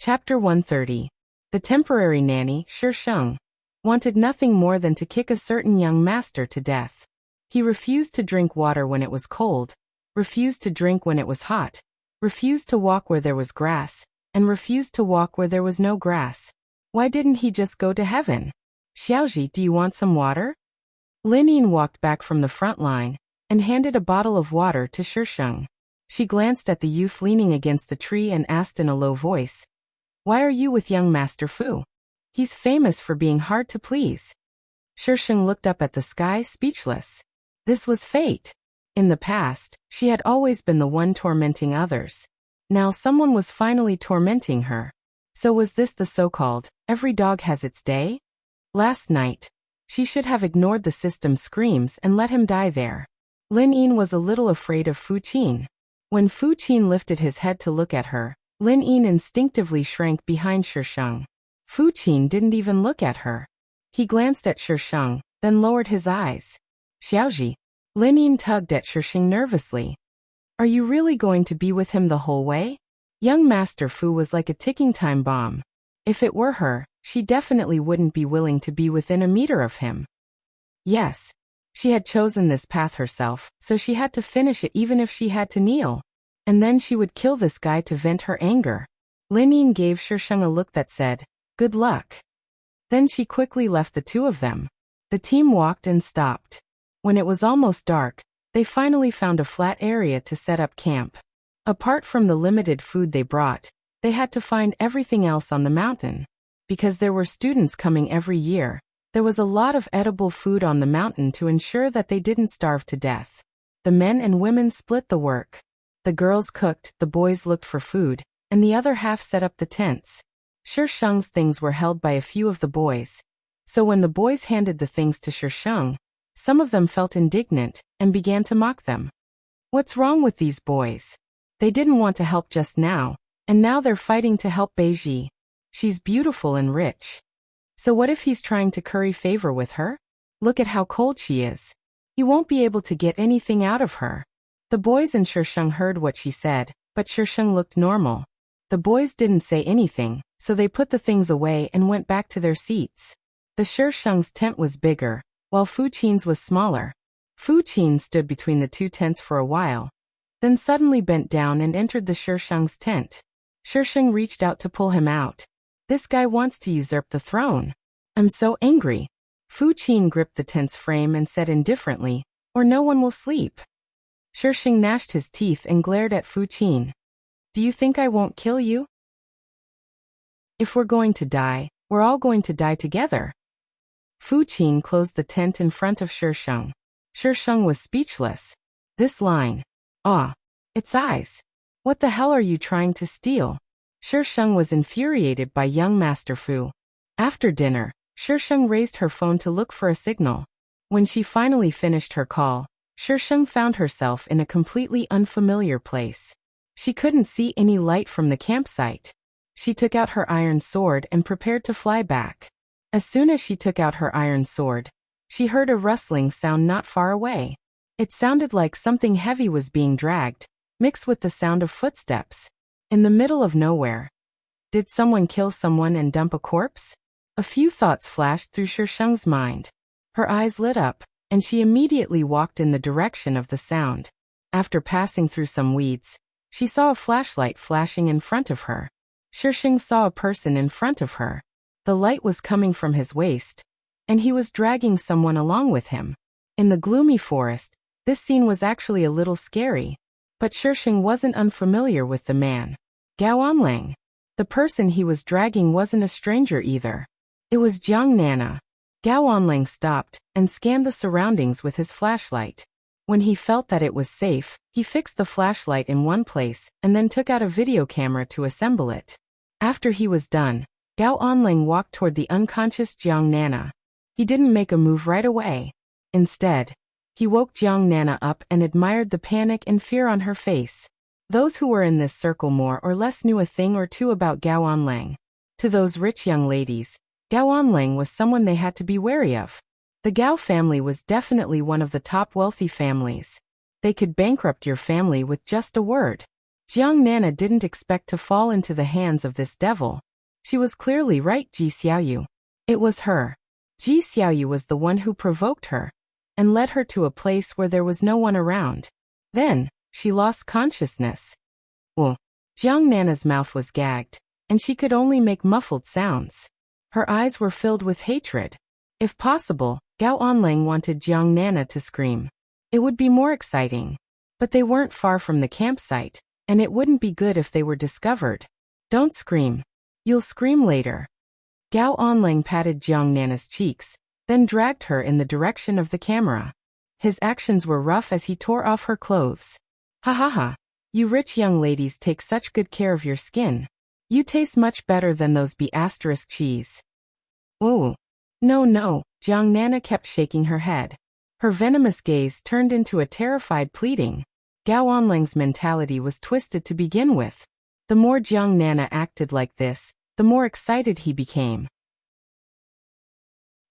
Chapter 130. The temporary nanny, Shi Sheng, wanted nothing more than to kick a certain young master to death. He refused to drink water when it was cold, refused to drink when it was hot, refused to walk where there was grass, and refused to walk where there was no grass. Why didn't he just go to heaven? Xiaoji, do you want some water? Lin Yin walked back from the front line and handed a bottle of water to Shi Sheng. She glanced at the youth leaning against the tree and asked in a low voice, "Why are you with young Master Fu? He's famous for being hard to please." Shi Sheng looked up at the sky, speechless. This was fate. In the past, she had always been the one tormenting others. Now someone was finally tormenting her. So was this the so-called, every dog has its day? Last night, she should have ignored the system's screams and let him die there. Lin Yin was a little afraid of Fu Qin. When Fu Qin lifted his head to look at her, Lin Yin instinctively shrank behind Shi Sheng. Fu Qin didn't even look at her. He glanced at Shi Sheng, then lowered his eyes. "Xiaoji." Lin Yin tugged at Shi Sheng nervously. "Are you really going to be with him the whole way?" Young Master Fu was like a ticking time bomb. If it were her, she definitely wouldn't be willing to be within a meter of him. Yes, she had chosen this path herself, so she had to finish it even if she had to kneel. And then she would kill this guy to vent her anger. Lin Yin gave Shi Sheng a look that said, "Good luck." Then she quickly left the two of them. The team walked and stopped. When it was almost dark, they finally found a flat area to set up camp. Apart from the limited food they brought, they had to find everything else on the mountain. Because there were students coming every year, there was a lot of edible food on the mountain to ensure that they didn't starve to death. The men and women split the work. The girls cooked, the boys looked for food, and the other half set up the tents. Shi Sheng's things were held by a few of the boys. So when the boys handed the things to Shi Sheng, some of them felt indignant and began to mock them. What's wrong with these boys? They didn't want to help just now, and now they're fighting to help Beiji. She's beautiful and rich. So what if he's trying to curry favor with her? Look at how cold she is. He won't be able to get anything out of her. The boys and Shi Sheng heard what she said, but Shi Sheng looked normal. The boys didn't say anything, so they put the things away and went back to their seats. The Shi Sheng's tent was bigger, while Fu Qin's was smaller. Fu Qin stood between the two tents for a while, then suddenly bent down and entered the Shi Sheng's tent. Shi Sheng reached out to pull him out. This guy wants to usurp the throne. I'm so angry. Fu Qin gripped the tent's frame and said indifferently, "Or no one will sleep." Shi Sheng gnashed his teeth and glared at Fu Qin. "Do you think I won't kill you? If we're going to die, we're all going to die together." Fu Qin closed the tent in front of Shi Sheng. Shi Sheng was speechless. This line. Its eyes. What the hell are you trying to steal? Shi Sheng was infuriated by young Master Fu. After dinner, Shi Sheng raised her phone to look for a signal. When she finally finished her call, Shi Sheng found herself in a completely unfamiliar place. She couldn't see any light from the campsite. She took out her iron sword and prepared to fly back. As soon as she took out her iron sword, she heard a rustling sound not far away. It sounded like something heavy was being dragged, mixed with the sound of footsteps. In the middle of nowhere. Did someone kill someone and dump a corpse? A few thoughts flashed through Shi Sheng's mind. Her eyes lit up, and she immediately walked in the direction of the sound. After passing through some weeds, she saw a flashlight flashing in front of her. Shi Sheng saw a person in front of her. The light was coming from his waist, and he was dragging someone along with him. In the gloomy forest, this scene was actually a little scary. But Shi Sheng wasn't unfamiliar with the man. Gao Anlang. The person he was dragging wasn't a stranger either. It was Jiang Nana. Gao Anlang stopped and scanned the surroundings with his flashlight. When he felt that it was safe, he fixed the flashlight in one place and then took out a video camera to assemble it. After he was done, Gao Anlang walked toward the unconscious Jiang Nana. He didn't make a move right away. Instead, he woke Jiang Nana up and admired the panic and fear on her face. Those who were in this circle more or less knew a thing or two about Gao Anlang. To those rich young ladies, Gao Anlang was someone they had to be wary of. The Gao family was definitely one of the top wealthy families. They could bankrupt your family with just a word. Jiang Nana didn't expect to fall into the hands of this devil. She was clearly right, Ji Xiaoyu. It was her. Ji Xiaoyu was the one who provoked her and led her to a place where there was no one around. Then, she lost consciousness. Well, Jiang Nana's mouth was gagged, and she could only make muffled sounds. Her eyes were filled with hatred. If possible, Gao Onlang wanted Jiang Nana to scream. It would be more exciting. But they weren't far from the campsite, and it wouldn't be good if they were discovered. Don't scream. You'll scream later. Gao Onlang patted Jiang Nana's cheeks, then dragged her in the direction of the camera. His actions were rough as he tore off her clothes. Ha ha ha. You rich young ladies take such good care of your skin. You taste much better than those B** cheese. Ooh. No, Jiang Nana kept shaking her head. Her venomous gaze turned into a terrified pleading. Gao Onlang's mentality was twisted to begin with. The more Jiang Nana acted like this, the more excited he became.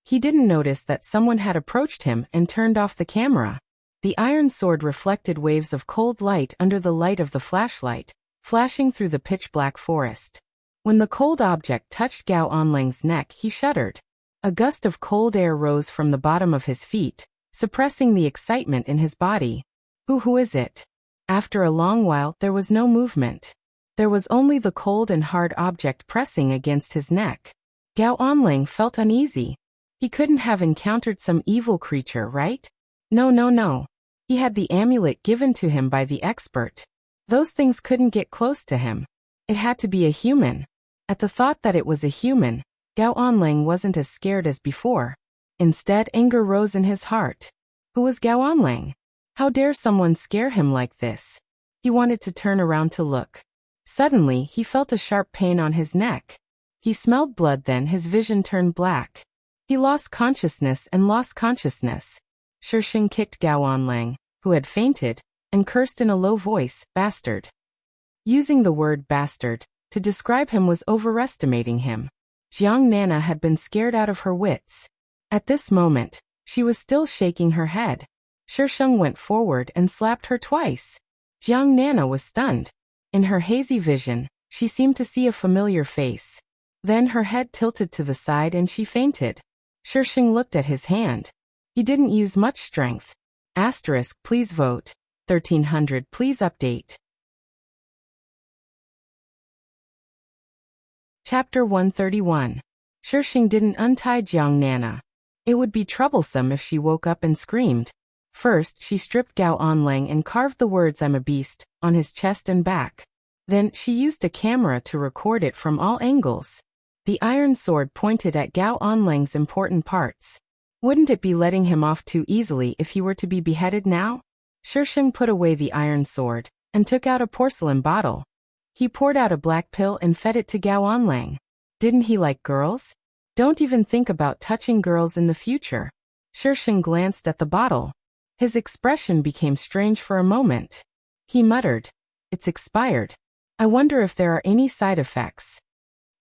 He didn't notice that someone had approached him and turned off the camera. The iron sword reflected waves of cold light under the light of the flashlight, flashing through the pitch-black forest. When the cold object touched Gao Onlang's neck, he shuddered. A gust of cold air rose from the bottom of his feet, suppressing the excitement in his body. Who is it? After a long while, there was no movement. There was only the cold and hard object pressing against his neck. Gao Onlang felt uneasy. He couldn't have encountered some evil creature, right? No. He had the amulet given to him by the expert. Those things couldn't get close to him. It had to be a human. At the thought that it was a human, Gao Onlang wasn't as scared as before. Instead, anger rose in his heart. Who was Gao Onlang? How dare someone scare him like this? He wanted to turn around to look. Suddenly, he felt a sharp pain on his neck. He smelled blood, then his vision turned black. He lost consciousness. Shisheng kicked Gao Onlang, who had fainted, and cursed in a low voice, "Bastard." Using the word bastard to describe him was overestimating him. Jiang Nana had been scared out of her wits. At this moment, she was still shaking her head. Shisheng went forward and slapped her twice. Jiang Nana was stunned. In her hazy vision, she seemed to see a familiar face. Then her head tilted to the side and she fainted. Shisheng looked at his hand. He didn't use much strength. Asterisk, please vote. 1300, please update. Chapter 131. Shisheng didn't untie Jiang Nana. It would be troublesome if she woke up and screamed. First, she stripped Gao Onlang and carved the words "I'm a beast" on his chest and back. Then, she used a camera to record it from all angles. The iron sword pointed at Gao Onlang's important parts. Wouldn't it be letting him off too easily if he were to be beheaded now? Shisheng put away the iron sword and took out a porcelain bottle. He poured out a black pill and fed it to Gao Onlang. Didn't he like girls? Don't even think about touching girls in the future. Shisheng glanced at the bottle. His expression became strange for a moment. He muttered, "It's expired. I wonder if there are any side effects."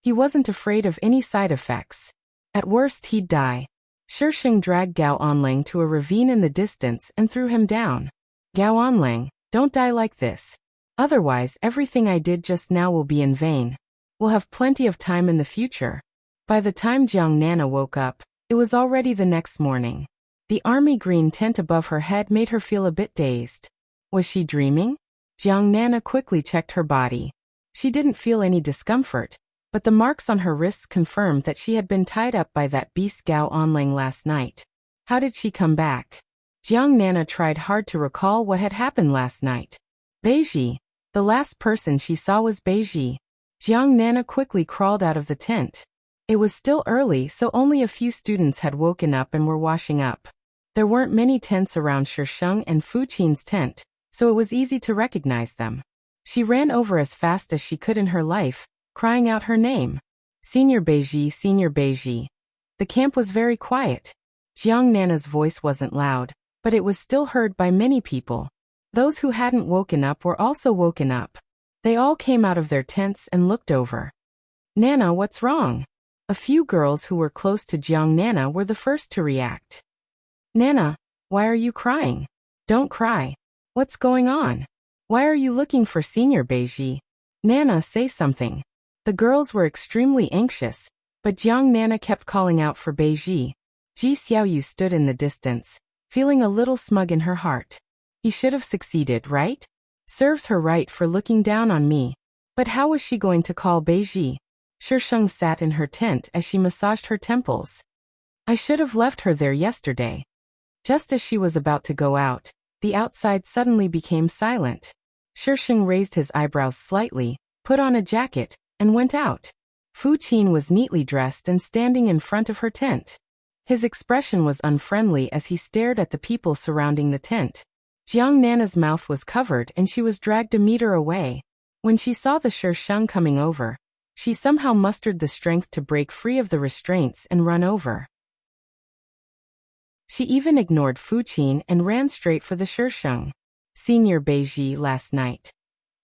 He wasn't afraid of any side effects. At worst, he'd die. Shisheng dragged Gao Onlang to a ravine in the distance and threw him down. "Gao Onlang, don't die like this. Otherwise, everything I did just now will be in vain. We'll have plenty of time in the future." By the time Jiang Nana woke up, it was already the next morning. The army green tent above her head made her feel a bit dazed. Was she dreaming? Jiang Nana quickly checked her body. She didn't feel any discomfort, but the marks on her wrists confirmed that she had been tied up by that beast Gao Onlang last night. How did she come back? Jiang Nana tried hard to recall what had happened last night. Beiji. The last person she saw was Beiji. Jiang Nana quickly crawled out of the tent. It was still early, so only a few students had woken up and were washing up. There weren't many tents around Shisheng and Fuqin's tent, so it was easy to recognize them. She ran over as fast as she could in her life, crying out her name. "Senior Beiji, Senior Beiji." The camp was very quiet. Jiang Nana's voice wasn't loud, but it was still heard by many people. Those who hadn't woken up were also woken up. They all came out of their tents and looked over. "Nana, what's wrong?" A few girls who were close to Jiang Nana were the first to react. "Nana, why are you crying? Don't cry. What's going on?" Why are you looking for Senior Beiji? Nana, say something. The girls were extremely anxious, but Jiang Nana kept calling out for Beiji. Ji Xiaoyu stood in the distance, feeling a little smug in her heart. He should have succeeded, right? Serves her right for looking down on me. But how was she going to call Beiji? Shisheng sat in her tent as she massaged her temples. I should have left her there yesterday. Just as she was about to go out, the outside suddenly became silent. Shisheng raised his eyebrows slightly, put on a jacket, and went out. Fu Qin was neatly dressed and standing in front of her tent. His expression was unfriendly as he stared at the people surrounding the tent. Jiang Nana's mouth was covered and she was dragged a meter away. When she saw the Shisheng coming over, she somehow mustered the strength to break free of the restraints and run over. She even ignored Fu Qin and ran straight for the Shisheng. Senior Beiji last night.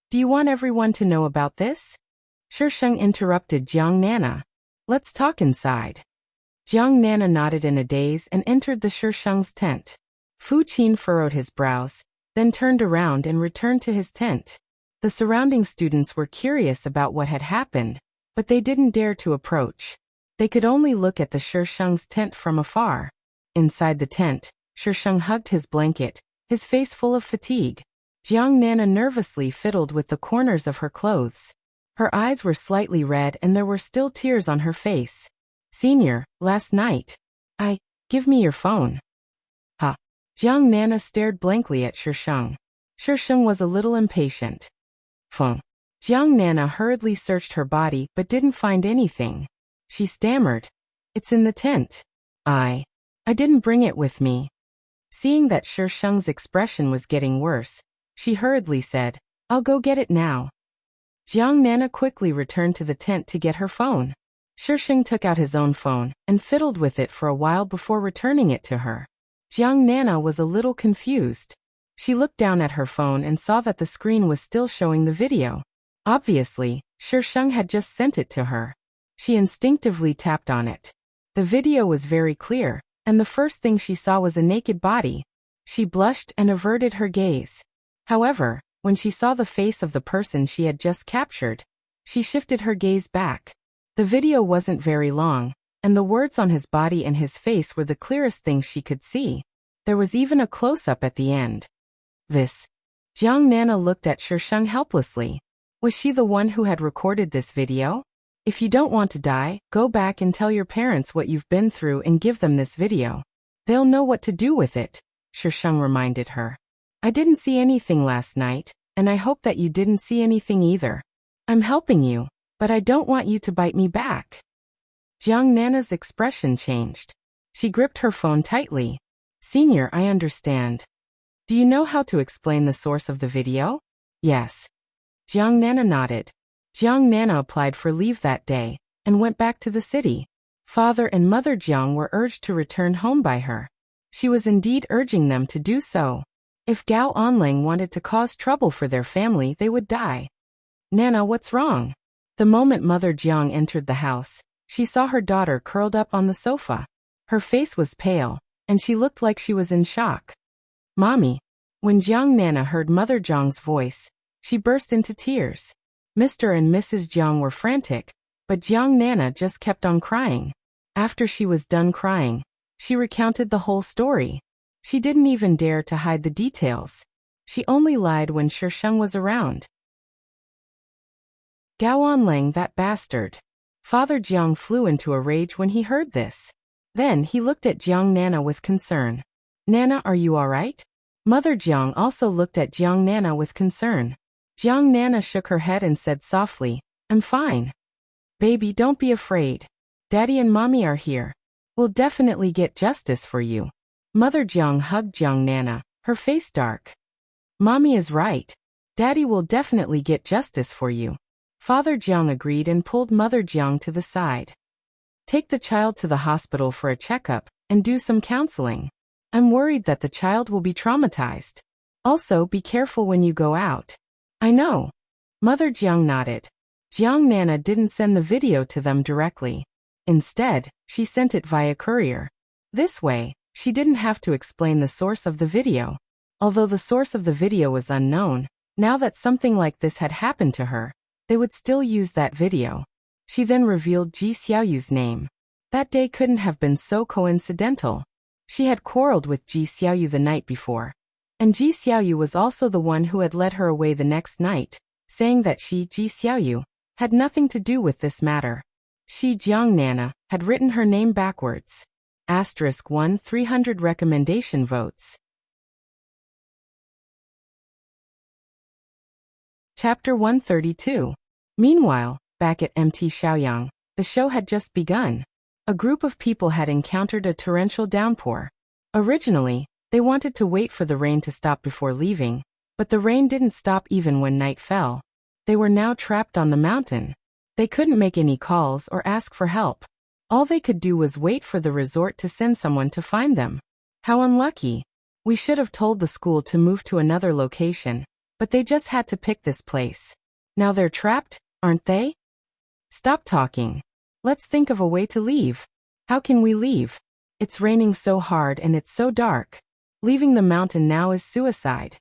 Do you want everyone to know about this? Shisheng interrupted Jiang Nana. Let's talk inside. Jiang Nana nodded in a daze and entered the Shisheng's tent. Fu Qin furrowed his brows, then turned around and returned to his tent. The surrounding students were curious about what had happened, but they didn't dare to approach. They could only look at the Shisheng's tent from afar. Inside the tent, Shisheng hugged his blanket, his face full of fatigue. Jiang Nana nervously fiddled with the corners of her clothes. Her eyes were slightly red and there were still tears on her face. Senior, last night. Give me your phone. Ha. Jiang Nana stared blankly at Shisheng. Shisheng was a little impatient. Phone. Jiang Nana hurriedly searched her body but didn't find anything. She stammered. It's in the tent. I didn't bring it with me. Seeing that Shisheng's expression was getting worse, she hurriedly said, I'll go get it now. Jiang Nana quickly returned to the tent to get her phone. Shisheng took out his own phone and fiddled with it for a while before returning it to her. Jiang Nana was a little confused. She looked down at her phone and saw that the screen was still showing the video. Obviously, Shisheng had just sent it to her. She instinctively tapped on it. The video was very clear, and the first thing she saw was a naked body. She blushed and averted her gaze. However, when she saw the face of the person she had just captured, she shifted her gaze back. The video wasn't very long, and the words on his body and his face were the clearest things she could see. There was even a close-up at the end. This. Jiang Nana looked at Shisheng helplessly. Was she the one who had recorded this video? If you don't want to die, go back and tell your parents what you've been through and give them this video. They'll know what to do with it, Shisheng reminded her. I didn't see anything last night, and I hope that you didn't see anything either. I'm helping you, but I don't want you to bite me back. Jiang Nana's expression changed. She gripped her phone tightly. Senior, I understand. Do you know how to explain the source of the video? Yes. Jiang Nana nodded. Jiang Nana applied for leave that day and went back to the city. Father and Mother Jiang were urged to return home by her. She was indeed urging them to do so. If Gao Onlang wanted to cause trouble for their family, they would die. Nana, what's wrong? The moment Mother Jiang entered the house, she saw her daughter curled up on the sofa. Her face was pale, and she looked like she was in shock. Mommy. When Jiang Nana heard Mother Jiang's voice, she burst into tears. Mr. and Mrs. Jiang were frantic, but Jiang Nana just kept on crying. After she was done crying, she recounted the whole story. She didn't even dare to hide the details. She only lied when Shisheng was around. Gao Onlang, that bastard. Father Jiang flew into a rage when he heard this. Then he looked at Jiang Nana with concern. Nana, are you all right? Mother Jiang also looked at Jiang Nana with concern. Jiang Nana shook her head and said softly, I'm fine. Baby, don't be afraid. Daddy and Mommy are here. We'll definitely get justice for you. Mother Jiang hugged Jiang Nana, her face dark. Mommy is right. Daddy will definitely get justice for you. Father Jiang agreed and pulled Mother Jiang to the side. Take the child to the hospital for a checkup and do some counseling. I'm worried that the child will be traumatized. Also, be careful when you go out. I know. Mother Jiang nodded. Jiang Nana didn't send the video to them directly. Instead, she sent it via courier. This way, she didn't have to explain the source of the video. Although the source of the video was unknown, Now that something like this had happened to her, they would still use that video. She then revealed Ji Xiaoyu's name. That day couldn't have been so coincidental. She had quarreled with Ji Xiaoyu the night before. And Ji Xiaoyu was also the one who had led her away the next night, saying that she, Ji Xiaoyu, had nothing to do with this matter. Shi Jiangnana had written her name backwards. *1 300 recommendation votes. Chapter 132. Meanwhile, back at MT Shaoyang, the show had just begun. A group of people had encountered a torrential downpour. Originally, they wanted to wait for the rain to stop before leaving, but the rain didn't stop even when night fell. They were now trapped on the mountain. They couldn't make any calls or ask for help. All they could do was wait for the resort to send someone to find them. How unlucky. We should have told the school to move to another location, but they just had to pick this place. Now they're trapped, aren't they? Stop talking. Let's think of a way to leave. How can we leave? It's raining so hard and it's so dark. Leaving the mountain now is suicide.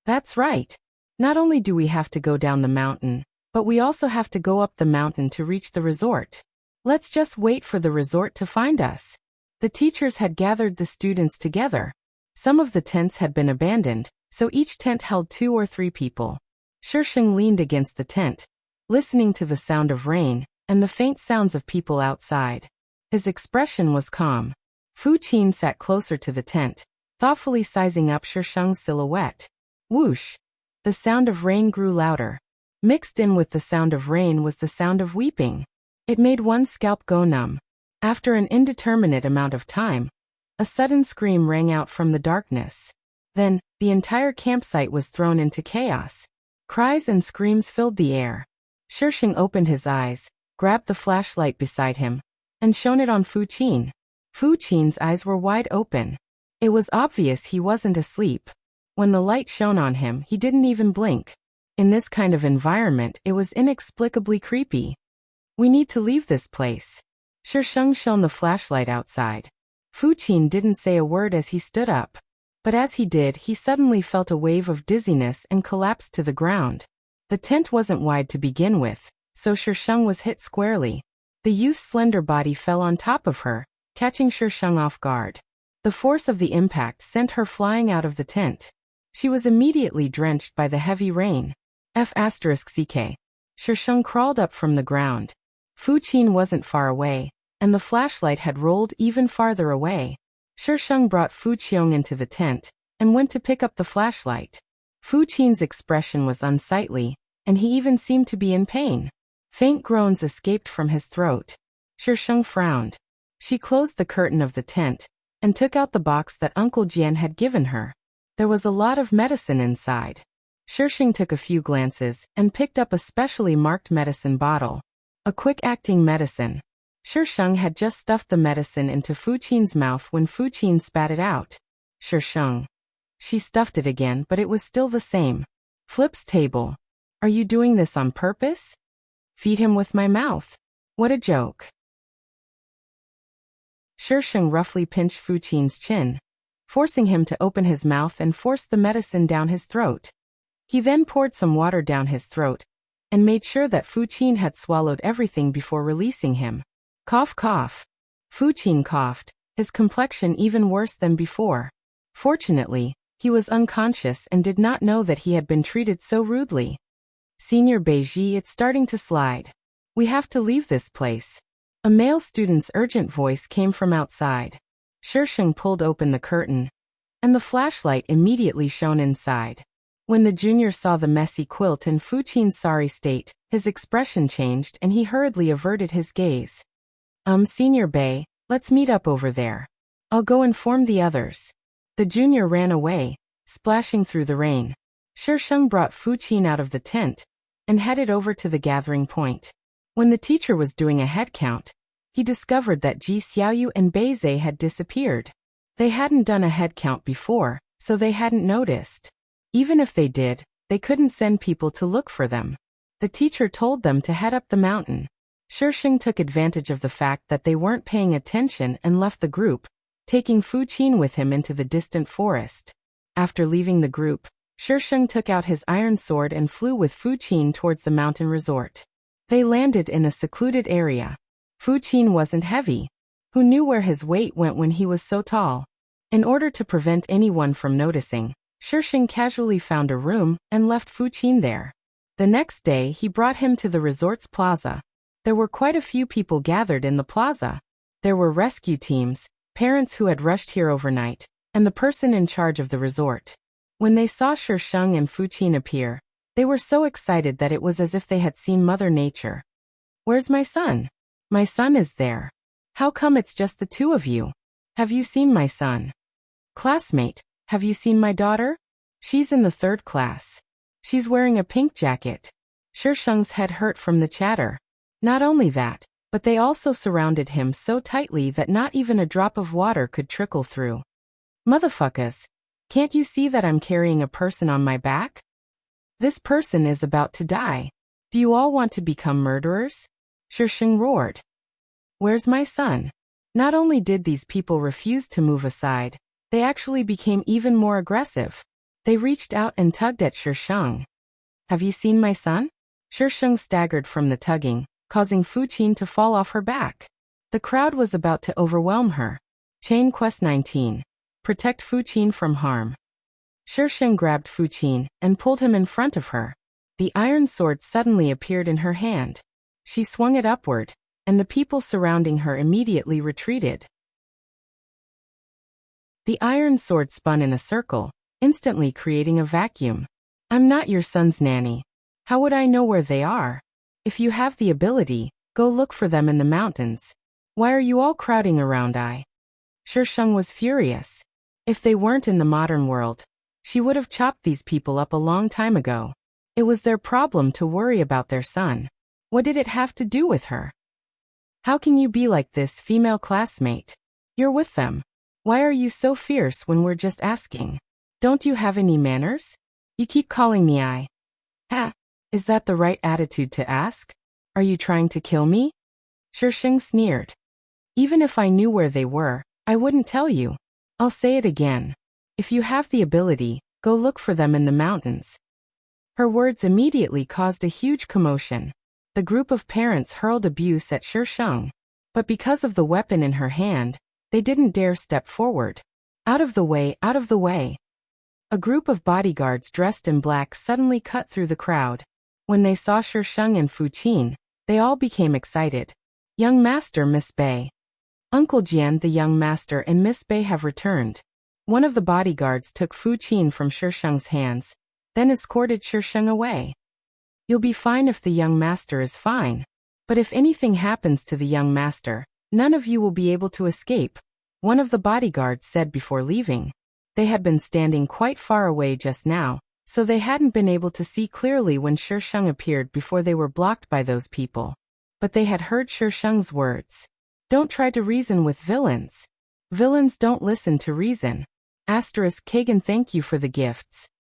That's right. Not only do we have to go down the mountain, but we also have to go up the mountain to reach the resort. Let's just wait for the resort to find us. The teachers had gathered the students together. Some of the tents had been abandoned, so each tent held 2 or 3 people. Shisheng leaned against the tent, listening to the sound of rain and the faint sounds of people outside. His expression was calm. Fu Qin sat closer to the tent, thoughtfully sizing up Shisheng's silhouette. Whoosh! The sound of rain grew louder. Mixed in with the sound of rain was the sound of weeping. It made one's scalp go numb. After an indeterminate amount of time, a sudden scream rang out from the darkness. Then, the entire campsite was thrown into chaos. Cries and screams filled the air. Shisheng opened his eyes, grabbed the flashlight beside him, and shone it on Fu Qin. Fu Qin's eyes were wide open. It was obvious he wasn't asleep. When the light shone on him, he didn't even blink. In this kind of environment, it was inexplicably creepy. We need to leave this place. Shisheng shone the flashlight outside. Fu Qin didn't say a word as he stood up. But as he did, he suddenly felt a wave of dizziness and collapsed to the ground. The tent wasn't wide to begin with, so Shisheng was hit squarely. The youth's slender body fell on top of her, catching Shisheng off guard. The force of the impact sent her flying out of the tent. She was immediately drenched by the heavy rain. F***ck. Shisheng crawled up from the ground. Fu Qin wasn't far away, and the flashlight had rolled even farther away. Shisheng brought Fu Qiong into the tent, and went to pick up the flashlight. Fu Qin's expression was unsightly, and he even seemed to be in pain. Faint groans escaped from his throat. Shisheng frowned. She closed the curtain of the tent, and took out the box that Uncle Jian had given her. There was a lot of medicine inside. Shisheng took a few glances, and picked up a specially marked medicine bottle. A quick-acting medicine. Shisheng had just stuffed the medicine into Fu Qin's mouth when Fu Qin spat it out. Shisheng. She stuffed it again, but it was still the same. Flips table. Are you doing this on purpose? Feed him with my mouth. What a joke. Shisheng roughly pinched Fu Qin's chin, forcing him to open his mouth and forced the medicine down his throat. He then poured some water down his throat, and made sure that Fu Qin had swallowed everything before releasing him. Cough cough. Fu Qin coughed, his complexion even worse than before. Fortunately, he was unconscious and did not know that he had been treated so rudely. Senior Beiji, it's starting to slide. We have to leave this place. A male student's urgent voice came from outside. Shisheng pulled open the curtain, and the flashlight immediately shone inside. When the junior saw the messy quilt in Fu Qin's sorry state, his expression changed and he hurriedly averted his gaze. Senior Bei, let's meet up over there. I'll go inform the others. The junior ran away, splashing through the rain. Shisheng brought Fu Qin out of the tent, and headed over to the gathering point. When the teacher was doing a head count, he discovered that Ji Xiaoyu and Beizhe had disappeared. They hadn't done a head count before, so they hadn't noticed. Even if they did, they couldn't send people to look for them. The teacher told them to head up the mountain. Shisheng took advantage of the fact that they weren't paying attention and left the group, taking Fu Qin with him into the distant forest. After leaving the group, Shisheng took out his iron sword and flew with Fu Qin towards the mountain resort. They landed in a secluded area. Fu Qin wasn't heavy. Who knew where his weight went when he was so tall? In order to prevent anyone from noticing, Shisheng casually found a room and left Fu Qin there. The next day he brought him to the resort's plaza. There were quite a few people gathered in the plaza. There were rescue teams, parents who had rushed here overnight, and the person in charge of the resort. When they saw Shisheng and Fu Qin appear, they were so excited that it was as if they had seen Mother Nature. "Where's my son? My son is there. How come it's just the two of you? Have you seen my son? Classmate, have you seen my daughter? She's in the 3rd class. She's wearing a pink jacket." Shisheng's head hurt from the chatter. Not only that, but they also surrounded him so tightly that not even a drop of water could trickle through. "Motherfuckers, can't you see that I'm carrying a person on my back? This person is about to die. Do you all want to become murderers?" Shisheng roared. "Where's my son?" Not only did these people refuse to move aside, they actually became even more aggressive. They reached out and tugged at Shisheng. "Have you seen my son?" Shisheng staggered from the tugging, causing Fu Qin to fall off her back. The crowd was about to overwhelm her. Chain Quest 19. Protect Fu Qin from harm. Shisheng grabbed Fu Qin and pulled him in front of her. The iron sword suddenly appeared in her hand. She swung it upward, and the people surrounding her immediately retreated. The iron sword spun in a circle, instantly creating a vacuum. "I'm not your son's nanny. How would I know where they are? If you have the ability, go look for them in the mountains. Why are you all crowding around I?" Shisheng was furious. If they weren't in the modern world, she would have chopped these people up a long time ago. It was their problem to worry about their son. What did it have to do with her? "How can you be like this, female classmate? You're with them. Why are you so fierce when we're just asking? Don't you have any manners? You keep calling me I. Ha! Is that the right attitude to ask? Are you trying to kill me?" Shisheng sneered. "Even if I knew where they were, I wouldn't tell you. I'll say it again. If you have the ability, go look for them in the mountains." Her words immediately caused a huge commotion. The group of parents hurled abuse at Shisheng. But because of the weapon in her hand, they didn't dare step forward. "Out of the way, out of the way." A group of bodyguards dressed in black suddenly cut through the crowd. When they saw Shisheng and Fu Qin, they all became excited. "Young Master, Miss Bei. Uncle Jian, the young master and Miss Bei have returned." One of the bodyguards took Fu Qin from Shisheng's hands, then escorted Shisheng away. "You'll be fine if the young master is fine. But if anything happens to the young master, none of you will be able to escape," one of the bodyguards said before leaving. They had been standing quite far away just now, so they hadn't been able to see clearly when Shisheng appeared before they were blocked by those people. But they had heard Shisheng's words. "Don't try to reason with villains. Villains don't listen to reason." Kagan, thank you for the gifts.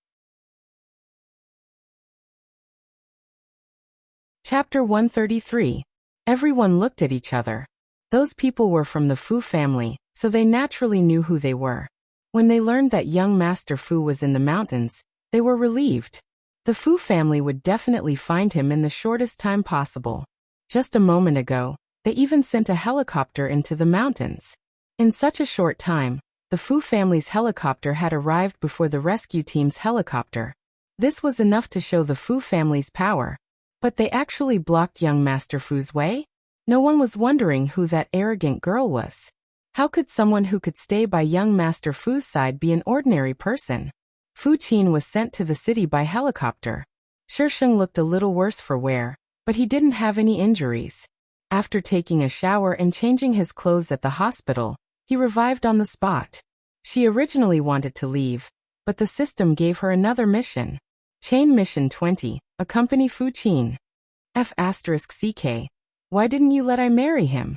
Chapter 133. Everyone looked at each other. Those people were from the Fu family, so they naturally knew who they were. When they learned that young Master Fu was in the mountains, they were relieved. The Fu family would definitely find him in the shortest time possible. Just a moment ago, they even sent a helicopter into the mountains. In such a short time, the Fu family's helicopter had arrived before the rescue team's helicopter. This was enough to show the Fu family's power. But they actually blocked young Master Fu's way? No one was wondering who that arrogant girl was. How could someone who could stay by young Master Fu's side be an ordinary person? Fu Qin was sent to the city by helicopter. Shisheng looked a little worse for wear, but he didn't have any injuries. After taking a shower and changing his clothes at the hospital, he revived on the spot. She originally wanted to leave, but the system gave her another mission. Chain Mission 20, accompany Fu Qin. F***CK. Why didn't you let I marry him?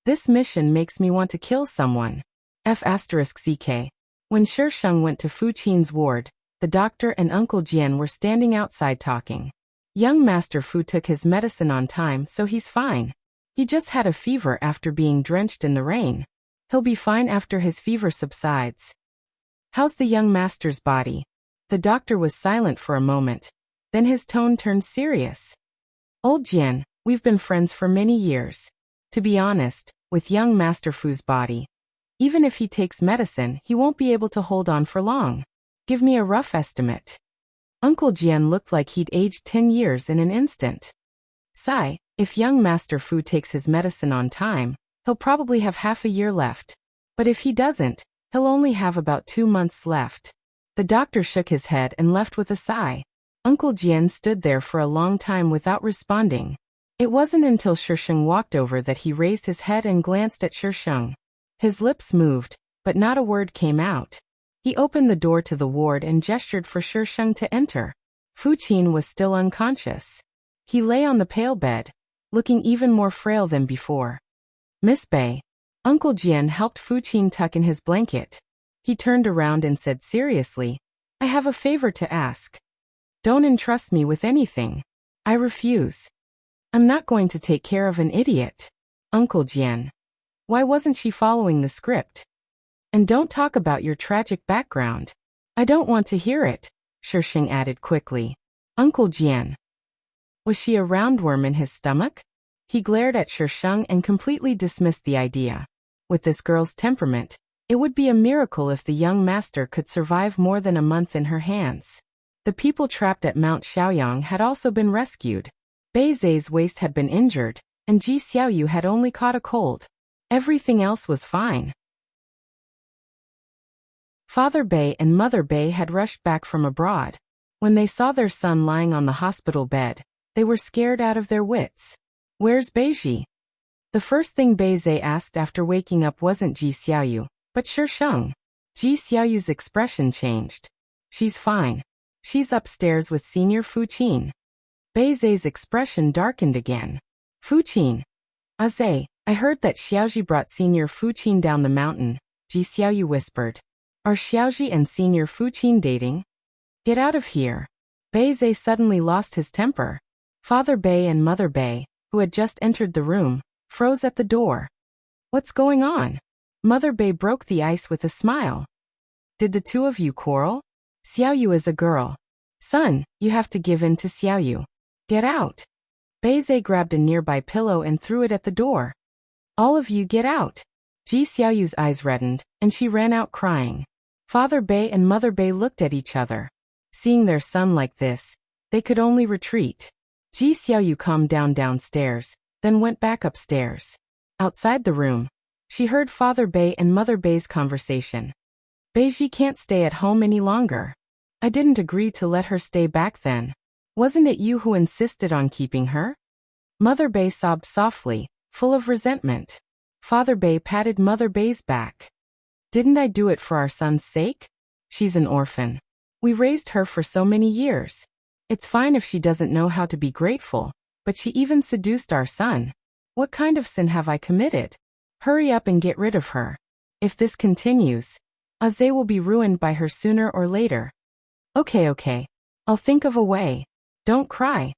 This mission makes me want to kill someone. F***CK. When Shisheng went to Fu Qin's ward, the doctor and Uncle Jian were standing outside talking. Young Master Fu took his medicine on time, so he's fine. He just had a fever after being drenched in the rain. He'll be fine after his fever subsides. How's the young master's body? The doctor was silent for a moment. Then his tone turned serious. Old Jian, we've been friends for many years. To be honest, with young Master Fu's body, even if he takes medicine, he won't be able to hold on for long. Give me a rough estimate. Uncle Jian looked like he'd aged 10 years in an instant. Sigh, if young Master Fu takes his medicine on time, he'll probably have half a year left. But if he doesn't, he'll only have about 2 months left. The doctor shook his head and left with a sigh. Uncle Jian stood there for a long time without responding. It wasn't until Shisheng walked over that he raised his head and glanced at Shisheng. His lips moved, but not a word came out. He opened the door to the ward and gestured for Shisheng to enter. Fu Qin was still unconscious. He lay on the pale bed, looking even more frail than before. Miss Bei. Uncle Jian helped Fu Qin tuck in his blanket. He turned around and said seriously, I have a favor to ask. Don't entrust me with anything. I refuse. I'm not going to take care of an idiot. Uncle Jian. Why wasn't she following the script? And don't talk about your tragic background. I don't want to hear it, Shisheng added quickly. Uncle Jian. Was she a roundworm in his stomach? He glared at Shisheng and completely dismissed the idea. With this girl's temperament, it would be a miracle if the young master could survive more than a month in her hands. The people trapped at Mount Shaoyang had also been rescued. Bei Zai's waist had been injured, and Ji Xiaoyu had only caught a cold. Everything else was fine. Father Bei and Mother Bei had rushed back from abroad. When they saw their son lying on the hospital bed, they were scared out of their wits. Where's Beiji? The first thing Bei Zai asked after waking up wasn't Ji Xiaoyu, but Shisheng. Ji Xiaoyu's expression changed. She's fine. She's upstairs with Senior Fu Qin. Bei Zai's expression darkened again. Fu Qin. Zai, I heard that Xiaoji brought Senior Fu Qin down the mountain, Ji Xiaoyu whispered. Are Xiaoji and Senior Fu Qin dating? Get out of here. Bei Zai suddenly lost his temper. Father Bei and Mother Bei, who had just entered the room, froze at the door. What's going on? Mother Bei broke the ice with a smile. Did the two of you quarrel? Xiaoyu is a girl. Son, you have to give in to Xiaoyu. Get out. Bei Zai grabbed a nearby pillow and threw it at the door. All of you get out. Ji Xiaoyu's eyes reddened, and she ran out crying. Father Bei and Mother Bei looked at each other. Seeing their son like this, they could only retreat. Ji Xiaoyu calmed down downstairs, then went back upstairs. Outside the room, she heard Father Bei and Mother Bei's conversation. Beiji can't stay at home any longer. I didn't agree to let her stay back then. Wasn't it you who insisted on keeping her? Mother Bei sobbed softly, full of resentment. Father Bei patted Mother Bei's back. Didn't I do it for our son's sake? She's an orphan. We raised her for so many years. It's fine if she doesn't know how to be grateful, but she even seduced our son. What kind of sin have I committed? Hurry up and get rid of her. If this continues, Zai will be ruined by her sooner or later. Okay. I'll think of a way. Don't cry.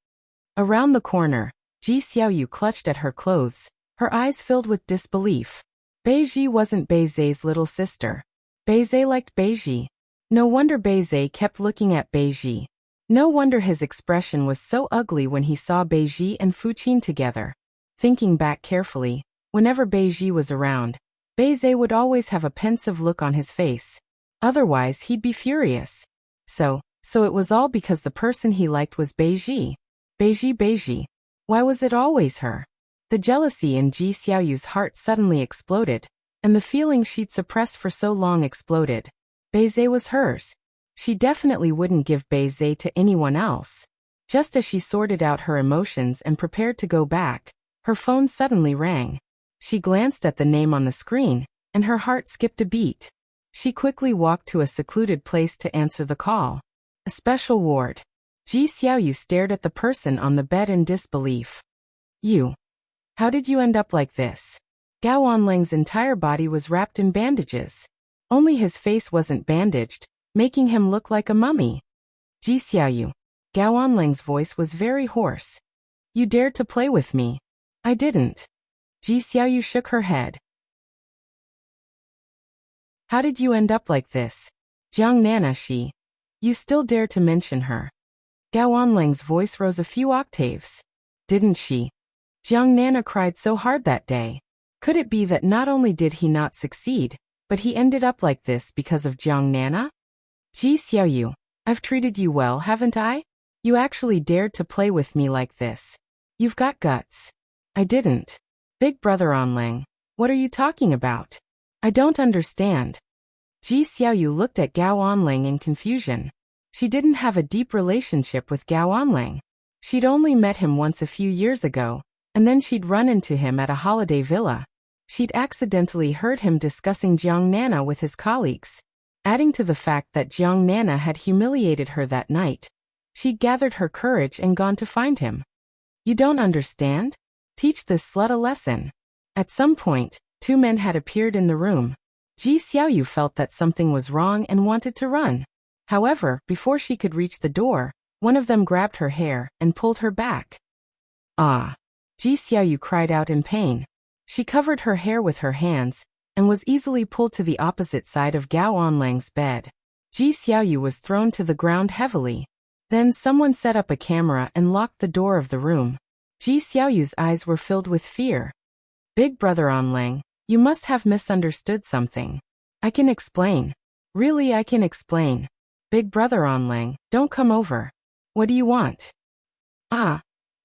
Around the corner, Ji Xiaoyu clutched at her clothes, her eyes filled with disbelief. Beiji wasn't Bei Zai's little sister. Bei Zai liked Beiji. No wonder Bei Zai kept looking at Beiji. No wonder his expression was so ugly when he saw Beiji and Fu Qin together. Thinking back carefully, whenever Beiji was around, Bei Zai would always have a pensive look on his face. Otherwise he'd be furious. So it was all because the person he liked was Beiji. Beiji. Why was it always her? The jealousy in Ji Xiaoyu's heart suddenly exploded, and the feeling she'd suppressed for so long exploded. Bei Zai was hers. She definitely wouldn't give Bei Zai to anyone else. Just as she sorted out her emotions and prepared to go back, her phone suddenly rang. She glanced at the name on the screen, and her heart skipped a beat. She quickly walked to a secluded place to answer the call. A special ward. Ji Xiaoyu stared at the person on the bed in disbelief. You. How did you end up like this? Gao Onlang's entire body was wrapped in bandages. Only his face wasn't bandaged, making him look like a mummy. Ji Xiaoyu. Gao Onlang's voice was very hoarse. You dared to play with me. I didn't. Ji Xiaoyu shook her head. How did you end up like this? Jiang Nana she. You still dare to mention her. Gao Onlang's voice rose a few octaves. Didn't she? Jiang Nana cried so hard that day. Could it be that not only did he not succeed, but he ended up like this because of Jiang Nana? Ji Xiaoyu, I've treated you well, haven't I? You actually dared to play with me like this. You've got guts. I didn't. Big brother Onlang, what are you talking about? I don't understand. Ji Xiaoyu looked at Gao Onlang in confusion. She didn't have a deep relationship with Gao Onlang. She'd only met him once a few years ago, and then she'd run into him at a holiday villa. She'd accidentally heard him discussing Jiang Nana with his colleagues. Adding to the fact that Jiang Nana had humiliated her that night, she'd gathered her courage and gone to find him. You don't understand? Teach this slut a lesson. At some point, two men had appeared in the room. Ji Xiaoyu felt that something was wrong and wanted to run. However, before she could reach the door, one of them grabbed her hair and pulled her back. Ah! Ji Xiaoyu cried out in pain. She covered her hair with her hands and was easily pulled to the opposite side of Gao Onlang's bed. Ji Xiaoyu was thrown to the ground heavily. Then someone set up a camera and locked the door of the room. Ji Xiaoyu's eyes were filled with fear. Big brother Onlang, you must have misunderstood something. I can explain. Really, I can explain. Big brother Onlang, don't come over. What do you want? Ah.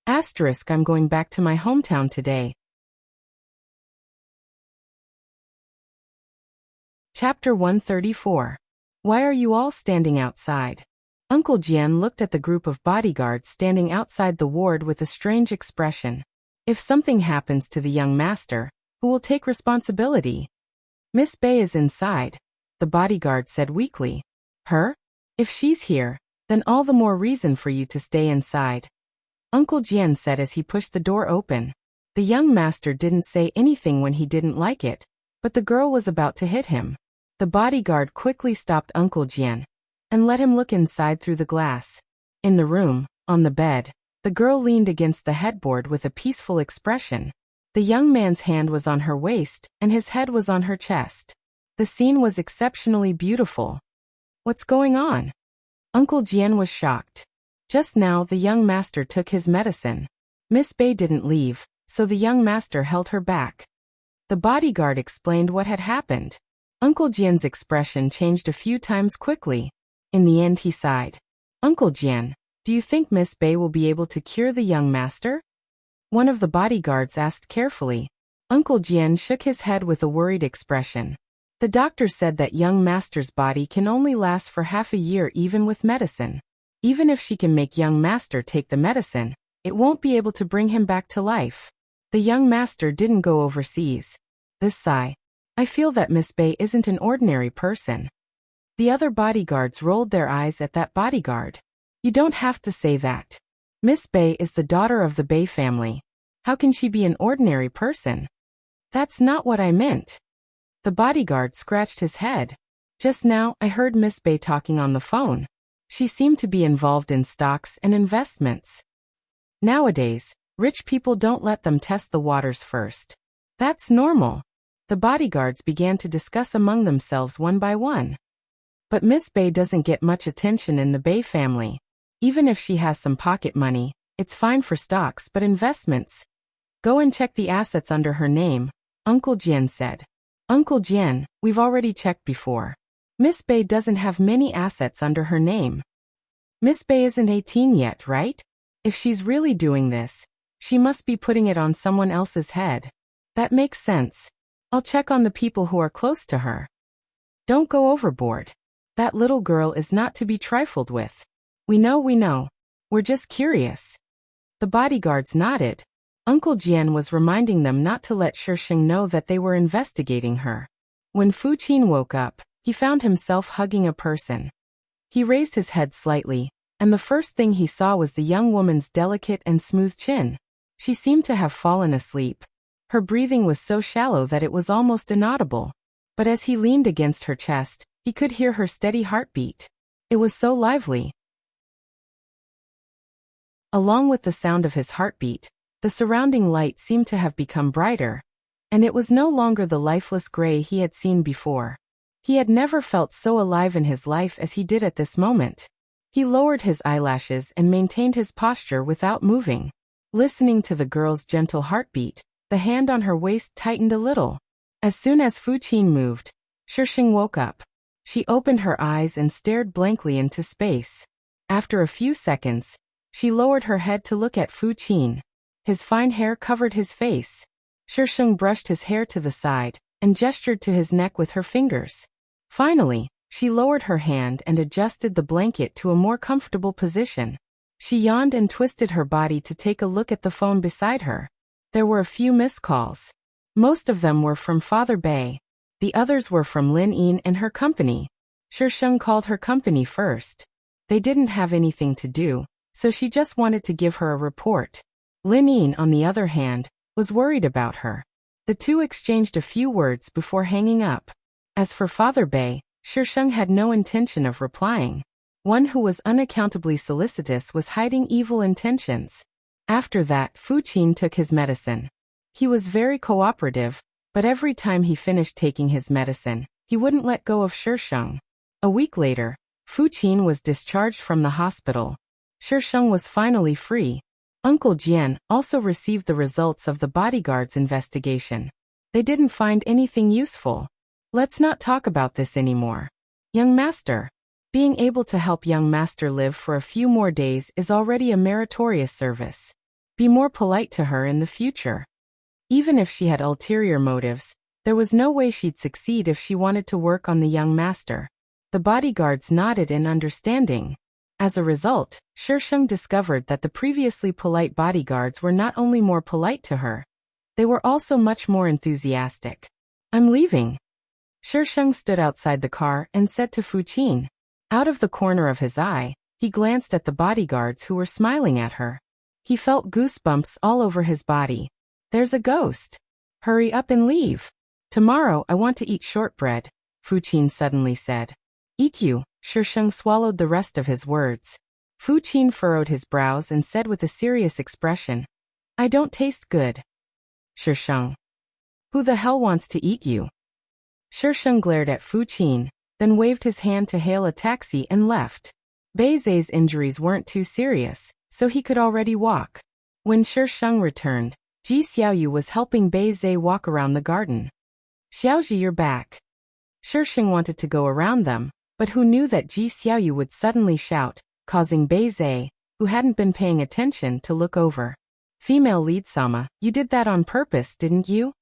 Asterisk, I'm going back to my hometown today. Chapter 134. Why are you all standing outside? Uncle Jian looked at the group of bodyguards standing outside the ward with a strange expression. If something happens to the young master, who will take responsibility? Miss Bei is inside, the bodyguard said weakly. Her? If she's here, then all the more reason for you to stay inside. Uncle Jian said as he pushed the door open. The young master didn't say anything when he didn't like it, but the girl was about to hit him. The bodyguard quickly stopped Uncle Jian and let him look inside through the glass. In the room, on the bed, the girl leaned against the headboard with a peaceful expression. The young man's hand was on her waist and his head was on her chest. The scene was exceptionally beautiful. What's going on? Uncle Jian was shocked. Just now the young master took his medicine. Miss Bei didn't leave, so the young master held her back. The bodyguard explained what had happened. Uncle Jian's expression changed a few times quickly. In the end he sighed. Uncle Jian, do you think Miss Bei will be able to cure the young master? One of the bodyguards asked carefully. Uncle Jian shook his head with a worried expression. The doctor said that young master's body can only last for half a year even with medicine. Even if she can make young master take the medicine, it won't be able to bring him back to life. The young master didn't go overseas. This sigh. I feel that Miss Bei isn't an ordinary person. The other bodyguards rolled their eyes at that bodyguard. You don't have to say that. Miss Bei is the daughter of the Bei family. How can she be an ordinary person? That's not what I meant. The bodyguard scratched his head. Just now, I heard Miss Bei talking on the phone. She seemed to be involved in stocks and investments. Nowadays, rich people don't let them test the waters first. That's normal. The bodyguards began to discuss among themselves one by one. But Miss Bei doesn't get much attention in the Bei family. Even if she has some pocket money, it's fine for stocks but investments. Go and check the assets under her name, Uncle Jian said. Uncle Jian, we've already checked before. Miss Bei doesn't have many assets under her name. Miss Bei isn't 18 yet, right? If she's really doing this, she must be putting it on someone else's head. That makes sense. I'll check on the people who are close to her. Don't go overboard. That little girl is not to be trifled with. We know. We're just curious. The bodyguards nodded. Uncle Jian was reminding them not to let Shisheng know that they were investigating her. When Fu Qin woke up, he found himself hugging a person. He raised his head slightly, and the first thing he saw was the young woman's delicate and smooth chin. She seemed to have fallen asleep. Her breathing was so shallow that it was almost inaudible. But as he leaned against her chest, he could hear her steady heartbeat. It was so lively. Along with the sound of his heartbeat, the surrounding light seemed to have become brighter, and it was no longer the lifeless gray he had seen before. He had never felt so alive in his life as he did at this moment. He lowered his eyelashes and maintained his posture without moving. Listening to the girl's gentle heartbeat, the hand on her waist tightened a little. As soon as Fu Qin moved, Shisheng woke up. She opened her eyes and stared blankly into space. After a few seconds, she lowered her head to look at Fu Qin. His fine hair covered his face. Shisheng brushed his hair to the side and gestured to his neck with her fingers. Finally, she lowered her hand and adjusted the blanket to a more comfortable position. She yawned and twisted her body to take a look at the phone beside her. There were a few missed calls. Most of them were from Father Bei. The others were from Lin Yin and her company. Shisheng called her company first. They didn't have anything to do, so she just wanted to give her a report. Lin Yin, on the other hand, was worried about her. The two exchanged a few words before hanging up. As for Father Bei, Shisheng had no intention of replying. One who was unaccountably solicitous was hiding evil intentions. After that, Fu Qin took his medicine. He was very cooperative, but every time he finished taking his medicine, he wouldn't let go of Shisheng. A week later, Fu Qin was discharged from the hospital. Shisheng was finally free. Uncle Jian also received the results of the bodyguard's investigation. They didn't find anything useful. Let's not talk about this anymore. Young master. Being able to help young master live for a few more days is already a meritorious service. Be more polite to her in the future. Even if she had ulterior motives, there was no way she'd succeed if she wanted to work on the young master. The bodyguards nodded in understanding. As a result, Shisheng discovered that the previously polite bodyguards were not only more polite to her, they were also much more enthusiastic. I'm leaving. Shisheng stood outside the car and said to Fu Qin. Out of the corner of his eye, he glanced at the bodyguards who were smiling at her. He felt goosebumps all over his body. There's a ghost. Hurry up and leave. Tomorrow I want to eat shortbread, Fu Qin suddenly said. Eat you, Shisheng swallowed the rest of his words. Fu Qin furrowed his brows and said with a serious expression, I don't taste good. Shisheng. Who the hell wants to eat you? Shisheng glared at Fu Qin, then waved his hand to hail a taxi and left. Beizei's injuries weren't too serious, so he could already walk. When Shisheng returned, Ji Xiaoyu was helping Beizei walk around the garden. Xiaoji, you're back. Shisheng wanted to go around them, but who knew that Ji Xiaoyu would suddenly shout, causing Beizei, who hadn't been paying attention, to look over. Female lead Sama, you did that on purpose, didn't you?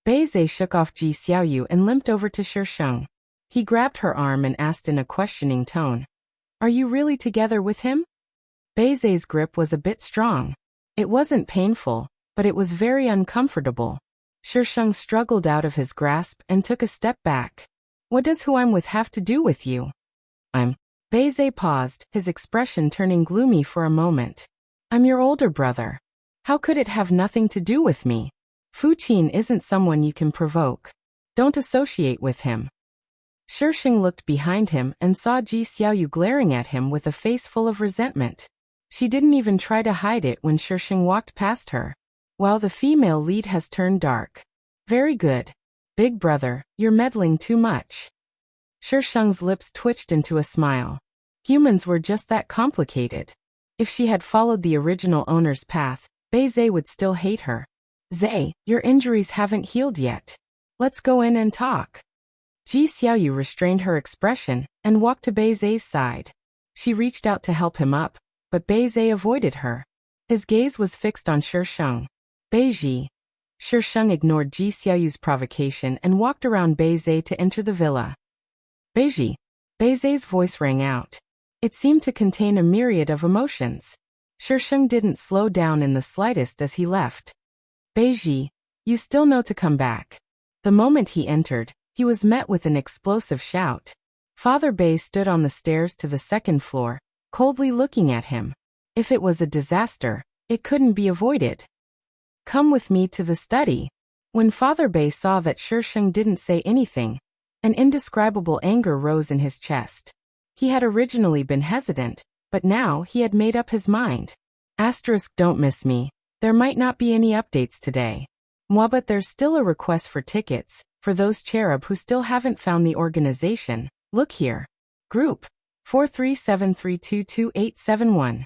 Beizei shook off Ji Xiaoyu and limped over to Shisheng. He grabbed her arm and asked in a questioning tone, Are you really together with him? Beizei's grip was a bit strong. It wasn't painful, but it was very uncomfortable. Shisheng struggled out of his grasp and took a step back. What does who I'm with have to do with you? Beizei paused, his expression turning gloomy for a moment. I'm your older brother. How could it have nothing to do with me? Fu Qin isn't someone you can provoke. Don't associate with him. Shisheng looked behind him and saw Ji Xiaoyu glaring at him with a face full of resentment. She didn't even try to hide it when Shisheng walked past her. While the female lead has turned dark. Very good. Big brother, you're meddling too much. Shisheng's lips twitched into a smile. Humans were just that complicated. If she had followed the original owner's path, Beizei would still hate her. Zai, your injuries haven't healed yet. Let's go in and talk. Ji Xiaoyu restrained her expression and walked to Beizei's side. She reached out to help him up, but Beizei avoided her. His gaze was fixed on Shisheng. Beiji. Shisheng ignored Ji Xiaoyu's provocation and walked around Beizei to enter the villa. Beiji. Beizei's voice rang out. It seemed to contain a myriad of emotions. Shisheng didn't slow down in the slightest as he left. Beiji, you still know to come back. The moment he entered, he was met with an explosive shout. Father Bei stood on the stairs to the second floor, coldly looking at him. If it was a disaster, it couldn't be avoided. Come with me to the study. When Father Bei saw that Shisheng didn't say anything, an indescribable anger rose in his chest. He had originally been hesitant, but now he had made up his mind. Don't miss me. There might not be any updates today. But there's still a request for tickets, For those cherub who still haven't found the organization, look here. Group 437322871.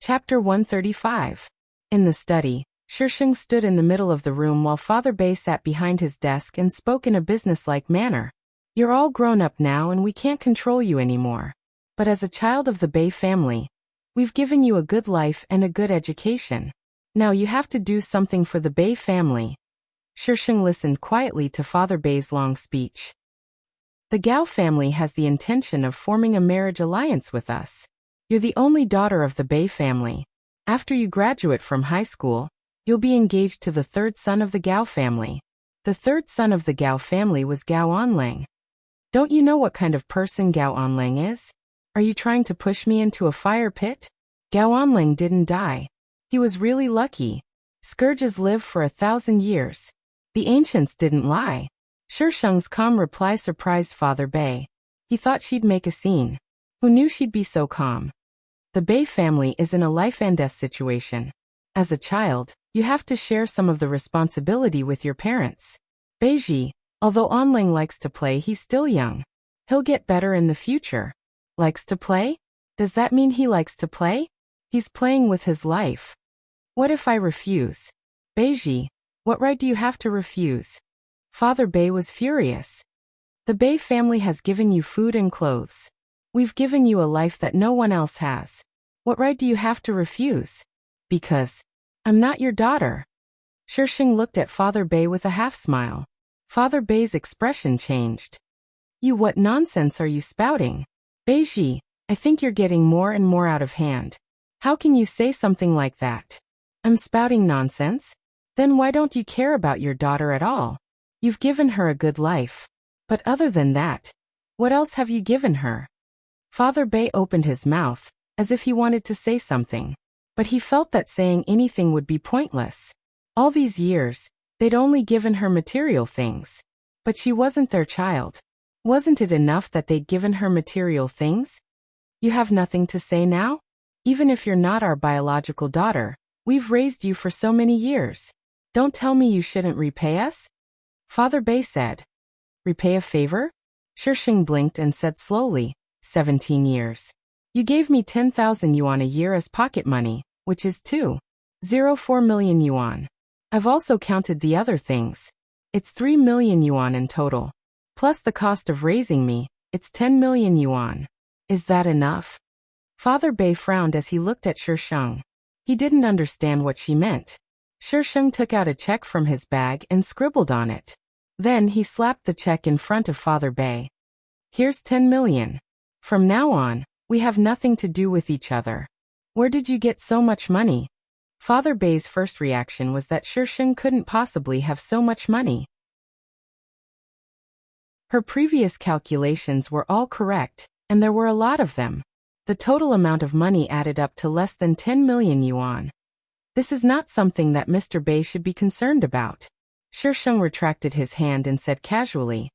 Chapter 135. In the study, Shisheng stood in the middle of the room while Father Bei sat behind his desk and spoke in a businesslike manner. You're all grown up now and we can't control you anymore. But as a child of the Bei family, we've given you a good life and a good education. Now you have to do something for the Bei family. Shisheng listened quietly to Father Bei's long speech. The Gao family has the intention of forming a marriage alliance with us. You're the only daughter of the Bei family. After you graduate from high school, you'll be engaged to the third son of the Gao family. The third son of the Gao family was Gao Onlang. Don't you know what kind of person Gao Onlang is? Are you trying to push me into a fire pit? Gao Onlang didn't die. He was really lucky. Scourges live for 1,000 years. The ancients didn't lie. Shisheng's calm reply surprised Father Bei. He thought she'd make a scene. Who knew she'd be so calm? The Bei family is in a life-and-death situation. As a child, you have to share some of the responsibility with your parents. Beiji, although Onlang likes to play, he's still young. He'll get better in the future. Likes to play? Does that mean he likes to play? He's playing with his life. What if I refuse? Beiji, what right do you have to refuse? Father Bei was furious. The Bei family has given you food and clothes. We've given you a life that no one else has. What right do you have to refuse? Because I'm not your daughter. Shisheng looked at Father Bei with a half-smile. Father Bei's expression changed. You, what nonsense are you spouting? Beiji, I think you're getting more and more out of hand. How can you say something like that? I'm spouting nonsense? Then why don't you care about your daughter at all? You've given her a good life. But other than that, what else have you given her? Father Bei opened his mouth, as if he wanted to say something. But he felt that saying anything would be pointless. All these years, they'd only given her material things. But she wasn't their child. Wasn't it enough that they'd given her material things? You have nothing to say now? Even if you're not our biological daughter, we've raised you for so many years. Don't tell me you shouldn't repay us? Father Bei said. Repay a favor? Shisheng blinked and said slowly, 17 years. You gave me 10,000 yuan a year as pocket money, which is 2.04 million yuan. I've also counted the other things. It's 3 million yuan in total. Plus the cost of raising me, it's 10 million yuan. Is that enough? Father Bei frowned as he looked at Shisheng. He didn't understand what she meant. Shisheng took out a check from his bag and scribbled on it. Then he slapped the check in front of Father Bei. Here's 10 million. From now on, we have nothing to do with each other. Where did you get so much money? Father Bei's first reaction was that Shisheng couldn't possibly have so much money. Her previous calculations were all correct, and there were a lot of them. The total amount of money added up to less than 10 million yuan. This is not something that Mr. Bei should be concerned about. Shisheng retracted his hand and said casually,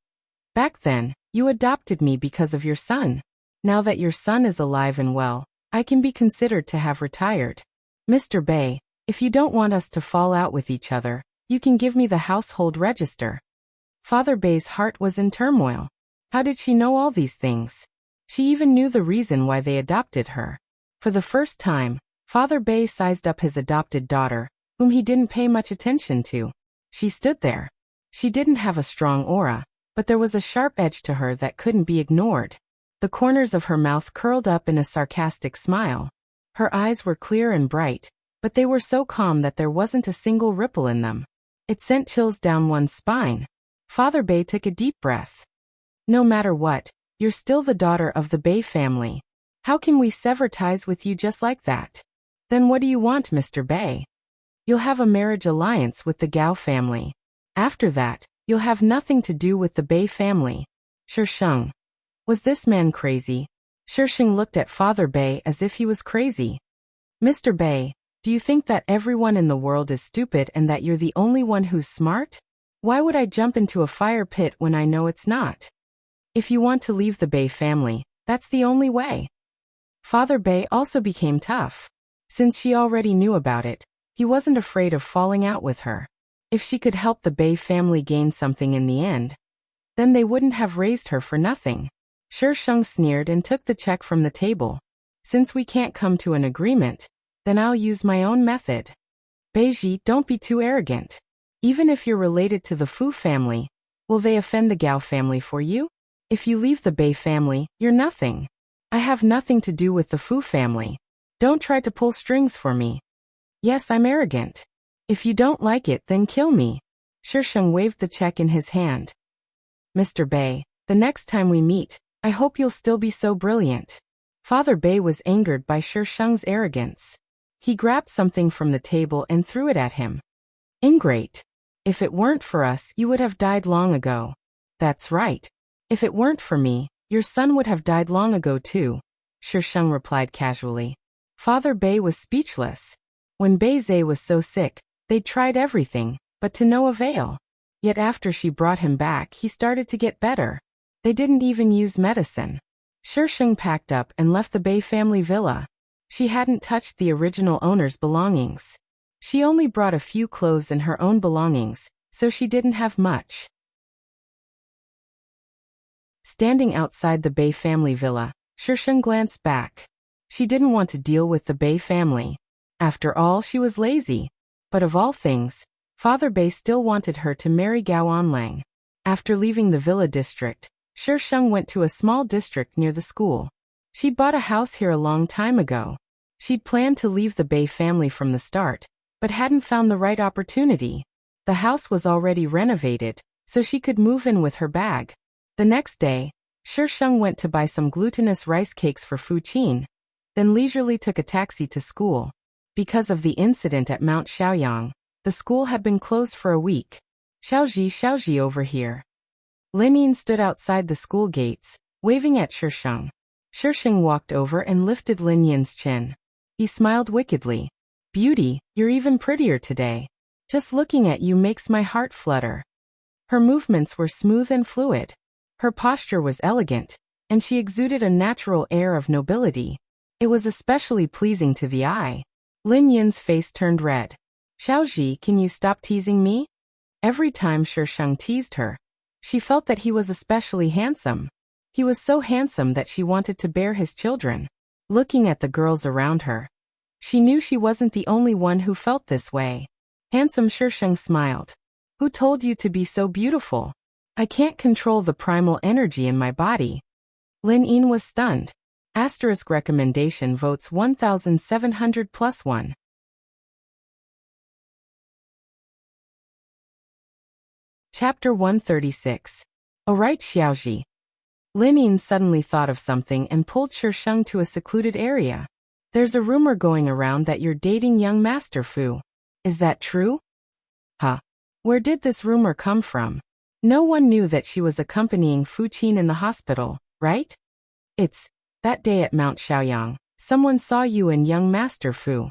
Back then, you adopted me because of your son. Now that your son is alive and well, I can be considered to have retired. Mr. Bei, if you don't want us to fall out with each other, you can give me the household register. Father Bei's heart was in turmoil. How did she know all these things? She even knew the reason why they adopted her. For the first time, Father Bei sized up his adopted daughter, whom he didn't pay much attention to. She stood there. She didn't have a strong aura, but there was a sharp edge to her that couldn't be ignored. The corners of her mouth curled up in a sarcastic smile. Her eyes were clear and bright, but they were so calm that there wasn't a single ripple in them. It sent chills down one's spine. Father Bei took a deep breath. No matter what, you're still the daughter of the Bei family. How can we sever ties with you just like that? Then what do you want, Mr. Bei? You'll have a marriage alliance with the Gao family. After that, you'll have nothing to do with the Bei family. Shisheng. Was this man crazy? Shisheng looked at Father Bei as if he was crazy. Mr. Bei, do you think that everyone in the world is stupid and that you're the only one who's smart? Why would I jump into a fire pit when I know it's not? If you want to leave the Bei family, that's the only way. Father Bei also became tough. Since she already knew about it, He wasn't afraid of falling out with her. If she could help the Bei family gain something in the end, then they wouldn't have raised her for nothing. Shi Sheng sneered and took the check from the table. Since we can't come to an agreement, then I'll use my own method. Beiji, don't be too arrogant. Even if you're related to the Fu family, will they offend the Gao family for you? If you leave the Bei family, you're nothing. I have nothing to do with the Fu family. Don't try to pull strings for me. Yes, I'm arrogant. If you don't like it, then kill me. Shi Sheng waved the check in his hand. Mr. Bei, the next time we meet, I hope you'll still be so brilliant. Father Bei was angered by Shi Sheng's arrogance. He grabbed something from the table and threw it at him. Ingrate. If it weren't for us, you would have died long ago. That's right. If it weren't for me, your son would have died long ago too, Shi Sheng replied casually. Father Bei was speechless. When Bei Zhe was so sick, they'd tried everything, but to no avail. Yet after she brought him back, he started to get better. They didn't even use medicine. Shi Sheng packed up and left the Bei family villa. She hadn't touched the original owner's belongings. She only brought a few clothes and her own belongings, so she didn't have much. Standing outside the Bei family villa, Shi Sheng glanced back. She didn't want to deal with the Bei family. After all, she was lazy. But of all things, Father Bei still wanted her to marry Gao Onlang. After leaving the villa district, Shi Sheng went to a small district near the school. She'd bought a house here a long time ago. She'd planned to leave the Bei family from the start, but hadn't found the right opportunity. The house was already renovated, so she could move in with her bag. The next day, Shi Sheng went to buy some glutinous rice cakes for Fu Qin, then leisurely took a taxi to school. Because of the incident at Mount Shaoyang, the school had been closed for a week. Xiaoji over here. Lin Yin stood outside the school gates, waving at Shi Sheng. Shi Sheng walked over and lifted Lin Yin's chin. He smiled wickedly. Beauty, you're even prettier today. Just looking at you makes my heart flutter. Her movements were smooth and fluid. Her posture was elegant, and she exuded a natural air of nobility. It was especially pleasing to the eye. Lin Yin's face turned red. Xiaoji, can you stop teasing me? Every time Shi Sheng teased her, she felt that he was especially handsome. He was so handsome that she wanted to bear his children. Looking at the girls around her, she knew she wasn't the only one who felt this way. Handsome Shi Sheng smiled. Who told you to be so beautiful? I can't control the primal energy in my body. Lin Yin was stunned. Asterisk recommendation votes 1,700 plus 1. Chapter 136. Alright Xiaoji. Lin Yin suddenly thought of something and pulled Shi Sheng to a secluded area. There's a rumor going around that you're dating young Master Fu. Is that true? Huh. Where did this rumor come from? No one knew that she was accompanying Fu Qin in the hospital, right? It's that day at Mount Shaoyang, someone saw you and young Master Fu.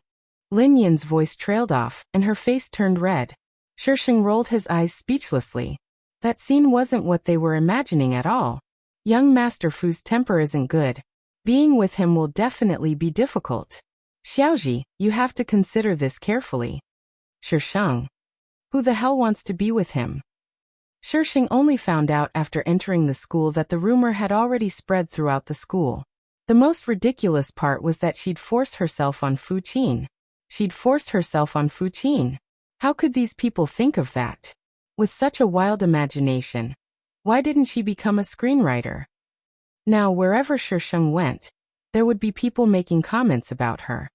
Lin Yin's voice trailed off, and her face turned red. Shi Sheng rolled his eyes speechlessly. That scene wasn't what they were imagining at all. Young Master Fu's temper isn't good. Being with him will definitely be difficult. Xiaoji, you have to consider this carefully. Shi Sheng. Who the hell wants to be with him? Shi Sheng only found out after entering the school that the rumor had already spread throughout the school. The most ridiculous part was that she'd forced herself on Fu Qin. She'd forced herself on Fu Qin. How could these people think of that? With such a wild imagination, why didn't she become a screenwriter? Now wherever Shi Sheng went, there would be people making comments about her.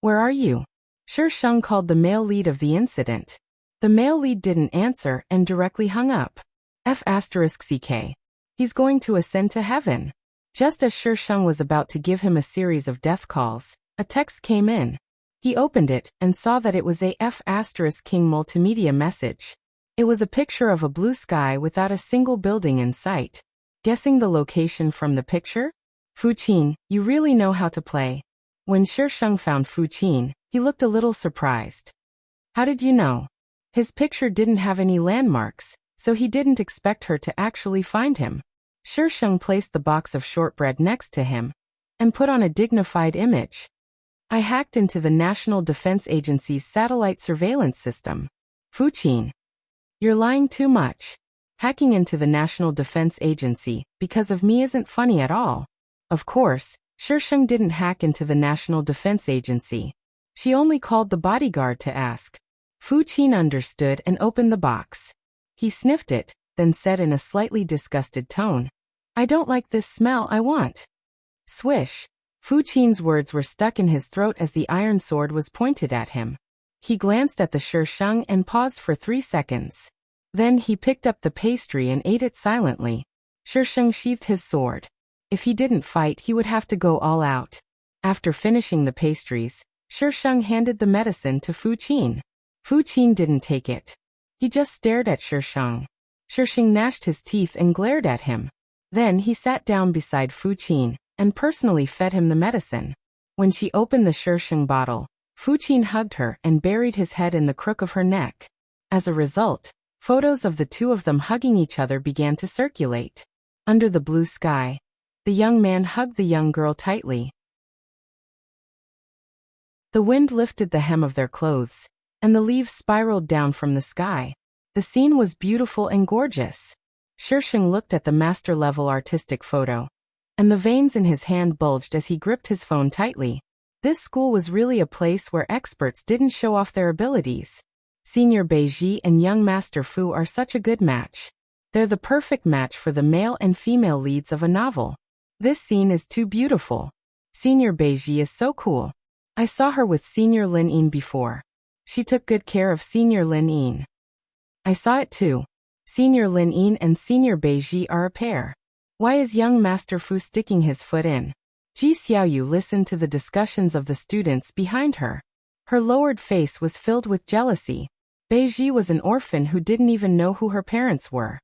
Where are you? Shi Sheng called the male lead of the incident. The male lead didn't answer and directly hung up. F***ck. He's going to ascend to heaven. Just as Shi Sheng was about to give him a series of death calls, a text came in. He opened it and saw that it was a F***king multimedia message. It was a picture of a blue sky without a single building in sight. Guessing the location from the picture? Fu Qin, you really know how to play. When Shi Sheng found Fu Qin, he looked a little surprised. How did you know? His picture didn't have any landmarks, so he didn't expect her to actually find him. Shi Sheng placed the box of shortbread next to him and put on a dignified image. I hacked into the National Defense Agency's satellite surveillance system. Fuqin. You're lying too much. Hacking into the National Defense Agency because of me isn't funny at all. Of course, Shisheng didn't hack into the National Defense Agency. She only called the bodyguard to ask. Fuqin understood and opened the box. He sniffed it, then said in a slightly disgusted tone, I don't like this smell, I want. Swish. Fuqin's words were stuck in his throat as the iron sword was pointed at him. He glanced at the Shisheng and paused for 3 seconds. Then he picked up the pastry and ate it silently. Shisheng sheathed his sword. If he didn't fight, he would have to go all out. After finishing the pastries, Shisheng handed the medicine to Fuqin. Fuqin didn't take it. He just stared at Shisheng. Shisheng gnashed his teeth and glared at him. Then he sat down beside Fuqin and personally fed him the medicine. When she opened the Shisheng bottle, Fuqin hugged her and buried his head in the crook of her neck. As a result, photos of the two of them hugging each other began to circulate. Under the blue sky, the young man hugged the young girl tightly. The wind lifted the hem of their clothes, and the leaves spiraled down from the sky. The scene was beautiful and gorgeous. Shisheng looked at the master-level artistic photo, and the veins in his hand bulged as he gripped his phone tightly. This school was really a place where experts didn't show off their abilities. Senior Beiji and young Master Fu are such a good match. They're the perfect match for the male and female leads of a novel. This scene is too beautiful. Senior Beiji is so cool. I saw her with Senior Lin Yin before. She took good care of Senior Lin Yin. I saw it too. Senior Lin Yin and Senior Beiji are a pair. Why is young Master Fu sticking his foot in? Ji Xiaoyu listened to the discussions of the students behind her. Her lowered face was filled with jealousy. Beiji was an orphan who didn't even know who her parents were.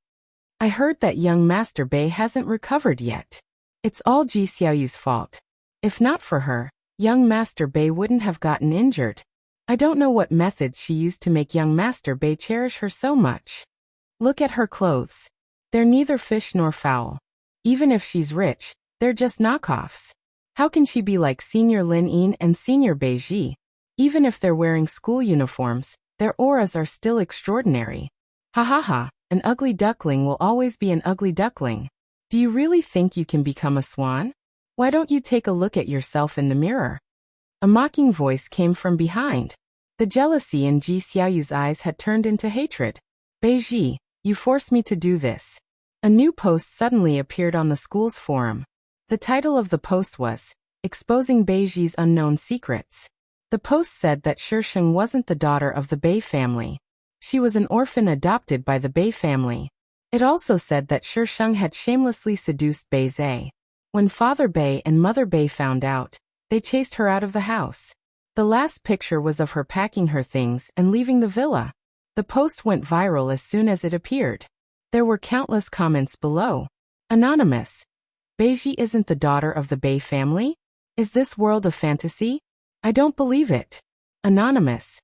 I heard that young Master Bei hasn't recovered yet. It's all Ji Xiaoyu's fault. If not for her, young Master Bei wouldn't have gotten injured. I don't know what methods she used to make young Master Bei cherish her so much. Look at her clothes. They're neither fish nor fowl. Even if she's rich, they're just knockoffs. How can she be like Senior Lin Yin and Senior Beiji? Even if they're wearing school uniforms, their auras are still extraordinary. Ha ha ha, an ugly duckling will always be an ugly duckling. Do you really think you can become a swan? Why don't you take a look at yourself in the mirror? A mocking voice came from behind. The jealousy in Ji Xiaoyu's eyes had turned into hatred. Beiji, you forced me to do this. A new post suddenly appeared on the school's forum. The title of the post was, Exposing Beiji's Unknown Secrets. The post said that Shisheng wasn't the daughter of the Bei family. She was an orphan adopted by the Bei family. It also said that Shisheng had shamelessly seduced Bei Zhe. When Father Bei and Mother Bei found out, they chased her out of the house. The last picture was of her packing her things and leaving the villa. The post went viral as soon as it appeared. There were countless comments below. Anonymous. Beiji isn't the daughter of the Bei family? Is this world a fantasy? I don't believe it. Anonymous.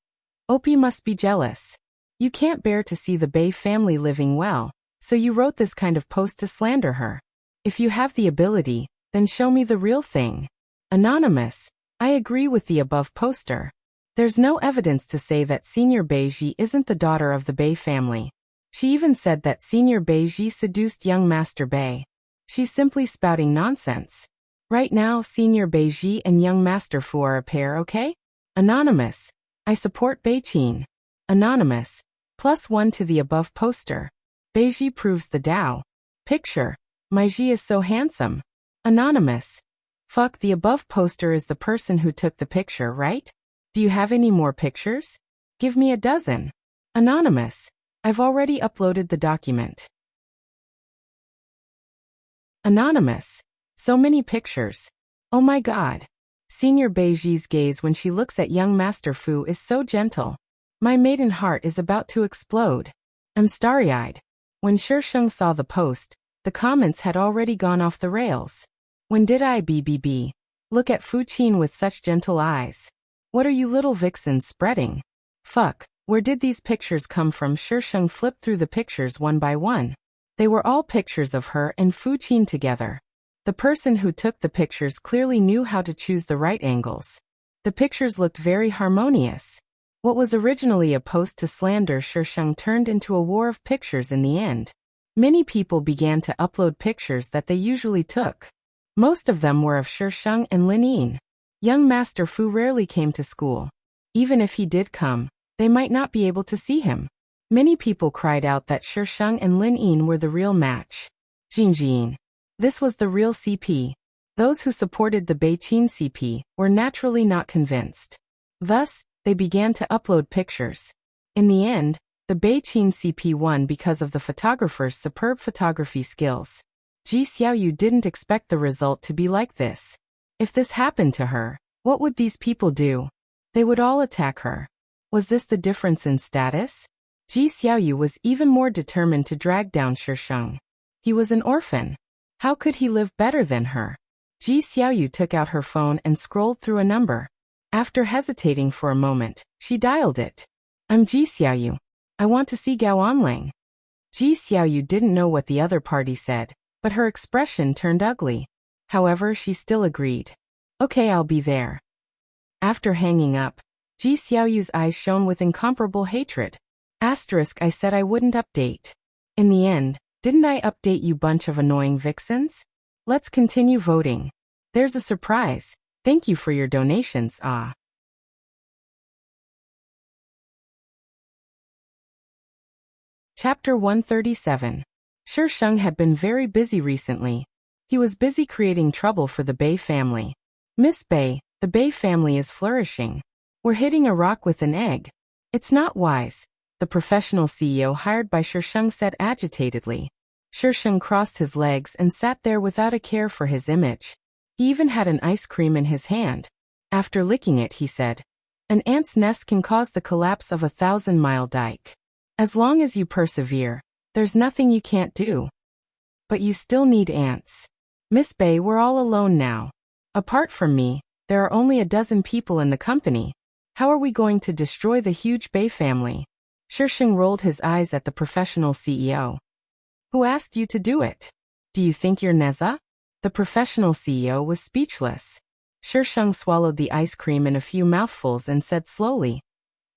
Opie must be jealous. You can't bear to see the Bei family living well, so you wrote this kind of post to slander her. If you have the ability, then show me the real thing. Anonymous. I agree with the above poster. There's no evidence to say that Senior Beiji isn't the daughter of the Bei family. She even said that Senior Beiji seduced young Master Bei. She's simply spouting nonsense. Right now, Senior Beiji and young Master Fu are a pair, okay? Anonymous. I support Beijing. Anonymous. +1 to the above poster. Beiji proves the Tao. Picture. Meiji is so handsome. Anonymous. Fuck, the above poster is the person who took the picture, right? Do you have any more pictures? Give me a dozen. Anonymous. I've already uploaded the document. Anonymous. So many pictures. Oh my god. Senior Beiji's gaze when she looks at young Master Fu is so gentle. My maiden heart is about to explode. I'm starry-eyed. When Shisheng saw the post, the comments had already gone off the rails. When did I look at Fuqin with such gentle eyes? What are you little vixens spreading? Fuck, where did these pictures come from? Shisheng flipped through the pictures one by one. They were all pictures of her and Fuqin together. The person who took the pictures clearly knew how to choose the right angles. The pictures looked very harmonious. What was originally a post to slander Shisheng turned into a war of pictures in the end. Many people began to upload pictures that they usually took. Most of them were of Shisheng and Linyin. Young Master Fu rarely came to school. Even if he did come, they might not be able to see him. Many people cried out that Shisheng and Linyin were the real match. Jinjin. This was the real CP. Those who supported the Beijing CP were naturally not convinced. Thus, they began to upload pictures. In the end, the Beijing CP won because of the photographer's superb photography skills. Ji Xiaoyu didn't expect the result to be like this. If this happened to her, what would these people do? They would all attack her. Was this the difference in status? Ji Xiaoyu was even more determined to drag down Shisheng. He was an orphan. How could he live better than her? Ji Xiaoyu took out her phone and scrolled through a number. After hesitating for a moment, she dialed it. I'm Ji Xiaoyu. I want to see Gao Anlang. Ji Xiaoyu didn't know what the other party said, but her expression turned ugly. However, she still agreed. Okay, I'll be there. After hanging up, Ji Xiaoyu's eyes shone with incomparable hatred. Asterisk, I said I wouldn't update. In the end, didn't I update you bunch of annoying vixens? Let's continue voting. There's a surprise. Thank you for your donations, ah. Chapter 137. Shisheng had been very busy recently. He was busy creating trouble for the Bei family. Miss Bei, the Bei family is flourishing. We're hitting a rock with an egg. It's not wise, the professional CEO hired by Shisheng said agitatedly. Shisheng crossed his legs and sat there without a care for his image. He even had an ice cream in his hand. After licking it, he said, an ant's nest can cause the collapse of a 1,000-mile dike. As long as you persevere, there's nothing you can't do. But you still need ants. Miss Bei, we're all alone now. Apart from me, there are only a dozen people in the company. How are we going to destroy the huge Bei family? Shisheng rolled his eyes at the professional CEO. Who asked you to do it? Do you think you're Neza? The professional CEO was speechless. Shisheng swallowed the ice cream in a few mouthfuls and said slowly,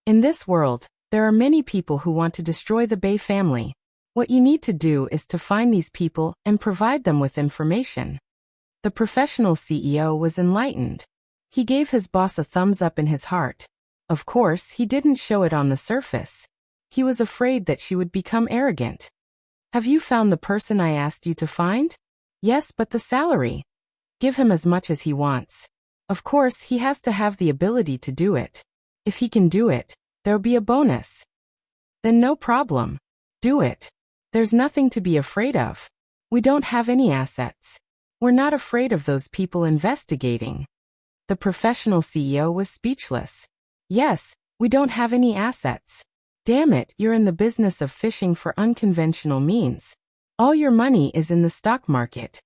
in this world, there are many people who want to destroy the Bei family. What you need to do is to find these people and provide them with information. The professional CEO was enlightened. He gave his boss a thumbs up in his heart. Of course, he didn't show it on the surface. He was afraid that she would become arrogant. Have you found the person I asked you to find? Yes, but the salary. Give him as much as he wants. Of course, he has to have the ability to do it. If he can do it, there'll be a bonus. Then no problem. Do it. There's nothing to be afraid of. We don't have any assets. We're not afraid of those people investigating. The professional CEO was speechless. Yes, we don't have any assets. Damn it, you're in the business of fishing for unconventional means. All your money is in the stock market.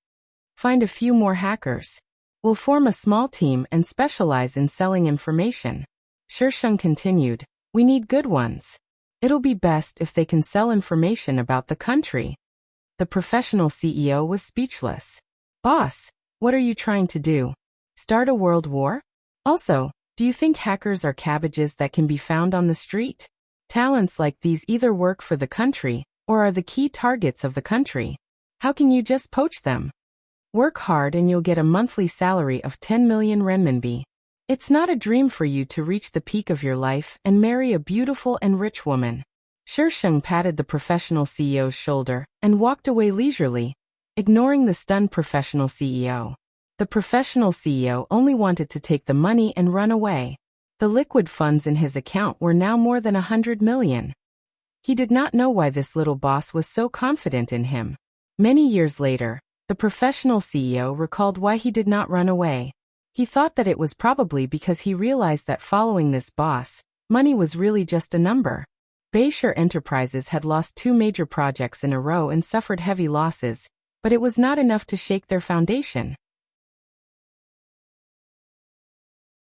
Find a few more hackers. We'll form a small team and specialize in selling information. Shisheng continued, we need good ones. It'll be best if they can sell information about the country. The professional CEO was speechless. Boss, what are you trying to do? Start a world war? Also, do you think hackers are cabbages that can be found on the street? Talents like these either work for the country or are the key targets of the country. How can you just poach them? Work hard and you'll get a monthly salary of 10 million renminbi. It's not a dream for you to reach the peak of your life and marry a beautiful and rich woman. Shisheng patted the professional CEO's shoulder and walked away leisurely, ignoring the stunned professional CEO. The professional CEO only wanted to take the money and run away. The liquid funds in his account were now more than 100 million. He did not know why this little boss was so confident in him. Many years later, the professional CEO recalled why he did not run away. He thought that it was probably because he realized that following this boss, money was really just a number. Beishar Enterprises had lost 2 major projects in a row and suffered heavy losses, but it was not enough to shake their foundation.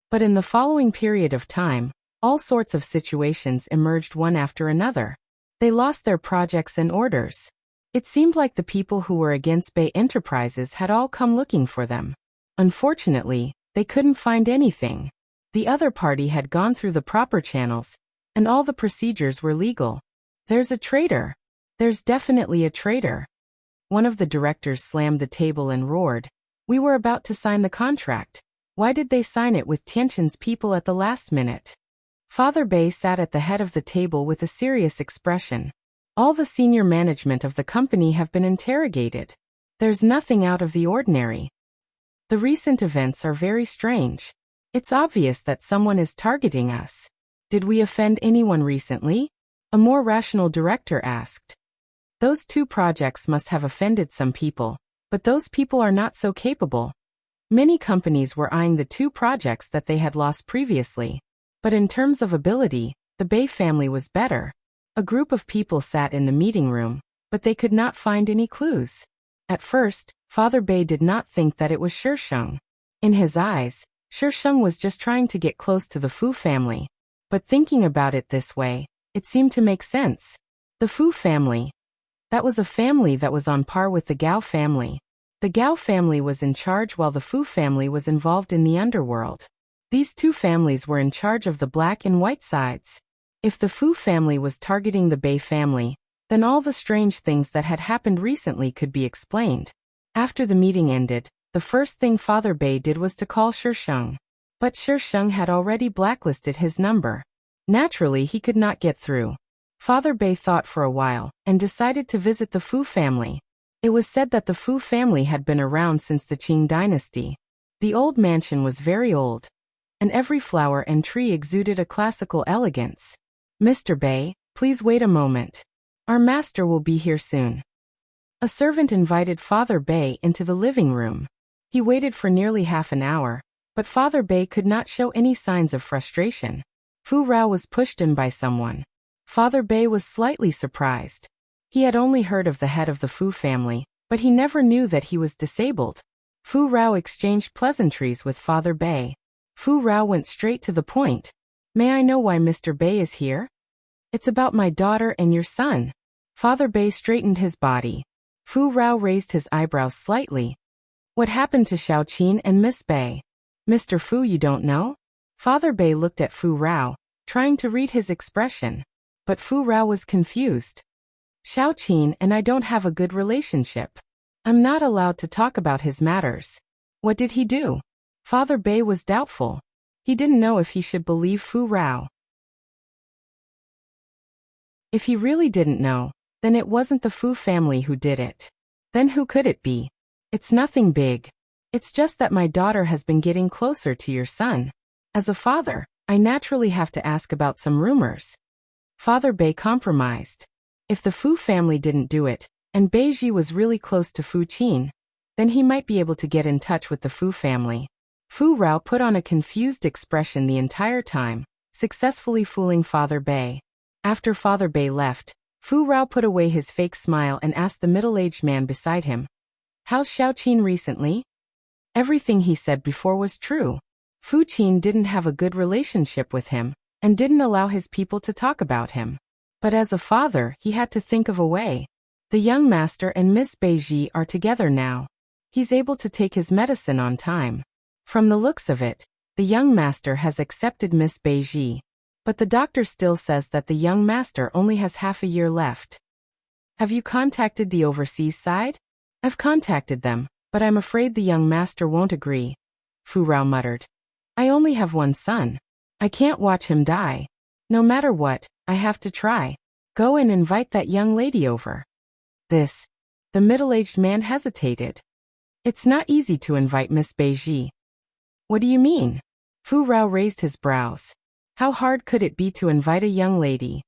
But in the following period of time, all sorts of situations emerged one after another. They lost their projects and orders. It seemed like the people who were against Bei Enterprises had all come looking for them. Unfortunately, they couldn't find anything. The other party had gone through the proper channels, and all the procedures were legal. There's a traitor. There's definitely a traitor. One of the directors slammed the table and roared. We were about to sign the contract. Why did they sign it with Tianqin's people at the last minute? Father Bei sat at the head of the table with a serious expression. All the senior management of the company have been interrogated. There's nothing out of the ordinary. The recent events are very strange. It's obvious that someone is targeting us. Did we offend anyone recently? A more rational director asked. Those 2 projects must have offended some people, but those people are not so capable. Many companies were eyeing the 2 projects that they had lost previously. But in terms of ability, the Bei family was better. A group of people sat in the meeting room, but they could not find any clues. At first, Father Bei did not think that it was Shisheng. In his eyes, Shisheng was just trying to get close to the Fu family. But thinking about it this way, it seemed to make sense. The Fu family. That was a family that was on par with the Gao family. The Gao family was in charge while the Fu family was involved in the underworld. These 2 families were in charge of the black and white sides. If the Fu family was targeting the Bei family, then all the strange things that had happened recently could be explained. After the meeting ended, the first thing Father Bei did was to call Shisheng. But Shisheng had already blacklisted his number. Naturally, he could not get through. Father Bei thought for a while, and decided to visit the Fu family. It was said that the Fu family had been around since the Qing dynasty. The old mansion was very old, and every flower and tree exuded a classical elegance. Mr. Bei, please wait a moment. Our master will be here soon. A servant invited Father Bei into the living room. He waited for nearly half an hour, but Father Bei could not show any signs of frustration. Fu Rao was pushed in by someone. Father Bei was slightly surprised. He had only heard of the head of the Fu family, but he never knew that he was disabled. Fu Rao exchanged pleasantries with Father Bei. Fu Rao went straight to the point. May I know why Mr. Bei is here? It's about my daughter and your son. Father Bei straightened his body. Fu Rao raised his eyebrows slightly. What happened to Xiaoqin and Miss Bei? Mr. Fu, you don't know? Father Bei looked at Fu Rao, trying to read his expression. But Fu Rao was confused. Xiaoqin and I don't have a good relationship. I'm not allowed to talk about his matters. What did he do? Father Bei was doubtful. He didn't know if he should believe Fu Rao. If he really didn't know, then it wasn't the Fu family who did it. Then who could it be? It's nothing big. It's just that my daughter has been getting closer to your son. As a father, I naturally have to ask about some rumors. Father Bei compromised. If the Fu family didn't do it, and Beiji was really close to Fu Qin, then he might be able to get in touch with the Fu family. Fu Rao put on a confused expression the entire time, successfully fooling Father Bei. After Father Bei left, Fu Rao put away his fake smile and asked the middle-aged man beside him, "How's Xiaoqin recently?" Everything he said before was true. Fu Qin didn't have a good relationship with him, and didn't allow his people to talk about him. But as a father, he had to think of a way. The young master and Miss Beiji are together now. He's able to take his medicine on time. From the looks of it, the young master has accepted Miss Beiji. But the doctor still says that the young master only has half a year left. Have you contacted the overseas side? I've contacted them, but I'm afraid the young master won't agree. Fu Rao muttered. I only have one son. I can't watch him die. No matter what, I have to try. Go and invite that young lady over. The middle-aged man hesitated. It's not easy to invite Miss Beiji. What do you mean? Fu Rao raised his brows. How hard could it be to invite a young lady?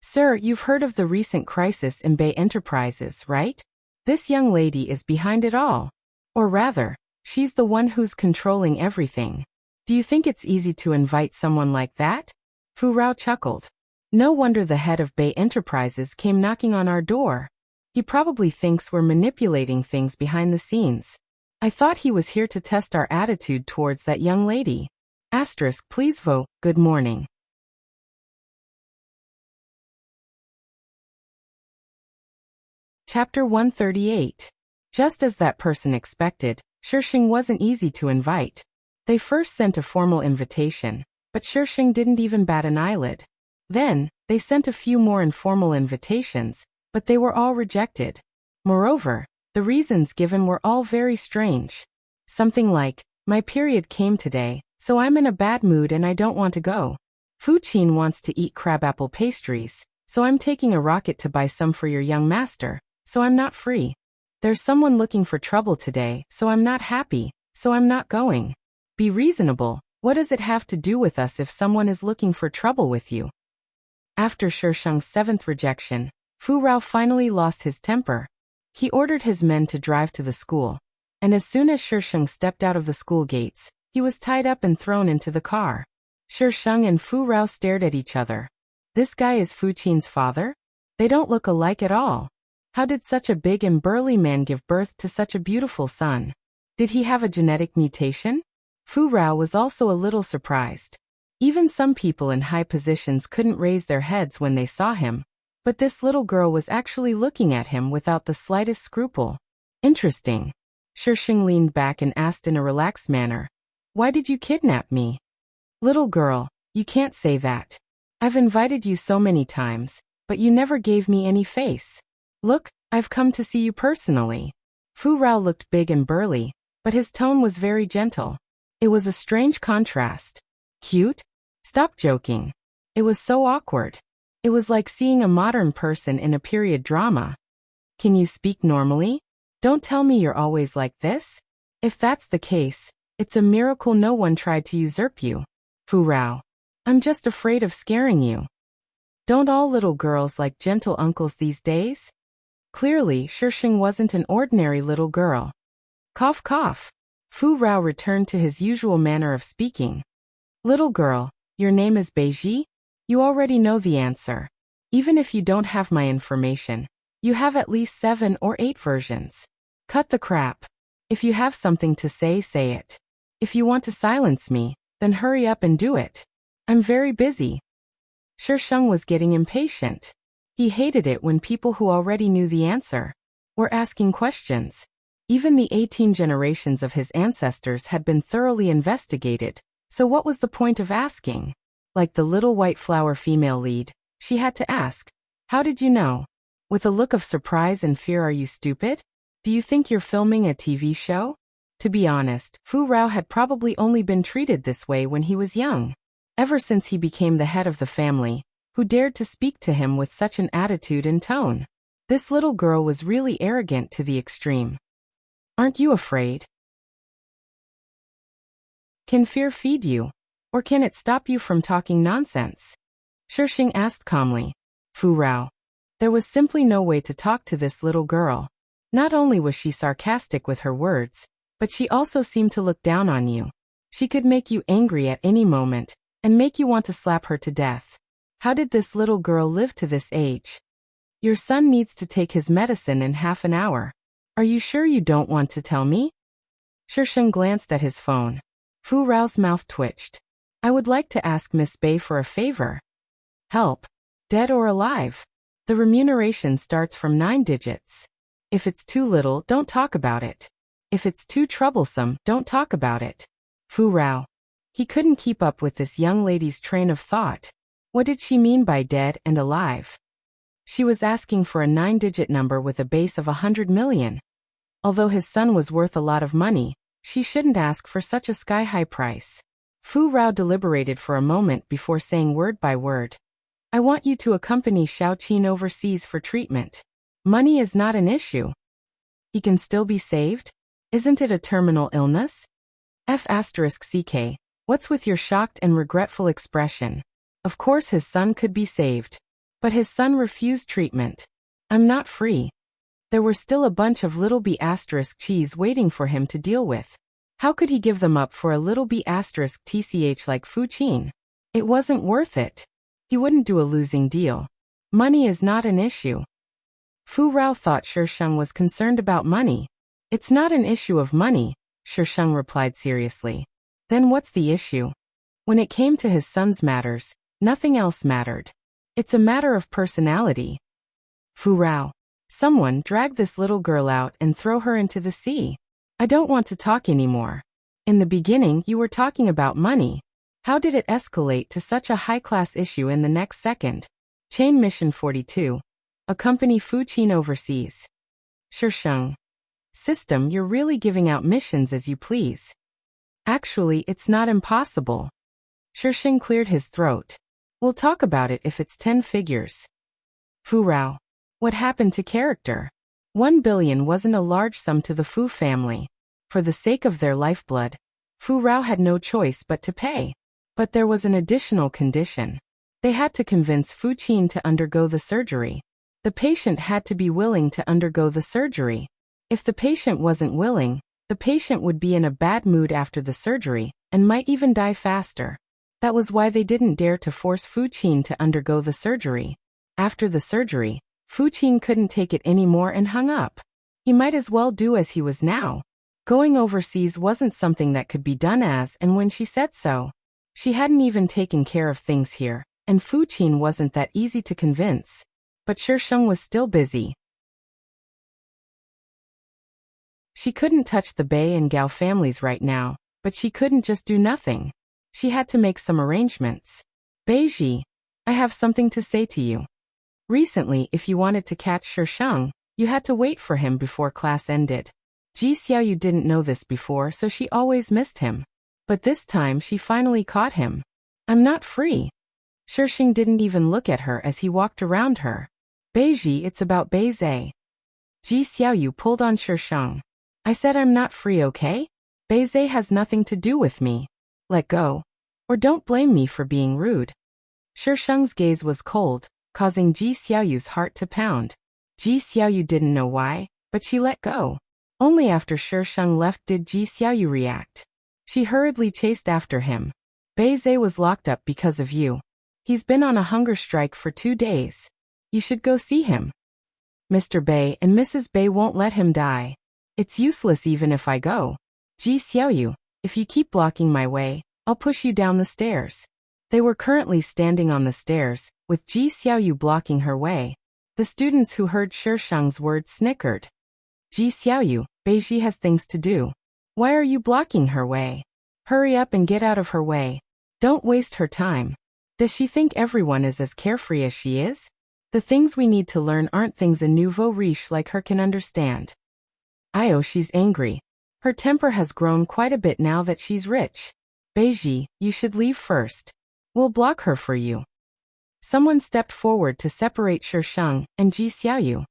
Sir, you've heard of the recent crisis in Bei Enterprises, right? This young lady is behind it all. Or rather, she's the one who's controlling everything. Do you think it's easy to invite someone like that? Fu Rao chuckled. No wonder the head of Bei Enterprises came knocking on our door. He probably thinks we're manipulating things behind the scenes. I thought he was here to test our attitude towards that young lady. Please vote. Good morning. Chapter 138. Just as that person expected, Shisheng wasn't easy to invite. They first sent a formal invitation, but Shisheng didn't even bat an eyelid. Then, they sent a few more informal invitations, but they were all rejected. Moreover, the reasons given were all very strange. Something like, my period came today, so I'm in a bad mood and I don't want to go. Fu Qin wants to eat crabapple pastries, so I'm taking a rocket to buy some for your young master, so I'm not free. There's someone looking for trouble today, so I'm not happy, so I'm not going. Be reasonable. What does it have to do with us if someone is looking for trouble with you? After Shisheng's 7th rejection, Fu Rao finally lost his temper. He ordered his men to drive to the school, and as soon as Shisheng stepped out of the school gates, he was tied up and thrown into the car. Shisheng and Fu Rao stared at each other. This guy is Fu Qin's father? They don't look alike at all. How did such a big and burly man give birth to such a beautiful son? Did he have a genetic mutation? Fu Rao was also a little surprised. Even some people in high positions couldn't raise their heads when they saw him, but this little girl was actually looking at him without the slightest scruple. Interesting. Shisheng leaned back and asked in a relaxed manner, why did you kidnap me? Little girl, you can't say that. I've invited you so many times, but you never gave me any face. Look, I've come to see you personally. Fu Rao looked big and burly, but his tone was very gentle. It was a strange contrast. Cute? Stop joking. It was so awkward. It was like seeing a modern person in a period drama. Can you speak normally? Don't tell me you're always like this. If that's the case, it's a miracle no one tried to usurp you. Fu Rao. I'm just afraid of scaring you. Don't all little girls like gentle uncles these days? Clearly, Shisheng wasn't an ordinary little girl. Cough cough. Fu Rao returned to his usual manner of speaking. Little girl, your name is Beiji? You already know the answer. Even if you don't have my information, you have at least 7 or 8 versions. Cut the crap. If you have something to say, say it. If you want to silence me, then hurry up and do it. I'm very busy. Shisheng was getting impatient. He hated it when people who already knew the answer were asking questions. Even the 18 generations of his ancestors had been thoroughly investigated, so what was the point of asking? Like the little white flower female lead, she had to ask, how did you know? With a look of surprise and fear, are you stupid? Do you think you're filming a TV show? To be honest, Fu Rao had probably only been treated this way when he was young. Ever since he became the head of the family, who dared to speak to him with such an attitude and tone? This little girl was really arrogant to the extreme. Aren't you afraid? Can fear feed you? Or can it stop you from talking nonsense? Shisheng asked calmly. Fu Rao. There was simply no way to talk to this little girl. Not only was she sarcastic with her words, but she also seemed to look down on you. She could make you angry at any moment, and make you want to slap her to death. How did this little girl live to this age? Your son needs to take his medicine in half an hour. Are you sure you don't want to tell me? Shisheng glanced at his phone. Fu Rao's mouth twitched. I would like to ask Miss Bei for a favor. Help. Dead or alive. The remuneration starts from 9 digits. If it's too little, don't talk about it. If it's too troublesome, don't talk about it. Fu Rao. He couldn't keep up with this young lady's train of thought. What did she mean by dead and alive? She was asking for a 9-digit number with a base of 100 million. Although his son was worth a lot of money, she shouldn't ask for such a sky-high price. Fu Rao deliberated for a moment before saying word by word. I want you to accompany Xiao Qin overseas for treatment. Money is not an issue. He can still be saved? Isn't it a terminal illness? F***CK. What's with your shocked and regretful expression? Of course his son could be saved. But his son refused treatment. I'm not free. There were still a bunch of little b** cheese waiting for him to deal with. How could he give them up for a little b** tch like Fu Qin? It wasn't worth it. He wouldn't do a losing deal. Money is not an issue. Fu Rao thought Shisheng was concerned about money. It's not an issue of money, Shisheng replied seriously. Then what's the issue? When it came to his son's matters, nothing else mattered. It's a matter of personality. Fu Rao. Someone drag this little girl out and throw her into the sea. I don't want to talk anymore. In the beginning, you were talking about money. How did it escalate to such a high-class issue in the next second? Chain Mission 42. Accompany Fu Qin overseas. Shisheng. System, you're really giving out missions as you please. Actually, it's not impossible. Shisheng cleared his throat. We'll talk about it if it's 10 figures. Fu Rao. What happened to character? 1 billion wasn't a large sum to the Fu family. For the sake of their lifeblood, Fu Rao had no choice but to pay. But there was an additional condition. They had to convince Fu Qin to undergo the surgery. The patient had to be willing to undergo the surgery. If the patient wasn't willing, the patient would be in a bad mood after the surgery, and might even die faster. That was why they didn't dare to force Fu Qin to undergo the surgery. After the surgery, Fu Qin couldn't take it anymore and hung up. He might as well do as he was now. Going overseas wasn't something that could be done as and when she said so. She hadn't even taken care of things here, and Fu Qin wasn't that easy to convince. But Shisheng was still busy. She couldn't touch the Bei and Gao families right now, but she couldn't just do nothing. She had to make some arrangements. Beiji, I have something to say to you. Recently, if you wanted to catch Shisheng, you had to wait for him before class ended. Ji Xiaoyu didn't know this before, so she always missed him. But this time she finally caught him. I'm not free. Shisheng didn't even look at her as he walked around her. Beiji, it's about Beizhe. Ji Xiaoyu pulled on Shisheng. I said I'm not free, okay? Beizhe has nothing to do with me. Let go. Or don't blame me for being rude. Shisheng's gaze was cold, causing Ji Xiaoyu's heart to pound. Ji Xiaoyu didn't know why, but she let go. Only after Shisheng left did Ji Xiaoyu react. She hurriedly chased after him. Beizhe was locked up because of you. He's been on a hunger strike for 2 days. You should go see him. Mr. Bei and Mrs. Bei won't let him die. It's useless even if I go. Ji Xiaoyu, if you keep blocking my way, I'll push you down the stairs. They were currently standing on the stairs, with Ji Xiaoyu blocking her way. The students who heard Shisheng's words snickered. Ji Xiaoyu, Beiji has things to do. Why are you blocking her way? Hurry up and get out of her way. Don't waste her time. Does she think everyone is as carefree as she is? The things we need to learn aren't things a nouveau riche like her can understand. She's angry. Her temper has grown quite a bit now that she's rich. Beiji, you should leave first. We'll block her for you. Someone stepped forward to separate Shisheng and Ji Xiaoyu.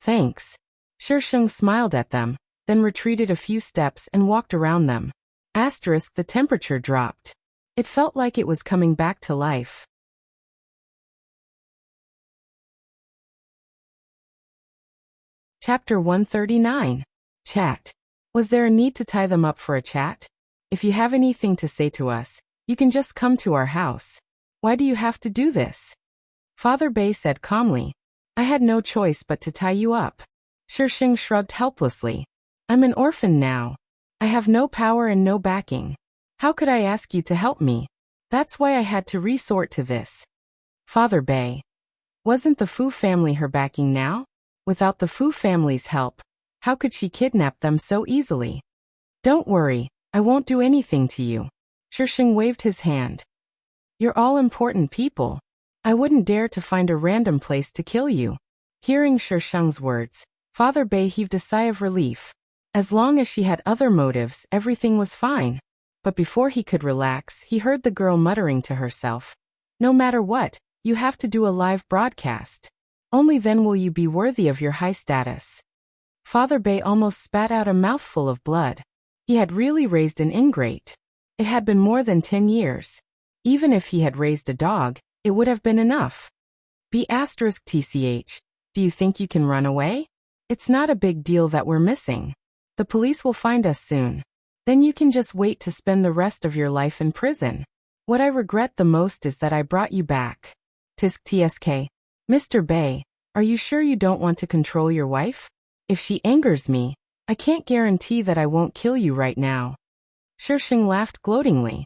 Thanks. Shisheng smiled at them, then retreated a few steps and walked around them. The temperature dropped. It felt like it was coming back to life. Chapter 139. Chat. Was there a need to tie them up for a chat? If you have anything to say to us, you can just come to our house. Why do you have to do this? Father Bei said calmly. I had no choice but to tie you up. Shisheng shrugged helplessly. I'm an orphan now. I have no power and no backing. How could I ask you to help me? That's why I had to resort to this. Father Bei. Wasn't the Fu family her backing now? Without the Fu family's help, how could she kidnap them so easily? Don't worry, I won't do anything to you. Shisheng waved his hand. You're all important people. I wouldn't dare to find a random place to kill you. Hearing Shisheng's words, Father Bei heaved a sigh of relief. As long as she had other motives, everything was fine. But before he could relax, he heard the girl muttering to herself. No matter what, you have to do a live broadcast. Only then will you be worthy of your high status. Father Bei almost spat out a mouthful of blood. He had really raised an ingrate. It had been more than 10 years. Even if he had raised a dog, it would have been enough. *TCH. Do you think you can run away? It's not a big deal that we're missing. The police will find us soon. Then you can just wait to spend the rest of your life in prison. What I regret the most is that I brought you back. TSK. Mr. Bei, are you sure you don't want to control your wife? If she angers me, I can't guarantee that I won't kill you right now. Shisheng laughed gloatingly.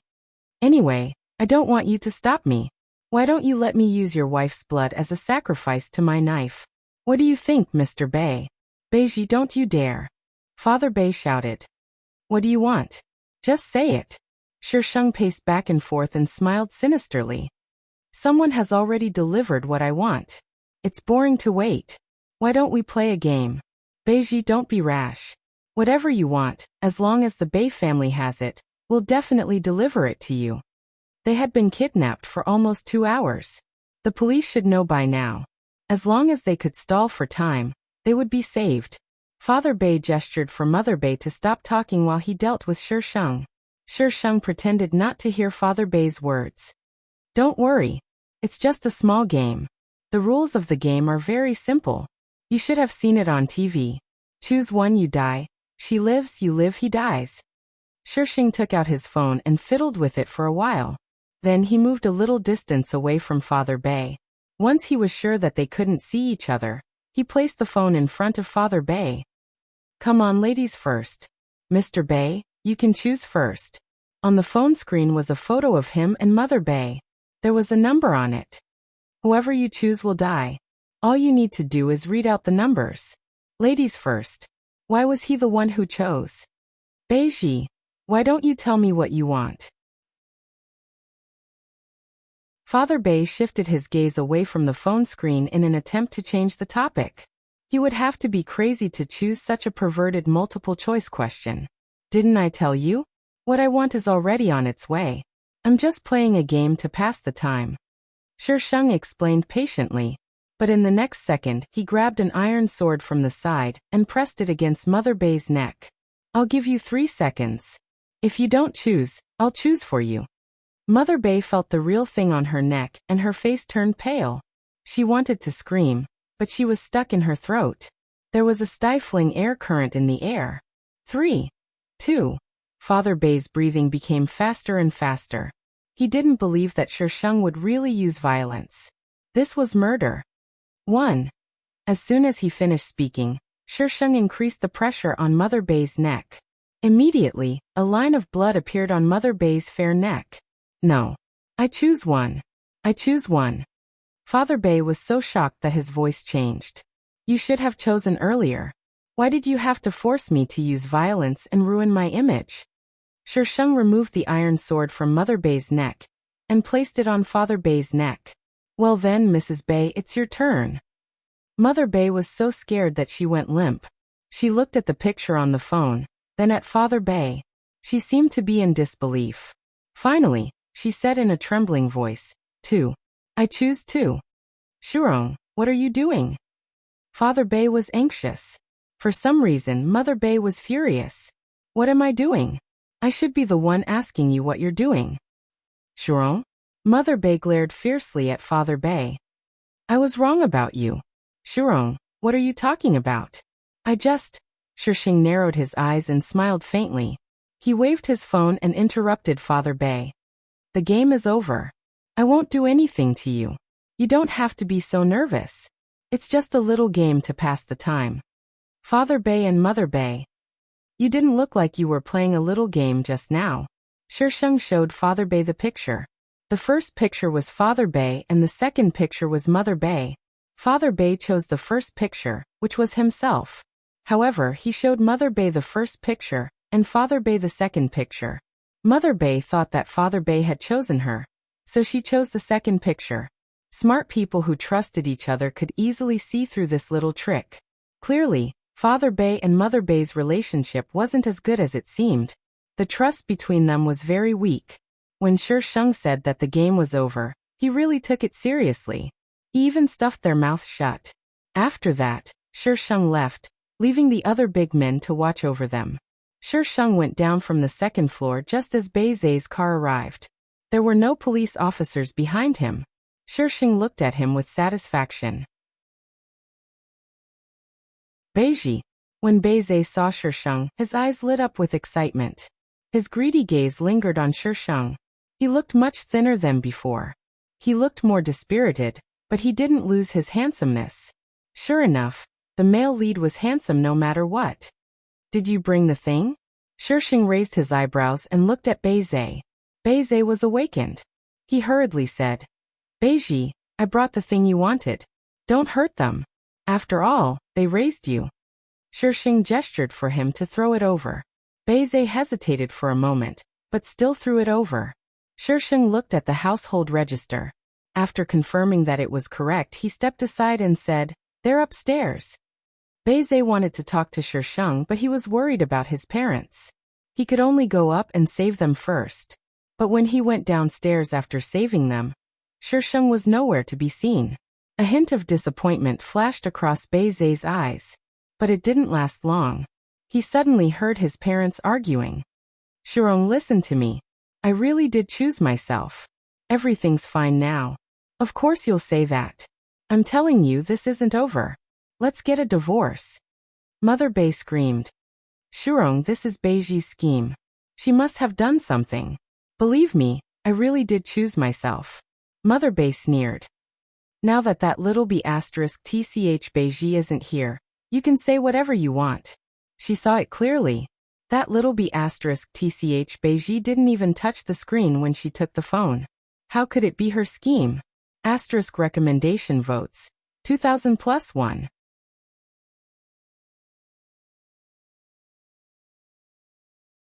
Anyway, I don't want you to stop me. Why don't you let me use your wife's blood as a sacrifice to my knife? What do you think, Mr. Bei? Beiji, don't you dare. Father Bei shouted. What do you want? Just say it. Shisheng paced back and forth and smiled sinisterly. Someone has already delivered what I want. It's boring to wait. Why don't we play a game? Beiji, don't be rash. Whatever you want, as long as the Bei family has it, we'll definitely deliver it to you. They had been kidnapped for almost 2 hours. The police should know by now. As long as they could stall for time, they would be saved. Father Bei gestured for Mother Bei to stop talking while he dealt with Shisheng. Shisheng pretended not to hear Father Bei's words. Don't worry. It's just a small game. The rules of the game are very simple. You should have seen it on TV. Choose one, you die. She lives, you live, he dies. Shisheng took out his phone and fiddled with it for a while. Then he moved a little distance away from Father Bei. Once he was sure that they couldn't see each other, he placed the phone in front of Father Bei. Come on, ladies first. Mr. Bei, you can choose first. On the phone screen was a photo of him and Mother Bei. There was a number on it. Whoever you choose will die. All you need to do is read out the numbers. Ladies first. Why was he the one who chose? Beiji, why don't you tell me what you want? Father Bei shifted his gaze away from the phone screen in an attempt to change the topic. He would have to be crazy to choose such a perverted multiple-choice question. Didn't I tell you? What I want is already on its way. I'm just playing a game to pass the time. Shisheng explained patiently. But in the next second, he grabbed an iron sword from the side and pressed it against Mother Bei's neck. I'll give you 3 seconds. If you don't choose, I'll choose for you. Mother Bei felt the real thing on her neck and her face turned pale. She wanted to scream, but she was stuck in her throat. There was a stifling air current in the air. 3, 2. Father Bei's breathing became faster and faster. He didn't believe that Shisheng would really use violence. This was murder. 1. As soon as he finished speaking, Shisheng increased the pressure on Mother Bei's neck. Immediately, a line of blood appeared on Mother Bei's fair neck. No. I choose 1. I choose 1. Father Bei was so shocked that his voice changed. You should have chosen earlier. Why did you have to force me to use violence and ruin my image? Shisheng removed the iron sword from Mother Bei's neck and placed it on Father Bei's neck. Well then, Mrs. Bei, it's your turn. Mother Bei was so scared that she went limp. She looked at the picture on the phone, then at Father Bei. She seemed to be in disbelief. Finally, she said in a trembling voice, 2. I choose 2. Shurong, what are you doing? Father Bei was anxious. For some reason, Mother Bei was furious. What am I doing? I should be the one asking you what you're doing. Shurong? Mother Bei glared fiercely at Father Bei. I was wrong about you. Shurong, what are you talking about? Shisheng narrowed his eyes and smiled faintly. He waved his phone and interrupted Father Bei. The game is over. I won't do anything to you. You don't have to be so nervous. It's just a little game to pass the time. Father Bei and Mother Bei. You didn't look like you were playing a little game just now. Shisheng showed Father Bei the picture. The first picture was Father Bei and the second picture was Mother Bei. Father Bei chose the first picture, which was himself. However, he showed Mother Bei the first picture and Father Bei the second picture. Mother Bei thought that Father Bei had chosen her, so she chose the second picture. Smart people who trusted each other could easily see through this little trick. Clearly, Father Bei and Mother Bei's relationship wasn't as good as it seemed. The trust between them was very weak. When Shisheng said that the game was over, he really took it seriously. He even stuffed their mouths shut. After that, Shisheng left, leaving the other big men to watch over them. Shisheng went down from the second floor just as Beizei's car arrived. There were no police officers behind him. Shisheng looked at him with satisfaction. Beiji. When Beizei saw Shisheng, his eyes lit up with excitement. His greedy gaze lingered on Shisheng. He looked much thinner than before. He looked more dispirited, but he didn't lose his handsomeness. Sure enough, the male lead was handsome no matter what. Did you bring the thing? Shisheng raised his eyebrows and looked at Beizei. Beizei was awakened. He hurriedly said, Beiji, I brought the thing you wanted. Don't hurt them. After all, they raised you. Shisheng gestured for him to throw it over. Beizhe hesitated for a moment, but still threw it over. Shisheng looked at the household register. After confirming that it was correct, he stepped aside and said, "They're upstairs." Beizhe wanted to talk to Shisheng, but he was worried about his parents. He could only go up and save them first. But when he went downstairs after saving them, Shisheng was nowhere to be seen. A hint of disappointment flashed across Beizhe's eyes. But it didn't last long. He suddenly heard his parents arguing. "Shirong, listen to me. I really did choose myself. Everything's fine now." "Of course you'll say that. I'm telling you this isn't over. Let's get a divorce." Mother Bei screamed. "Shirong, this is Beiji's scheme. She must have done something. Believe me, I really did choose myself." Mother Bei sneered. "Now that little b** tch Beiji isn't here, you can say whatever you want." She saw it clearly. That little b** tch Beiji didn't even touch the screen when she took the phone. How could it be her scheme? Recommendation votes. 2000+1.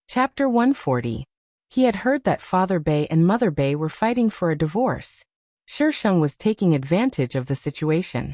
Chapter 140. He had heard that Father Bei and Mother Bei were fighting for a divorce. Shisheng was taking advantage of the situation.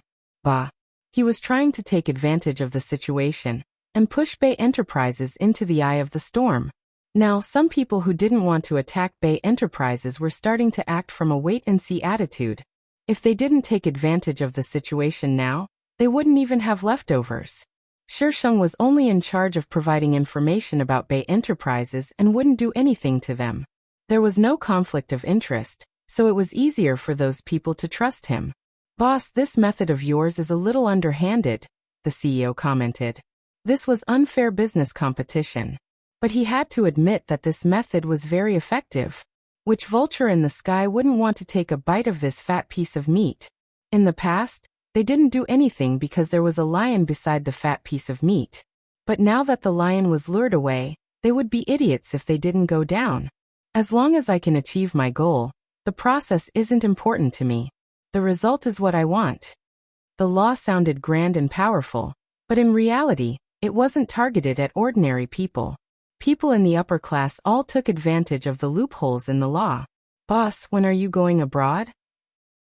He was trying to take advantage of the situation and push Bei Enterprises into the eye of the storm. Now, some people who didn't want to attack Bei Enterprises were starting to act from a wait-and-see attitude. If they didn't take advantage of the situation now, they wouldn't even have leftovers. Shisheng was only in charge of providing information about Bei Enterprises and wouldn't do anything to them. There was no conflict of interest, so it was easier for those people to trust him. "Boss, this method of yours is a little underhanded," the CEO commented. This was unfair business competition. But he had to admit that this method was very effective. Which vulture in the sky wouldn't want to take a bite of this fat piece of meat? In the past, they didn't do anything because there was a lion beside the fat piece of meat. But now that the lion was lured away, they would be idiots if they didn't go down. As long as I can achieve my goal, the process isn't important to me. The result is what I want. The law sounded grand and powerful, but in reality, it wasn't targeted at ordinary people. People in the upper class all took advantage of the loopholes in the law. "Boss, when are you going abroad?"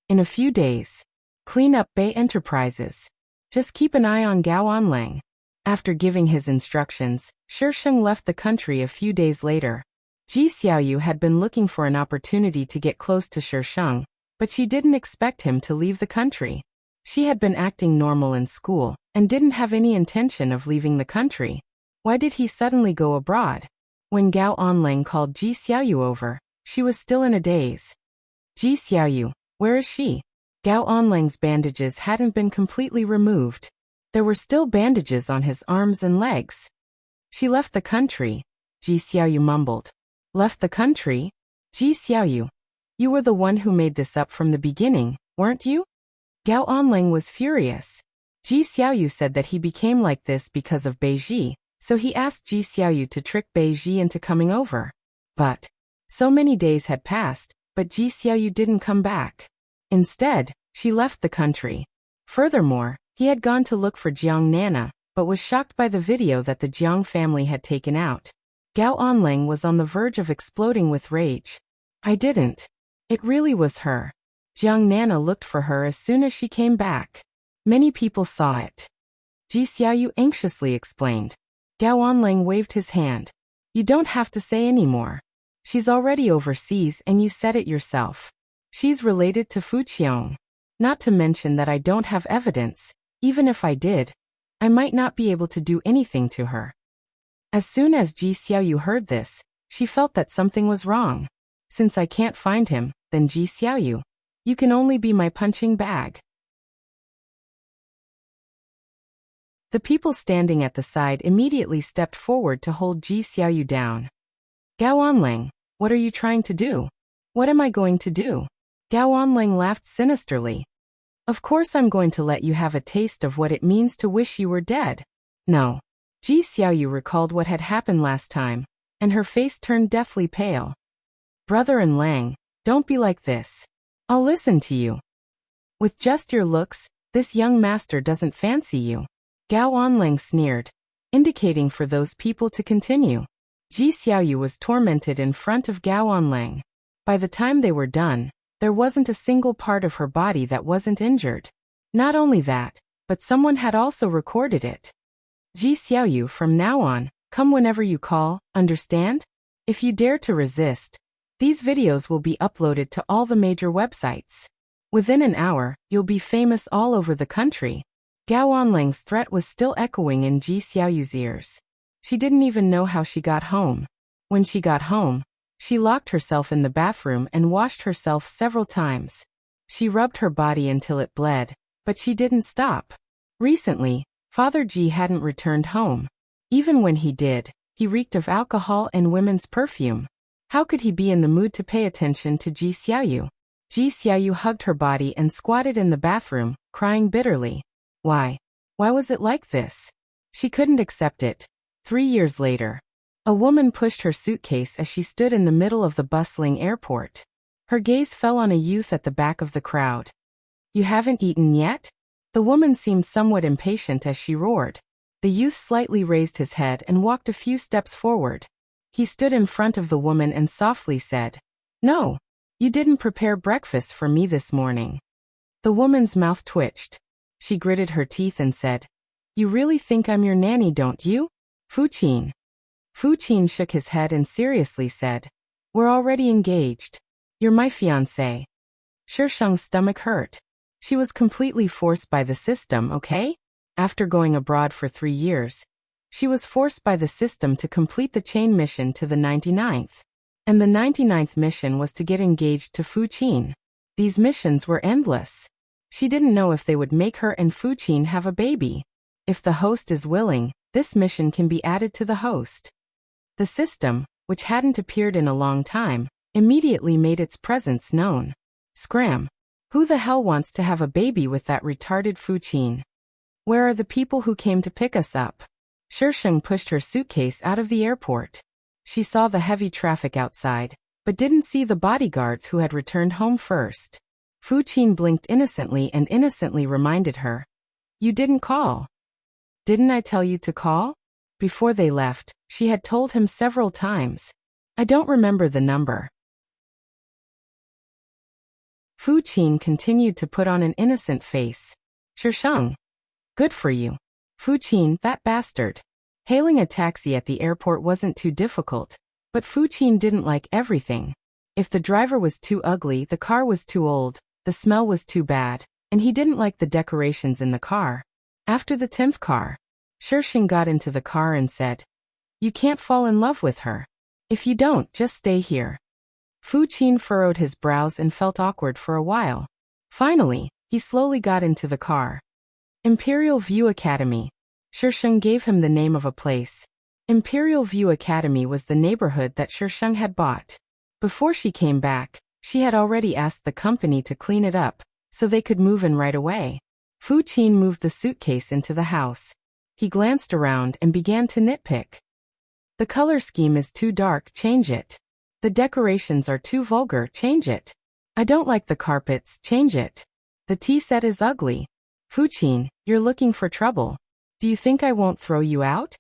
"In a few days. Clean up Bei Enterprises. Just keep an eye on Gao Onlang." After giving his instructions, Shisheng left the country a few days later. Ji Xiaoyu had been looking for an opportunity to get close to Shisheng, but she didn't expect him to leave the country. She had been acting normal in school and didn't have any intention of leaving the country. Why did he suddenly go abroad? When Gao Onlang called Ji Xiaoyu over, she was still in a daze. "Ji Xiaoyu, where is she?" Gao Onlang's bandages hadn't been completely removed. There were still bandages on his arms and legs. "She left the country," Ji Xiaoyu mumbled. "Left the country? Ji Xiaoyu, you were the one who made this up from the beginning, weren't you?" Gao Onlang was furious. Ji Xiaoyu said that he became like this because of Beiji, so he asked Ji Xiaoyu to trick Beiji into coming over. But so many days had passed, but Ji Xiaoyu didn't come back. Instead, she left the country. Furthermore, he had gone to look for Jiang Nana, but was shocked by the video that the Jiang family had taken out. Gao Onlang was on the verge of exploding with rage. "I didn't. It really was her. Jiang Nana looked for her as soon as she came back. Many people saw it." Ji Xiaoyu anxiously explained. Gao Onlang waved his hand. "You don't have to say any more. She's already overseas and you said it yourself. She's related to Fu Qiong. Not to mention that I don't have evidence. Even if I did, I might not be able to do anything to her." As soon as Ji Xiaoyu heard this, she felt that something was wrong. "Since I can't find him, then Ji Xiaoyu, you can only be my punching bag." The people standing at the side immediately stepped forward to hold Ji Xiaoyu down. "Gao Onlang, what are you trying to do?" "What am I going to do?" Gao Onlang laughed sinisterly. "Of course I'm going to let you have a taste of what it means to wish you were dead." "No." Ji Xiaoyu recalled what had happened last time, and her face turned deathly pale. "Brother and Lang, don't be like this. I'll listen to you. With just your looks, this young master doesn't fancy you." Gao Onlang sneered, indicating for those people to continue. Ji Xiaoyu was tormented in front of Gao Onlang. By the time they were done, there wasn't a single part of her body that wasn't injured. Not only that, but someone had also recorded it. Ji Xiaoyu, from now on, come whenever you call, understand? If you dare to resist, these videos will be uploaded to all the major websites. Within an hour, you'll be famous all over the country. Gao Onlang's threat was still echoing in Ji Xiaoyu's ears. She didn't even know how she got home. When she got home, she locked herself in the bathroom and washed herself several times. She rubbed her body until it bled, but she didn't stop. Recently, Father Ji hadn't returned home. Even when he did, he reeked of alcohol and women's perfume. How could he be in the mood to pay attention to Ji Xiaoyu? Ji Xiaoyu hugged her body and squatted in the bathroom, crying bitterly. Why? Why was it like this? She couldn't accept it. 3 years later, a woman pushed her suitcase as she stood in the middle of the bustling airport. Her gaze fell on a youth at the back of the crowd. You haven't eaten yet? The woman seemed somewhat impatient as she roared. The youth slightly raised his head and walked a few steps forward. He stood in front of the woman and softly said, No, you didn't prepare breakfast for me this morning. The woman's mouth twitched. She gritted her teeth and said, You really think I'm your nanny, don't you? Fu Qin. Fu Qin shook his head and seriously said, We're already engaged. You're my fiancé. Shisheng's stomach hurt. She was completely forced by the system, okay? After going abroad for 3 years, she was forced by the system to complete the chain mission to the 99th. And the 99th mission was to get engaged to Fu Qin. These missions were endless. She didn't know if they would make her and Fu Qin have a baby. If the host is willing, this mission can be added to the host. The system, which hadn't appeared in a long time, immediately made its presence known. Scram! Who the hell wants to have a baby with that retarded Fu Qin? Where are the people who came to pick us up? Shisheng pushed her suitcase out of the airport. She saw the heavy traffic outside, but didn't see the bodyguards who had returned home first. Fu Qin blinked innocently and innocently reminded her. You didn't call. Didn't I tell you to call? Before they left, she had told him several times. I don't remember the number. Fu Qin continued to put on an innocent face. Shisheng. Good for you. Fu Qin, that bastard. Hailing a taxi at the airport wasn't too difficult, but Fu Qin didn't like everything. If the driver was too ugly, the car was too old, the smell was too bad, and he didn't like the decorations in the car. After the 10th car, Shisheng got into the car and said, You can't fall in love with her. If you don't, just stay here. Fu Qin furrowed his brows and felt awkward for a while. Finally, he slowly got into the car. Imperial View Academy. Shisheng gave him the name of a place. Imperial View Academy was the neighborhood that Shisheng had bought. Before she came back, she had already asked the company to clean it up, so they could move in right away. Fu Qin moved the suitcase into the house. He glanced around and began to nitpick. The color scheme is too dark, change it. The decorations are too vulgar, change it. I don't like the carpets, change it. The tea set is ugly. Fu Qin, you're looking for trouble. Do you think I won't throw you out?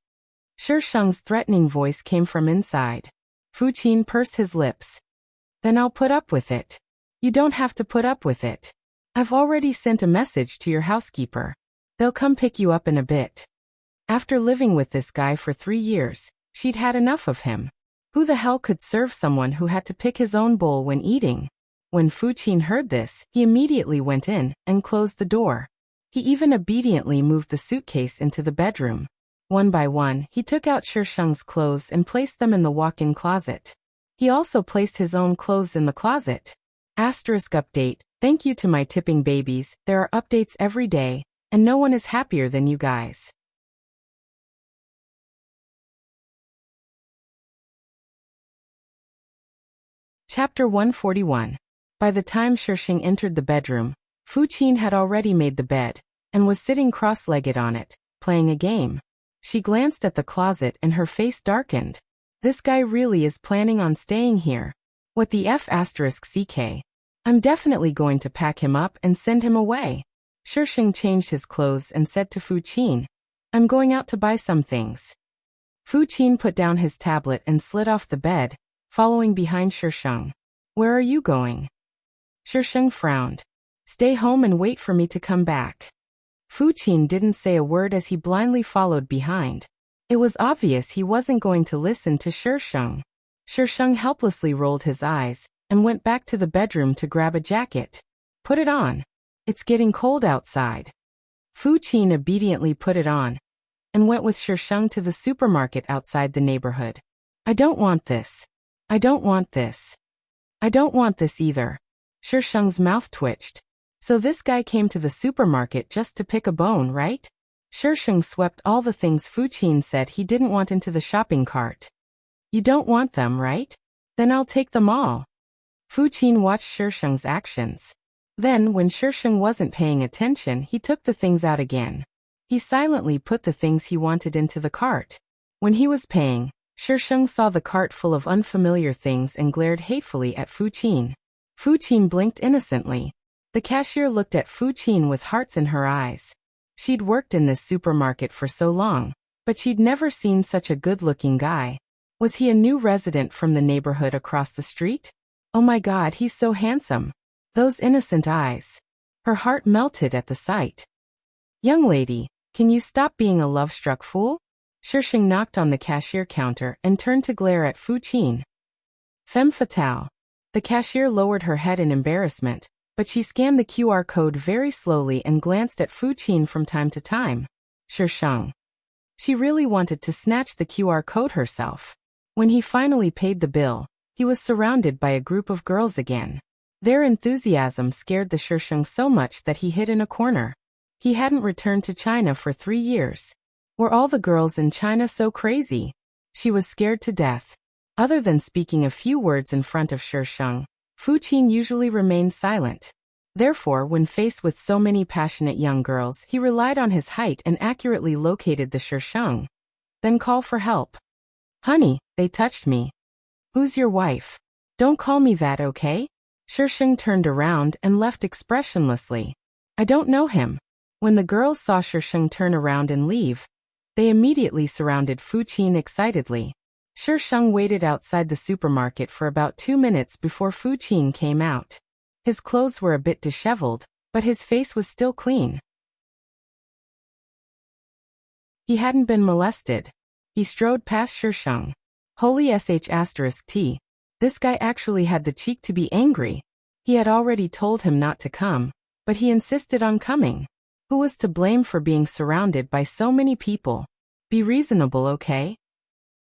Shisheng's threatening voice came from inside. Fu Qin pursed his lips. Then I'll put up with it. You don't have to put up with it. I've already sent a message to your housekeeper. They'll come pick you up in a bit. After living with this guy for 3 years, she'd had enough of him. Who the hell could serve someone who had to pick his own bowl when eating? When Fu Qin heard this, he immediately went in and closed the door. He even obediently moved the suitcase into the bedroom. One by one, he took out Shisheng's clothes and placed them in the walk-in closet. He also placed his own clothes in the closet. Asterisk update, thank you to my tipping babies, there are updates every day, and no one is happier than you guys. Chapter 141. By the time Shisheng entered the bedroom, Fu Qin had already made the bed, and was sitting cross-legged on it, playing a game. She glanced at the closet and her face darkened. This guy really is planning on staying here. What the F***? I'm definitely going to pack him up and send him away. Shisheng changed his clothes and said to Fu Qin, I'm going out to buy some things. Fu Qin put down his tablet and slid off the bed, following behind Shisheng. Where are you going? Shisheng frowned. Stay home and wait for me to come back. Fu Qin didn't say a word as he blindly followed behind. It was obvious he wasn't going to listen to Shisheng. Shisheng helplessly rolled his eyes and went back to the bedroom to grab a jacket. Put it on. It's getting cold outside. Fu Qin obediently put it on and went with Shisheng to the supermarket outside the neighborhood. I don't want this. I don't want this. I don't want this either. Shisheng's mouth twitched. So this guy came to the supermarket just to pick a bone, right? Shisheng swept all the things Fu Qin said he didn't want into the shopping cart. You don't want them, right? Then I'll take them all. Fu Qin watched Shisheng's actions. Then, when Shisheng wasn't paying attention, he took the things out again. He silently put the things he wanted into the cart. When he was paying, Shisheng saw the cart full of unfamiliar things and glared hatefully at Fu Qin. Fu Qin blinked innocently. The cashier looked at Fu Qin with hearts in her eyes. She'd worked in this supermarket for so long, but she'd never seen such a good-looking guy. Was he a new resident from the neighborhood across the street? Oh my God, he's so handsome. Those innocent eyes. Her heart melted at the sight. Young lady, can you stop being a love-struck fool? Shisheng knocked on the cashier counter and turned to glare at Fu Qin. Femme fatale. The cashier lowered her head in embarrassment, but she scanned the QR code very slowly and glanced at Fu Qin from time to time. Shisheng. She really wanted to snatch the QR code herself. When he finally paid the bill, he was surrounded by a group of girls again. Their enthusiasm scared the Shisheng so much that he hid in a corner. He hadn't returned to China for 3 years. Were all the girls in China so crazy? She was scared to death. Other than speaking a few words in front of Shisheng, Fu Qin usually remained silent. Therefore, when faced with so many passionate young girls, he relied on his height and accurately located the Shisheng. Then call for help. Honey, they touched me. Who's your wife? Don't call me that, okay? Shisheng turned around and left expressionlessly. I don't know him. When the girls saw Shisheng turn around and leave, they immediately surrounded Fu Qin excitedly. Shisheng waited outside the supermarket for about 2 minutes before Fu Qin came out. His clothes were a bit disheveled, but his face was still clean. He hadn't been molested. He strode past Shisheng. Holy sh*t. This guy actually had the cheek to be angry. He had already told him not to come, but he insisted on coming. Who was to blame for being surrounded by so many people? Be reasonable, okay?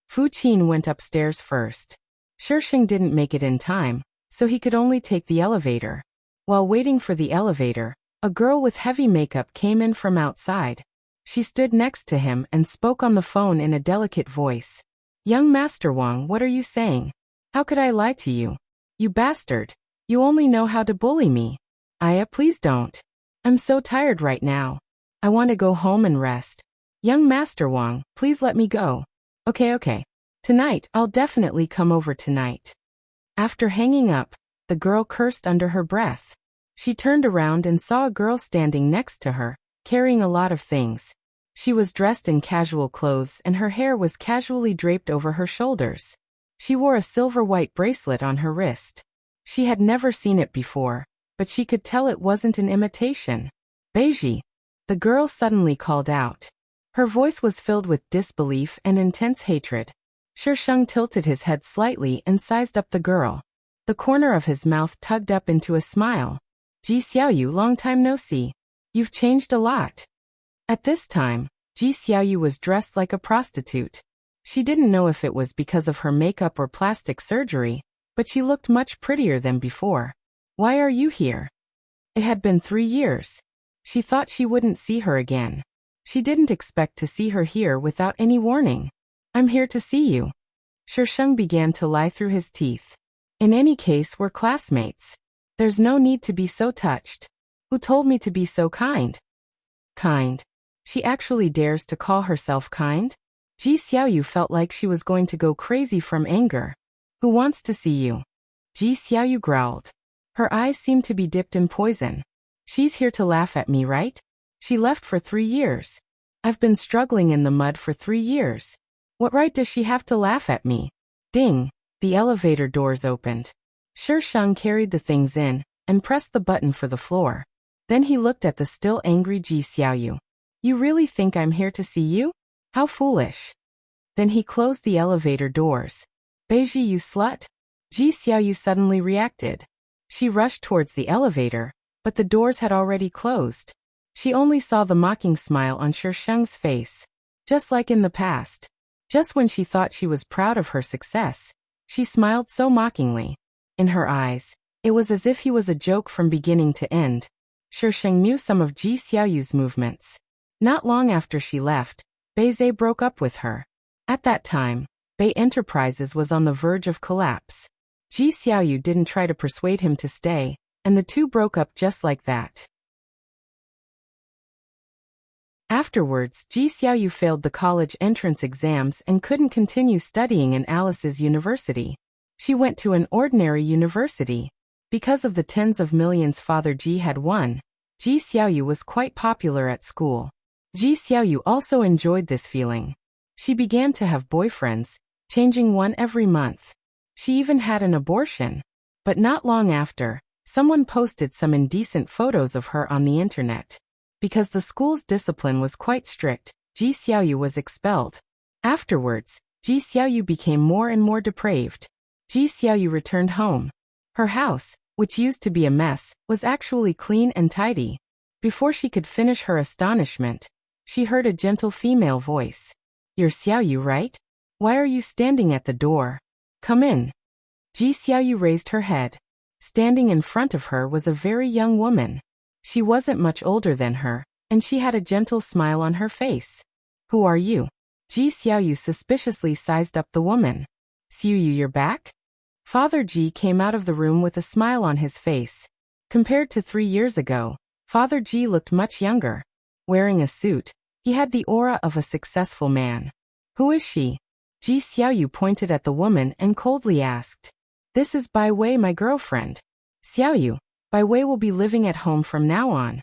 Fu Qin went upstairs first. Shisheng didn't make it in time, so he could only take the elevator. While waiting for the elevator, a girl with heavy makeup came in from outside. She stood next to him and spoke on the phone in a delicate voice. Young Master Wang, what are you saying? How could I lie to you? You bastard. You only know how to bully me. Aya, please don't. I'm so tired right now. I want to go home and rest. Young Master Wang, please let me go. Okay. Tonight, I'll definitely come over tonight. After hanging up, the girl cursed under her breath. She turned around and saw a girl standing next to her, carrying a lot of things. She was dressed in casual clothes and her hair was casually draped over her shoulders. She wore a silver-white bracelet on her wrist. She had never seen it before, but she could tell it wasn't an imitation. Beiji. The girl suddenly called out. Her voice was filled with disbelief and intense hatred. Shisheng tilted his head slightly and sized up the girl. The corner of his mouth tugged up into a smile. Ji Xiaoyu, long time no see. You've changed a lot. At this time, Ji Xiaoyu was dressed like a prostitute. She didn't know if it was because of her makeup or plastic surgery, but she looked much prettier than before. Why are you here? It had been 3 years. She thought she wouldn't see her again. She didn't expect to see her here without any warning. I'm here to see you. Shisheng began to lie through his teeth. In any case, we're classmates. There's no need to be so touched. Who told me to be so kind? Kind. She actually dares to call herself kind? Ji Xiaoyu felt like she was going to go crazy from anger. Who wants to see you? Ji Xiaoyu growled. Her eyes seemed to be dipped in poison. She's here to laugh at me, right? She left for 3 years. I've been struggling in the mud for 3 years. What right does she have to laugh at me? Ding! The elevator doors opened. Shi Sheng carried the things in and pressed the button for the floor. Then he looked at the still angry Ji Xiaoyu. You really think I'm here to see you? How foolish. Then he closed the elevator doors. Beiji, you slut? Ji Xiaoyu suddenly reacted. She rushed towards the elevator, but the doors had already closed. She only saw the mocking smile on Shi Sheng's face. Just like in the past. Just when she thought she was proud of her success, she smiled so mockingly. In her eyes, it was as if he was a joke from beginning to end. Shi Sheng knew some of Ji Xiaoyu's movements. Not long after she left, Beizhe broke up with her. At that time, Bei Enterprises was on the verge of collapse. Ji Xiaoyu didn't try to persuade him to stay, and the two broke up just like that. Afterwards, Ji Xiaoyu failed the college entrance exams and couldn't continue studying in Alice's university. She went to an ordinary university. Because of the tens of millions Father Ji had won, Ji Xiaoyu was quite popular at school. Ji Xiaoyu also enjoyed this feeling. She began to have boyfriends, changing one every month. She even had an abortion. But not long after, someone posted some indecent photos of her on the internet. Because the school's discipline was quite strict, Ji Xiaoyu was expelled. Afterwards, Ji Xiaoyu became more and more depraved. Ji Xiaoyu returned home. Her house, which used to be a mess, was actually clean and tidy. Before she could finish her astonishment, she heard a gentle female voice. You're Xiaoyu, right? Why are you standing at the door? Come in. Ji Xiaoyu raised her head. Standing in front of her was a very young woman. She wasn't much older than her, and she had a gentle smile on her face. Who are you? Ji Xiaoyu suspiciously sized up the woman. Xiaoyu, you're back? Father Ji came out of the room with a smile on his face. Compared to 3 years ago, Father Ji looked much younger. Wearing a suit, he had the aura of a successful man. Who is she? Ji Xiaoyu pointed at the woman and coldly asked. This is Bai Wei, my girlfriend. Xiaoyu, Bai Wei will be living at home from now on.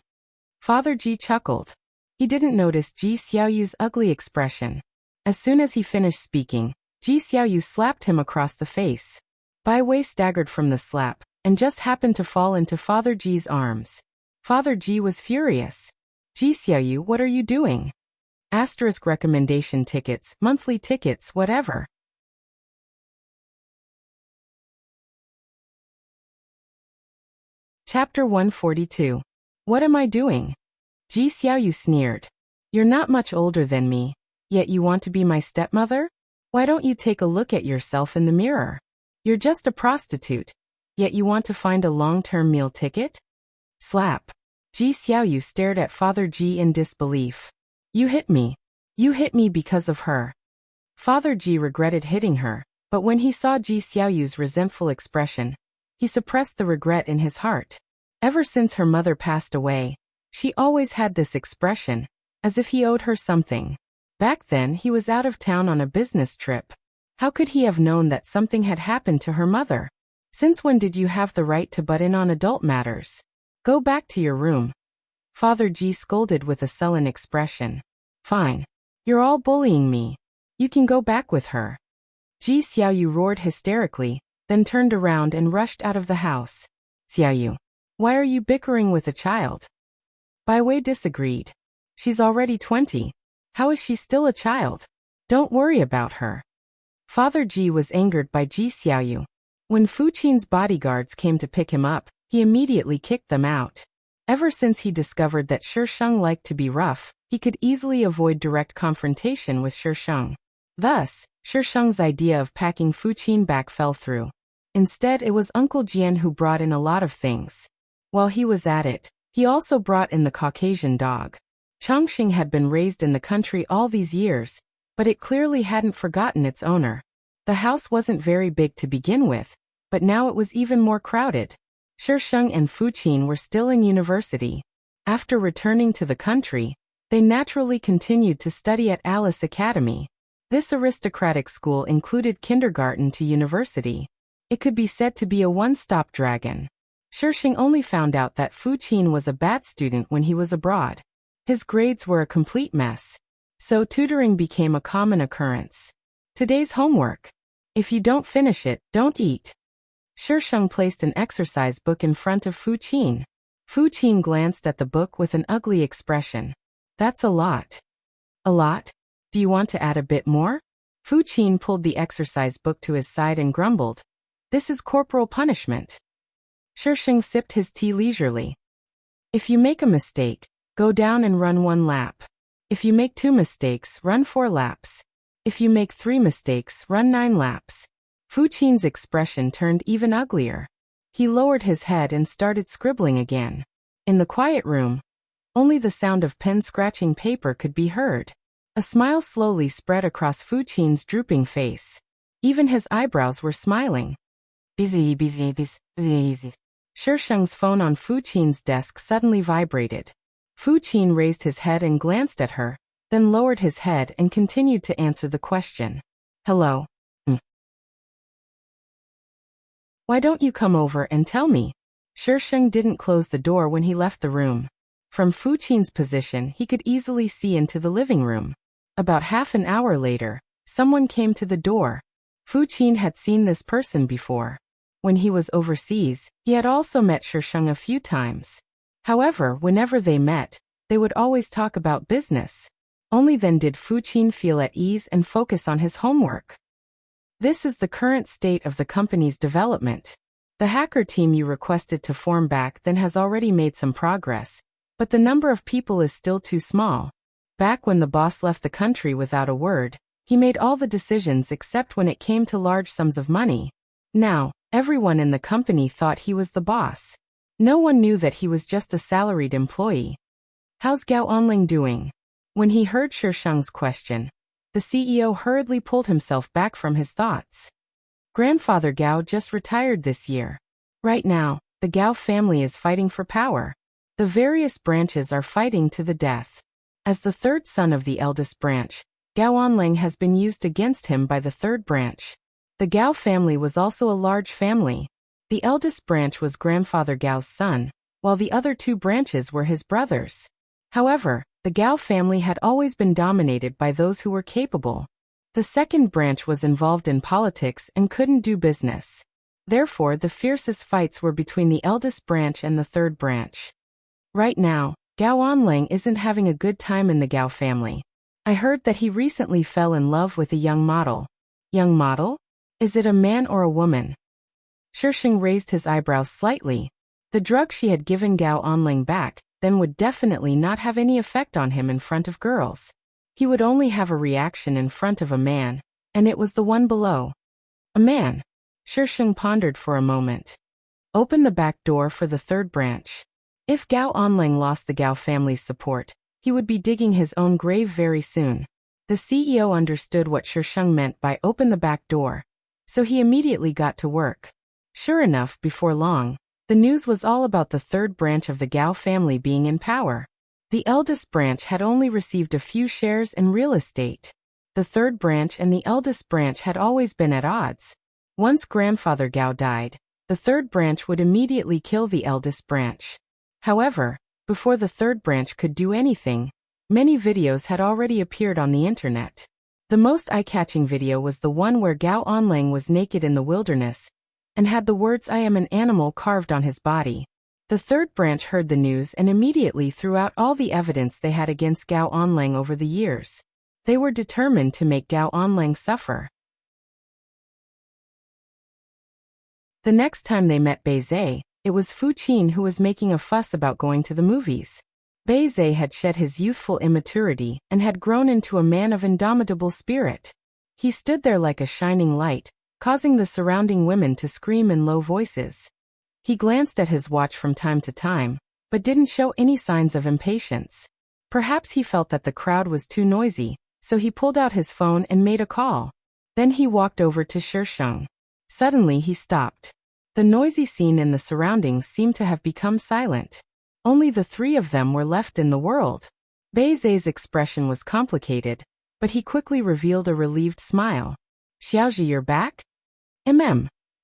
Father Ji chuckled. He didn't notice Ji Xiaoyu's ugly expression. As soon as he finished speaking, Ji Xiaoyu slapped him across the face. Bai Wei staggered from the slap, and just happened to fall into Father Ji's arms. Father Ji was furious. Ji Xiaoyu, what are you doing? Asterisk recommendation tickets, monthly tickets, whatever. Chapter 142. What am I doing? Ji Xiaoyu sneered. You're not much older than me, yet you want to be my stepmother? Why don't you take a look at yourself in the mirror? You're just a prostitute, yet you want to find a long-term meal ticket? Slap. Ji Xiaoyu stared at Father Ji in disbelief. You hit me. You hit me because of her. Father Ji regretted hitting her, but when he saw Ji Xiaoyu's resentful expression, he suppressed the regret in his heart. Ever since her mother passed away, she always had this expression, as if he owed her something. Back then he was out of town on a business trip. How could he have known that something had happened to her mother? Since when did you have the right to butt in on adult matters? Go back to your room. Father Ji scolded with a sullen expression. Fine. You're all bullying me. You can go back with her. Ji Xiaoyu roared hysterically, then turned around and rushed out of the house. Xiaoyu, why are you bickering with a child? Bai Wei disagreed. She's already 20. How is she still a child? Don't worry about her. Father Ji was angered by Ji Xiaoyu. When Fu Qin's bodyguards came to pick him up, he immediately kicked them out. Ever since he discovered that Shi Sheng liked to be rough, he could easily avoid direct confrontation with Shi Sheng. Thus, Shi Sheng's idea of packing Fu Qin back fell through. Instead, it was Uncle Jian who brought in a lot of things. While he was at it, he also brought in the Caucasian dog. Chongqing had been raised in the country all these years, but it clearly hadn't forgotten its owner. The house wasn't very big to begin with, but now it was even more crowded. Shi Sheng and Fu Qin were still in university. After returning to the country, they naturally continued to study at Alice Academy. This aristocratic school included kindergarten to university. It could be said to be a one-stop dragon. Shi Sheng only found out that Fu Qin was a bad student when he was abroad. His grades were a complete mess. So tutoring became a common occurrence. Today's homework. If you don't finish it, don't eat. Shisheng placed an exercise book in front of Fu Qin. Fu Qin glanced at the book with an ugly expression. That's a lot. A lot? Do you want to add a bit more? Fu Qin pulled the exercise book to his side and grumbled. This is corporal punishment. Shisheng sipped his tea leisurely. If you make a mistake, go down and run 1 lap. If you make 2 mistakes, run 4 laps. If you make 3 mistakes, run 9 laps. Fu Qin's expression turned even uglier. He lowered his head and started scribbling again. In the quiet room, only the sound of pen scratching paper could be heard. A smile slowly spread across Fu Qin's drooping face. Even his eyebrows were smiling. Busy. Shisheng's phone on Fu Qin's desk suddenly vibrated. Fu Qin raised his head and glanced at her, then lowered his head and continued to answer the question. Hello. Why don't you come over and tell me? Shisheng didn't close the door when he left the room. From Fu Qin's position, he could easily see into the living room. About half an hour later, someone came to the door. Fu Qin had seen this person before. When he was overseas, he had also met Shisheng a few times. However, whenever they met, they would always talk about business. Only then did Fu Qin feel at ease and focus on his homework. This is the current state of the company's development. The hacker team you requested to form back then has already made some progress, but the number of people is still too small. Back when the boss left the country without a word, he made all the decisions except when it came to large sums of money. Now, everyone in the company thought he was the boss. No one knew that he was just a salaried employee. How's Gao Onling doing? When he heard Shisheng's question, the CEO hurriedly pulled himself back from his thoughts. Grandfather Gao just retired this year. Right now, the Gao family is fighting for power. The various branches are fighting to the death. As the third son of the eldest branch, Gao Onling has been used against him by the third branch. The Gao family was also a large family. The eldest branch was Grandfather Gao's son, while the other 2 branches were his brothers. However, the Gao family had always been dominated by those who were capable. The second branch was involved in politics and couldn't do business. Therefore, the fiercest fights were between the eldest branch and the third branch. Right now, Gao Onling isn't having a good time in the Gao family. I heard that he recently fell in love with a young model. Young model? Is it a man or a woman? Shisheng raised his eyebrows slightly. The drug she had given Gao Onling back then would definitely not have any effect on him in front of girls. He would only have a reaction in front of a man, and it was the one below. A man. Shisheng pondered for a moment. Open the back door for the third branch. If Gao Onling lost the Gao family's support, he would be digging his own grave very soon. The CEO understood what Shisheng meant by open the back door, so he immediately got to work. Sure enough, before long, the news was all about the third branch of the Gao family being in power. The eldest branch had only received a few shares in real estate. The third branch and the eldest branch had always been at odds. Once Grandfather Gao died, the third branch would immediately kill the eldest branch. However, before the third branch could do anything, many videos had already appeared on the internet. The most eye-catching video was the one where Gao Onling was naked in the wilderness and had the words "I am an animal" carved on his body. The third branch heard the news and immediately threw out all the evidence they had against Gao Onling over the years. They were determined to make Gao Onling suffer. The next time they met Beizhe, it was Fu Qin who was making a fuss about going to the movies. Beizhe had shed his youthful immaturity and had grown into a man of indomitable spirit. He stood there like a shining light, causing the surrounding women to scream in low voices. He glanced at his watch from time to time, but didn't show any signs of impatience. Perhaps he felt that the crowd was too noisy, so he pulled out his phone and made a call. Then he walked over to Shisheng. Suddenly he stopped. The noisy scene and the surroundings seemed to have become silent. Only the 3 of them were left in the world. Beizhe's expression was complicated, but he quickly revealed a relieved smile. Xiaozhi, you're back?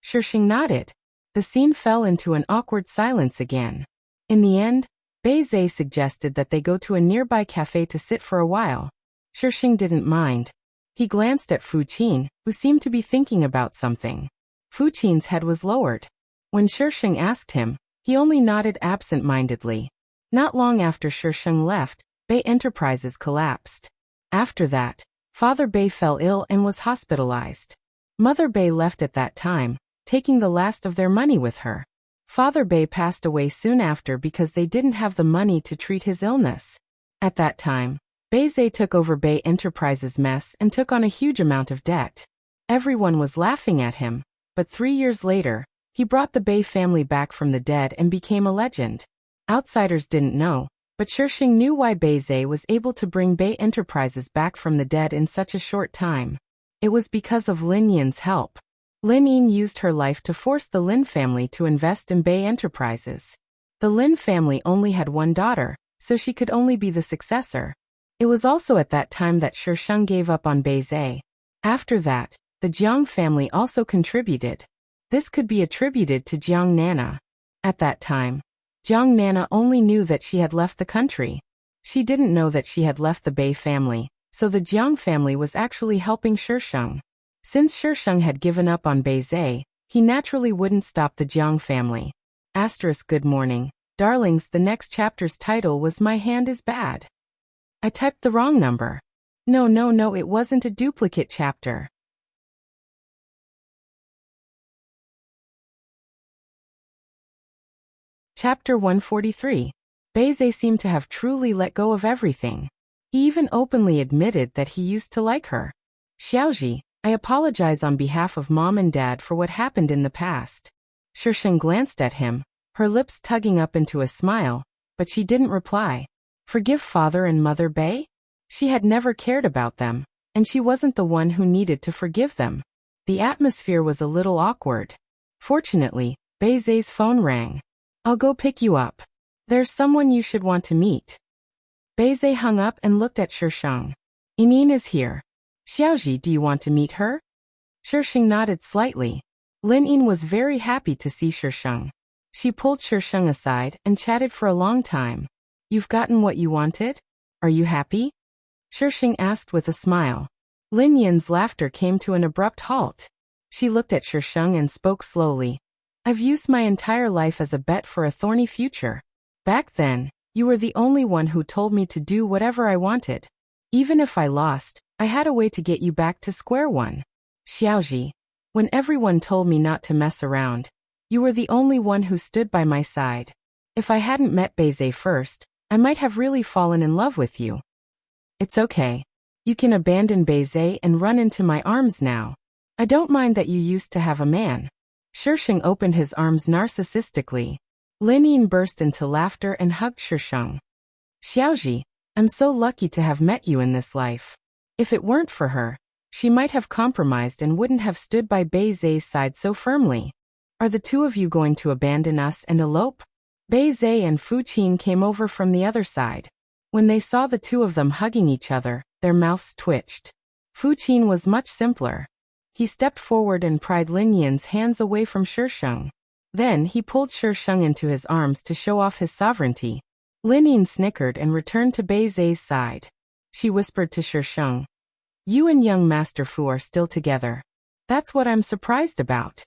Shisheng nodded. The scene fell into an awkward silence again. In the end, Beizhe suggested that they go to a nearby cafe to sit for a while. Shisheng didn't mind. He glanced at Fu Qin, who seemed to be thinking about something. Fu Qin's head was lowered. When Shisheng asked him, he only nodded absent-mindedly. Not long after Shisheng left, Bei Enterprises collapsed. After that, Father Bei fell ill and was hospitalized. Mother Bei left at that time, taking the last of their money with her. Father Bei passed away soon after because they didn't have the money to treat his illness. At that time, Beizhe took over Bei Enterprises' mess and took on a huge amount of debt. Everyone was laughing at him, but 3 years later, he brought the Bei family back from the dead and became a legend. Outsiders didn't know, but Shisheng knew why Beizhe was able to bring Bei Enterprises back from the dead in such a short time. It was because of Lin Yin's help. Lin Yin used her life to force the Lin family to invest in Bei Enterprises. The Lin family only had one daughter, so she could only be the successor. It was also at that time that Shisheng gave up on Beizhe. After that, the Jiang family also contributed. This could be attributed to Jiang Nana. At that time, Jiang Nana only knew that she had left the country. She didn't know that she had left the Bei family, so the Jiang family was actually helping Shisheng. Since Shisheng had given up on Beizhe, he naturally wouldn't stop the Jiang family. Good morning, darlings. The next chapter's title was My Hand is Bad. I typed the wrong number. No, it wasn't a duplicate chapter. Chapter 143. Beizhe seemed to have truly let go of everything. He even openly admitted that he used to like her. Xiaoji, I apologize on behalf of Mom and Dad for what happened in the past. Shisheng glanced at him, her lips tugging up into a smile, but she didn't reply. Forgive Father and Mother Bei? She had never cared about them, and she wasn't the one who needed to forgive them. The atmosphere was a little awkward. Fortunately, Beizhe's phone rang. I'll go pick you up. There's someone you should want to meet. Beizhe hung up and looked at Shisheng. Inin is here. Xiaoji, do you want to meet her? Shisheng nodded slightly. Lin Yin was very happy to see Shisheng. She pulled Shisheng aside and chatted for a long time. You've gotten what you wanted? Are you happy? Shisheng asked with a smile. Lin Yin's laughter came to an abrupt halt. She looked at Shisheng and spoke slowly. I've used my entire life as a bet for a thorny future. Back then, you were the only one who told me to do whatever I wanted. Even if I lost, I had a way to get you back to square one. Xiaoji, when everyone told me not to mess around, you were the only one who stood by my side. If I hadn't met Beizhe first, I might have really fallen in love with you. It's okay. You can abandon Beizhe and run into my arms now. I don't mind that you used to have a man. Shisheng opened his arms narcissistically. Lin Yin burst into laughter and hugged Shisheng. Xiaoji, I'm so lucky to have met you in this life. If it weren't for her, she might have compromised and wouldn't have stood by Beizhe's side so firmly. Are the two of you going to abandon us and elope? Beizhe and Fu Qin came over from the other side. When they saw the two of them hugging each other, their mouths twitched. Fu Qin was much simpler. He stepped forward and pried Lin Yin's hands away from Shisheng. Then he pulled Shisheng into his arms to show off his sovereignty. Lin Yin snickered and returned to Beizhe's side. She whispered to Shisheng. You and young Master Fu are still together. That's what I'm surprised about.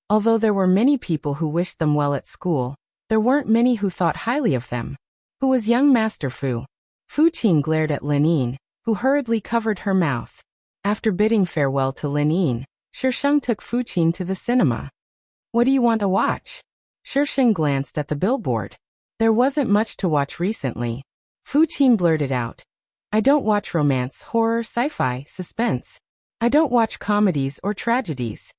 Although there were many people who wished them well at school, there weren't many who thought highly of them. Who was young Master Fu? Fu Qin glared at Lin Yin, who hurriedly covered her mouth. After bidding farewell to Lin Yin, Shisheng took Fu Qin to the cinema. What do you want to watch? Shisheng glanced at the billboard. There wasn't much to watch recently. Fu Qin blurted out. I don't watch romance, horror, sci-fi, suspense. I don't watch comedies or tragedies.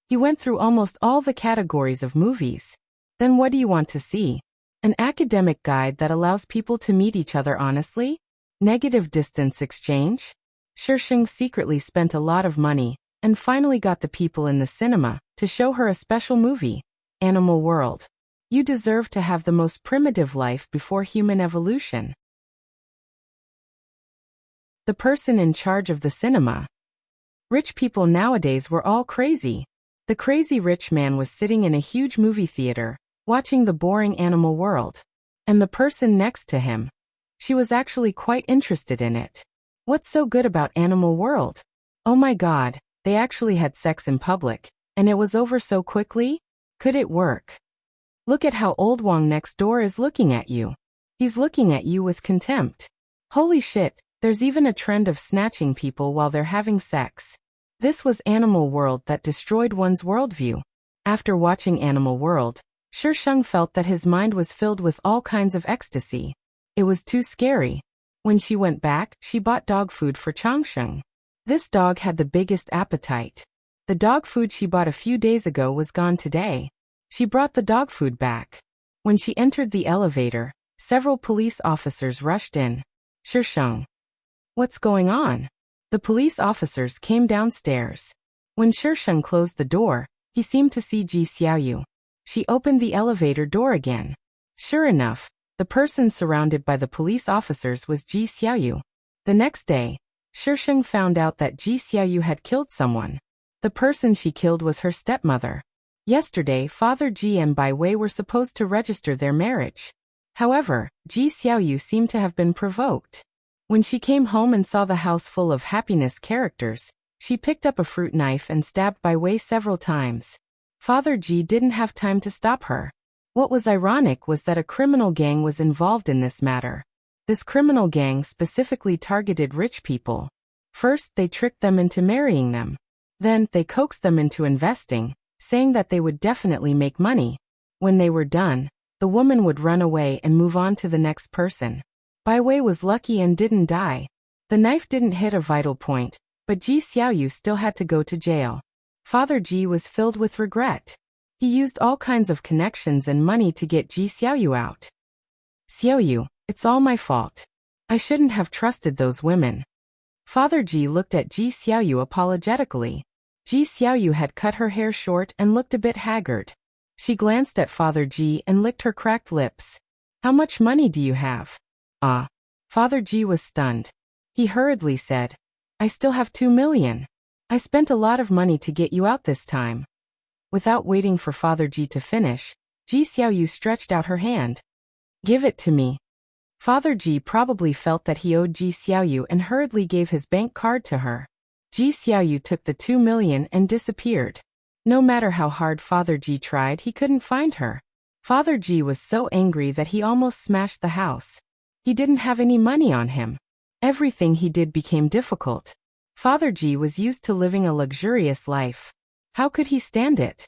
He went through almost all the categories of movies. Then what do you want to see? An academic guide that allows people to meet each other honestly? Negative distance exchange? Shisheng secretly spent a lot of money, and finally got the people in the cinema to show her a special movie, Animal World. You deserve to have the most primitive life before human evolution. The person in charge of the cinema. Rich people nowadays were all crazy. The crazy rich man was sitting in a huge movie theater, watching the boring Animal World. And the person next to him. She was actually quite interested in it. What's so good about Animal World? Oh my God, they actually had sex in public, and it was over so quickly? Could it work? Look at how old Wang next door is looking at you. He's looking at you with contempt. Holy shit, there's even a trend of snatching people while they're having sex. This was Animal World that destroyed one's worldview. After watching Animal World, Shisheng felt that his mind was filled with all kinds of ecstasy. It was too scary. When she went back, she bought dog food for Changsheng. This dog had the biggest appetite. The dog food she bought a few days ago was gone today. She brought the dog food back. When she entered the elevator, several police officers rushed in. Shisheng. What's going on? The police officers came downstairs. When Shisheng closed the door, he seemed to see Ji Xiaoyu. She opened the elevator door again. Sure enough, the person surrounded by the police officers was Ji Xiaoyu. The next day, Shisheng found out that Ji Xiaoyu had killed someone. The person she killed was her stepmother. Yesterday, Father Ji and Bai Wei were supposed to register their marriage. However, Ji Xiaoyu seemed to have been provoked. When she came home and saw the house full of happiness characters, she picked up a fruit knife and stabbed Bai Wei several times. Father Ji didn't have time to stop her. What was ironic was that a criminal gang was involved in this matter. This criminal gang specifically targeted rich people. First, they tricked them into marrying them. Then, they coaxed them into investing, saying that they would definitely make money. When they were done, the woman would run away and move on to the next person. Bai Wei was lucky and didn't die. The knife didn't hit a vital point, but Ji Xiaoyu still had to go to jail. Father Ji was filled with regret. He used all kinds of connections and money to get Ji Xiaoyu out. Xiaoyu, it's all my fault. I shouldn't have trusted those women. Father Ji looked at Ji Xiaoyu apologetically. Ji Xiaoyu had cut her hair short and looked a bit haggard. She glanced at Father Ji and licked her cracked lips. How much money do you have? Father Ji was stunned. He hurriedly said, I still have 2 million. I spent a lot of money to get you out this time. Without waiting for Father Ji to finish, Ji Xiaoyu stretched out her hand. Give it to me. Father Ji probably felt that he owed Ji Xiaoyu and hurriedly gave his bank card to her. Ji Xiaoyu took the 2 million and disappeared. No matter how hard Father Ji tried, he couldn't find her. Father Ji was so angry that he almost smashed the house. He didn't have any money on him. Everything he did became difficult. Father Ji was used to living a luxurious life. How could he stand it?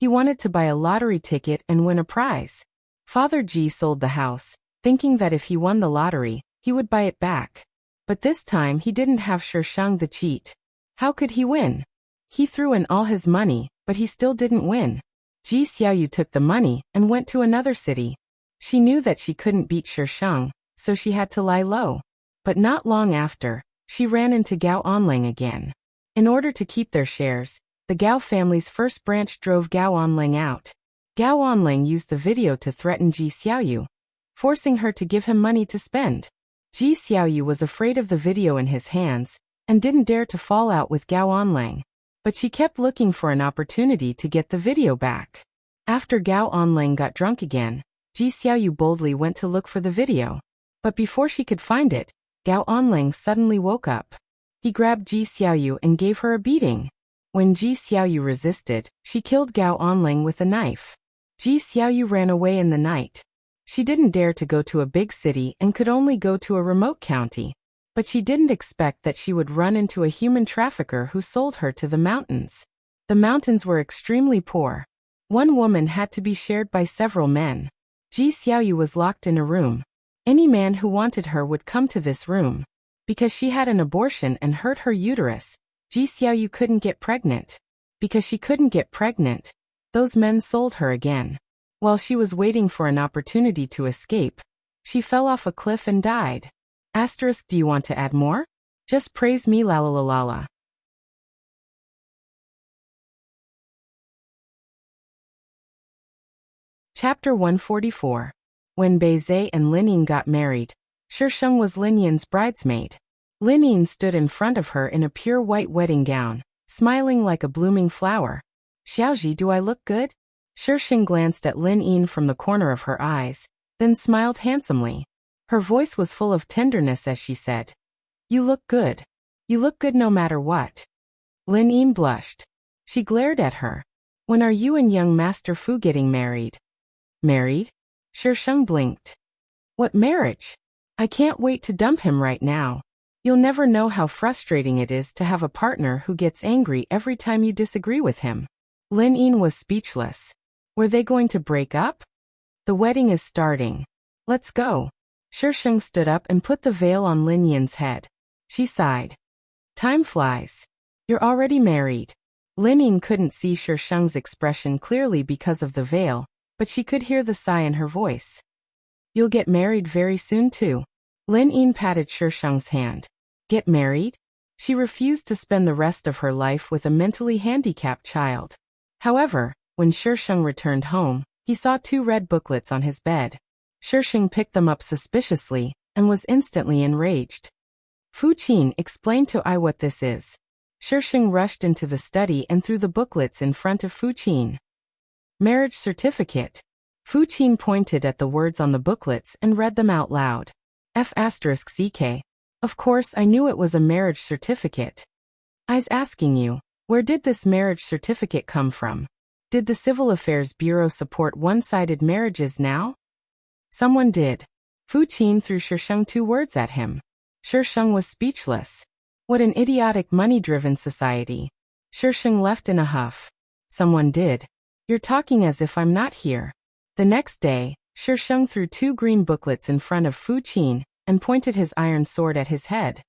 He wanted to buy a lottery ticket and win a prize. Father Ji sold the house, thinking that if he won the lottery, he would buy it back. But this time he didn't have Shisheng the cheat. How could he win? He threw in all his money, but he still didn't win. Ji Xiaoyu took the money and went to another city. She knew that she couldn't beat Shisheng, so she had to lie low. But not long after, she ran into Gao Onlang again. In order to keep their shares, the Gao family's first branch drove Gao Onlang out. Gao Onlang used the video to threaten Ji Xiaoyu, forcing her to give him money to spend. Ji Xiaoyu was afraid of the video in his hands, and didn't dare to fall out with Gao Onlang. But she kept looking for an opportunity to get the video back. After Gao Onlang got drunk again, Ji Xiaoyu boldly went to look for the video. But before she could find it, Gao Onlang suddenly woke up. He grabbed Ji Xiaoyu and gave her a beating. When Ji Xiaoyu resisted, she killed Gao Onlang with a knife. Ji Xiaoyu ran away in the night. She didn't dare to go to a big city and could only go to a remote county. But she didn't expect that she would run into a human trafficker who sold her to the mountains. The mountains were extremely poor. One woman had to be shared by several men. Ji Xiaoyu was locked in a room. Any man who wanted her would come to this room. Because she had an abortion and hurt her uterus, Ji Xiaoyu couldn't get pregnant. Because she couldn't get pregnant, those men sold her again. While she was waiting for an opportunity to escape, she fell off a cliff and died. Asterisk, do you want to add more? Just praise me, la la la la la. Chapter 144. When Beizhe and Linyin got married, Shisheng was Linyin's bridesmaid. Linyin stood in front of her in a pure white wedding gown, smiling like a blooming flower. Xiaoji, do I look good? Shisheng glanced at Linyin from the corner of her eyes, then smiled handsomely. Her voice was full of tenderness as she said, You look good. You look good no matter what. Lin Yin blushed. She glared at her. When are you and young Master Fu getting married? Married? Shi Sheng blinked. What marriage? I can't wait to dump him right now. You'll never know how frustrating it is to have a partner who gets angry every time you disagree with him. Lin Yin was speechless. Were they going to break up? The wedding is starting. Let's go. Shi Sheng stood up and put the veil on Lin Yin's head. She sighed. Time flies. You're already married. Lin Yin couldn't see Shi Sheng's expression clearly because of the veil, but she could hear the sigh in her voice. You'll get married very soon too. Lin Yin patted Shi Sheng's hand. Get married? She refused to spend the rest of her life with a mentally handicapped child. However, when Shi Sheng returned home, he saw 2 red booklets on his bed. Shi Sheng picked them up suspiciously and was instantly enraged. Fu Qin, explain to I what this is. Shi Sheng rushed into the study and threw the booklets in front of Fu Qin. Marriage certificate. Fu Qin pointed at the words on the booklets and read them out loud. F***CK. Of course I knew it was a marriage certificate. I's asking you, where did this marriage certificate come from? Did the Civil Affairs Bureau support one-sided marriages now? Someone did. Fu Qin threw Shi Sheng 2 words at him. Shi Sheng was speechless. What an idiotic money-driven society. Shi Sheng left in a huff. Someone did. You're talking as if I'm not here. The next day, Shi Sheng threw 2 green booklets in front of Fu Qin and pointed his iron sword at his head.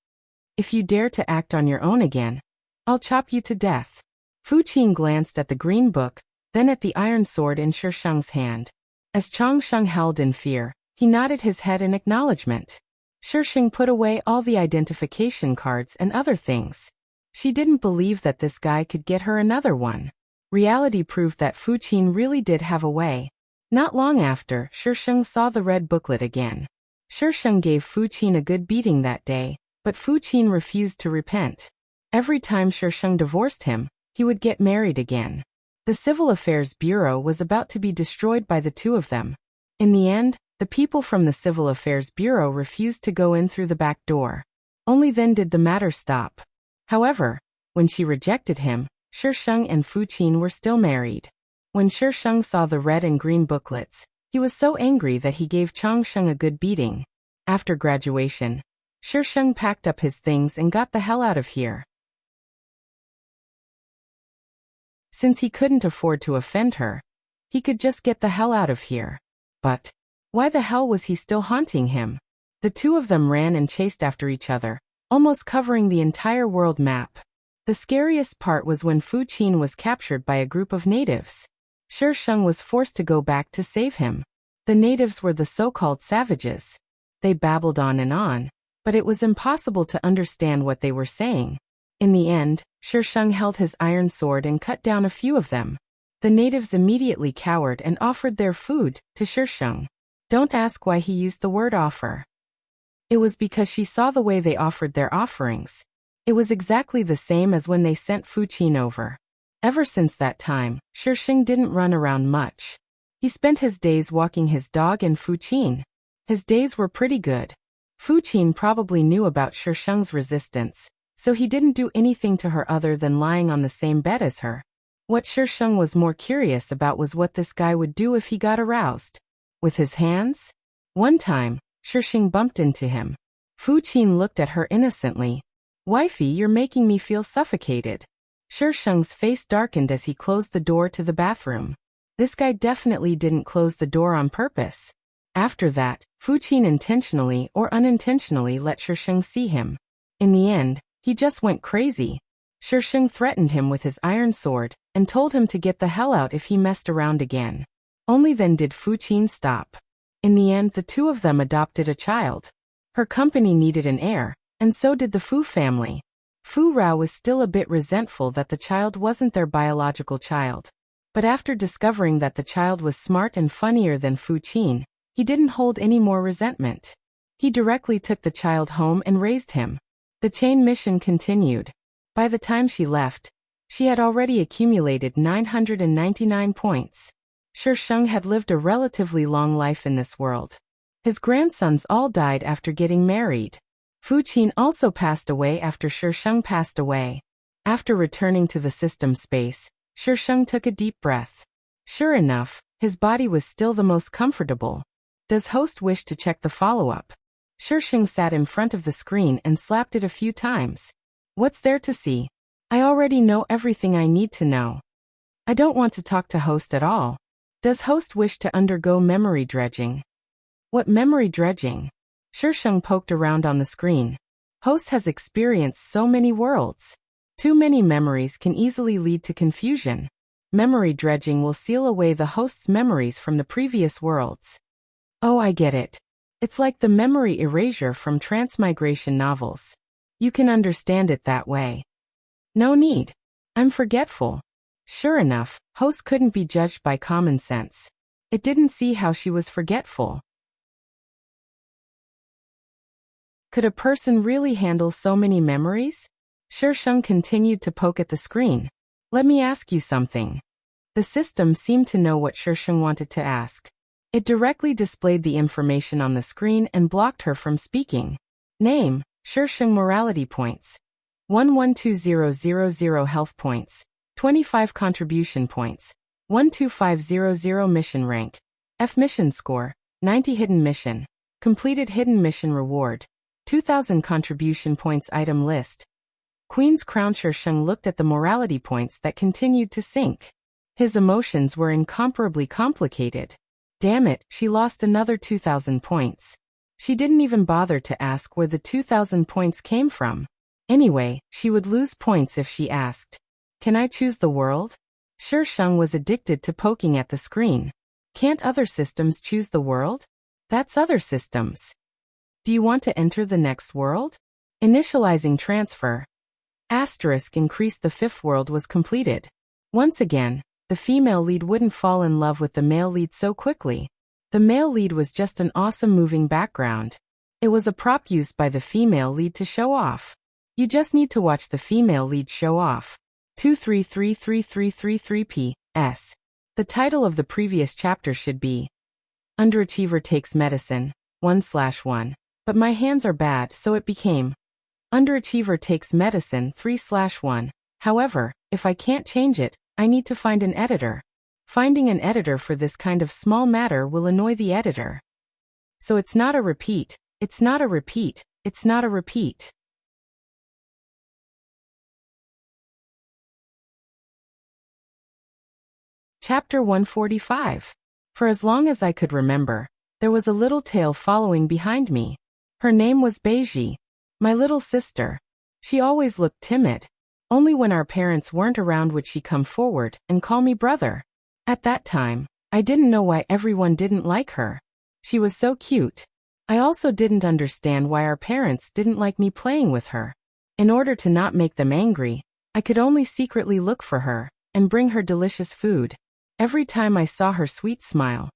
If you dare to act on your own again, I'll chop you to death. Fu Qin glanced at the green book, then at the iron sword in Shi Sheng's hand. As Chang Sheng held in fear, he nodded his head in acknowledgement. Shi Sheng put away all the identification cards and other things. She didn't believe that this guy could get her another one. Reality proved that Fu Qin really did have a way. Not long after, Shi Sheng saw the red booklet again. Shi Sheng gave Fu Qin a good beating that day, but Fu Qin refused to repent. Every time Shi Sheng divorced him, he would get married again. The Civil Affairs Bureau was about to be destroyed by the 2 of them. In the end, the people from the Civil Affairs Bureau refused to go in through the back door. Only then did the matter stop. However, when she rejected him, Shi Sheng and Fu Qin were still married. When Shi Sheng saw the red and green booklets, he was so angry that he gave Chang Sheng a good beating. After graduation, Shi Sheng packed up his things and got the hell out of here. Since he couldn't afford to offend her, he could just get the hell out of here. But why the hell was he still haunting him? The 2 of them ran and chased after each other, almost covering the entire world map. The scariest part was when Fu Qin was captured by a group of natives. Shi Sheng was forced to go back to save him. The natives were the so-called savages. They babbled on, but it was impossible to understand what they were saying. In the end, Shi Sheng held his iron sword and cut down a few of them. The natives immediately cowered and offered their food to Shi Sheng. Don't ask why he used the word offer. It was because she saw the way they offered their offerings. It was exactly the same as when they sent Fu Qin over. Ever since that time, Shi Sheng didn't run around much. He spent his days walking his dog and Fu Qin. His days were pretty good. Fu Qin probably knew about Shi Sheng's resistance, so he didn't do anything to her other than lying on the same bed as her. What Shi Sheng was more curious about was what this guy would do if he got aroused. With his hands? One time, Shi Sheng bumped into him. Fu Qin looked at her innocently. Wifey, you're making me feel suffocated. Shi Sheng's face darkened as he closed the door to the bathroom. This guy definitely didn't close the door on purpose. After that, Fu Qin intentionally or unintentionally let Shi Sheng see him. In the end, he just went crazy. Shi Sheng threatened him with his iron sword and told him to get the hell out if he messed around again. Only then did Fu Qin stop. In the end, the 2 of them adopted a child. Her company needed an heir, and so did the Fu family. Fu Rao was still a bit resentful that the child wasn't their biological child. But after discovering that the child was smart and funnier than Fu Qin, he didn't hold any more resentment. He directly took the child home and raised him. The chain mission continued. By the time she left, she had already accumulated 999 points. Shi Sheng had lived a relatively long life in this world. His grandsons all died after getting married. Fu Qin also passed away after Shi Sheng passed away. After returning to the system space, Shi Sheng took a deep breath. Sure enough, his body was still the most comfortable. Does host wish to check the follow-up? Shi Sheng sat in front of the screen and slapped it a few times. What's there to see? I already know everything I need to know. I don't want to talk to host at all. Does host wish to undergo memory dredging? What memory dredging? Shi Sheng poked around on the screen. Host has experienced so many worlds. Too many memories can easily lead to confusion. Memory dredging will seal away the host's memories from the previous worlds. Oh, I get it. It's like the memory erasure from transmigration novels. You can understand it that way. No need. I'm forgetful. Sure enough, host couldn't be judged by common sense. It didn't see how she was forgetful. Could a person really handle so many memories? Shi Sheng continued to poke at the screen. Let me ask you something. The system seemed to know what Shi Sheng wanted to ask. It directly displayed the information on the screen and blocked her from speaking. Name, Shi Sheng morality points. 112000 health points. 25 contribution points. 12500 mission rank. F mission score. 90 hidden mission. Completed hidden mission reward. 2000 contribution points item list. Queen's Crown. Shi Sheng looked at the morality points that continued to sink. His emotions were incomparably complicated. Damn it, she lost another 2000 points. She didn't even bother to ask where the 2000 points came from. Anyway, she would lose points if she asked. Can I choose the world? Shi Sheng was addicted to poking at the screen. Can't other systems choose the world? That's other systems. Do you want to enter the next world? Initializing transfer. Asterisk increased. The fifth world was completed. Once again, the female lead wouldn't fall in love with the male lead so quickly. The male lead was just an awesome moving background. It was a prop used by the female lead to show off. You just need to watch the female lead show off. 2333333 P.S. The title of the previous chapter should be Underachiever Takes Medicine, 1/1. But my hands are bad, so it became Underachiever Takes Medicine 3/1. However, if I can't change it, I need to find an editor. Finding an editor for this kind of small matter will annoy the editor. So it's not a repeat, it's not a repeat, it's not a repeat. Chapter 145. For as long as I could remember, there was a little tail following behind me. Her name was Beiji, my little sister. She always looked timid. Only when our parents weren't around would she come forward and call me brother. At that time, I didn't know why everyone didn't like her. She was so cute. I also didn't understand why our parents didn't like me playing with her. In order to not make them angry, I could only secretly look for her and bring her delicious food. Every time I saw her sweet smile,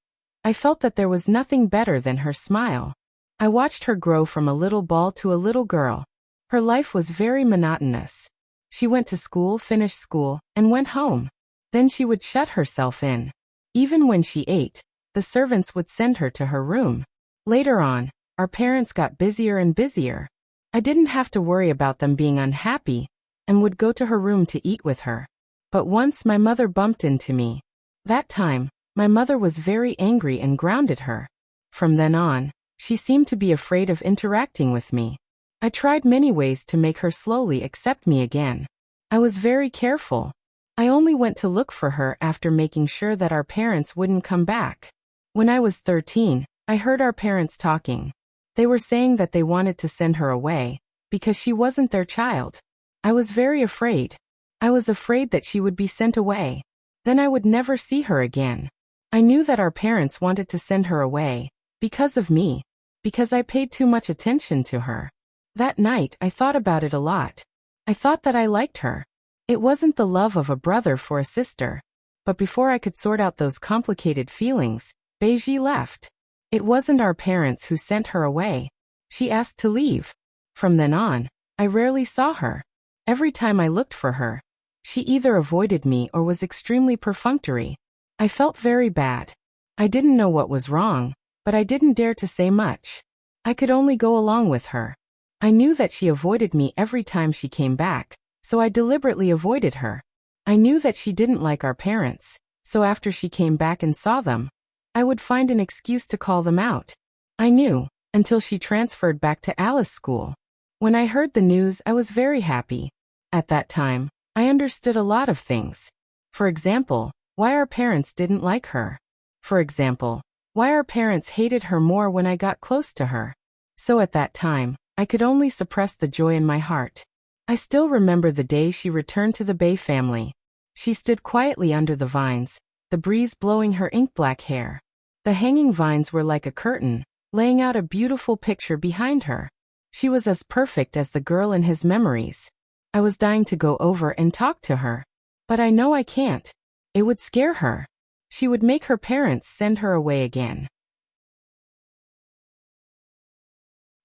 I felt that there was nothing better than her smile. I watched her grow from a little ball to a little girl. Her life was very monotonous. She went to school, finished school, and went home. Then she would shut herself in. Even when she ate, the servants would send her to her room. Later on, our parents got busier and busier. I didn't have to worry about them being unhappy and would go to her room to eat with her. But once my mother bumped into me. That time, my mother was very angry and grounded her. From then on, she seemed to be afraid of interacting with me. I tried many ways to make her slowly accept me again. I was very careful. I only went to look for her after making sure that our parents wouldn't come back. When I was 13, I heard our parents talking. They were saying that they wanted to send her away because she wasn't their child. I was very afraid. I was afraid that she would be sent away. Then I would never see her again. I knew that our parents wanted to send her away because of me, because I paid too much attention to her. That night, I thought about it a lot. I thought that I liked her. It wasn't the love of a brother for a sister. But before I could sort out those complicated feelings, Beiji left. It wasn't our parents who sent her away. She asked to leave. From then on, I rarely saw her. Every time I looked for her, she either avoided me or was extremely perfunctory. I felt very bad. I didn't know what was wrong, but I didn't dare to say much. I could only go along with her. I knew that she avoided me every time she came back, so I deliberately avoided her. I knew that she didn't like our parents, so after she came back and saw them, I would find an excuse to call them out. I knew, until she transferred back to Alice school. When I heard the news, I was very happy. At that time, I understood a lot of things. For example, why our parents didn't like her. For example, why our parents hated her more when I got close to her. So at that time, I could only suppress the joy in my heart. I still remember the day she returned to the Bay family. She stood quietly under the vines, the breeze blowing her ink-black hair. The hanging vines were like a curtain, laying out a beautiful picture behind her. She was as perfect as the girl in his memories. I was dying to go over and talk to her. But I know I can't. It would scare her. She would make her parents send her away again.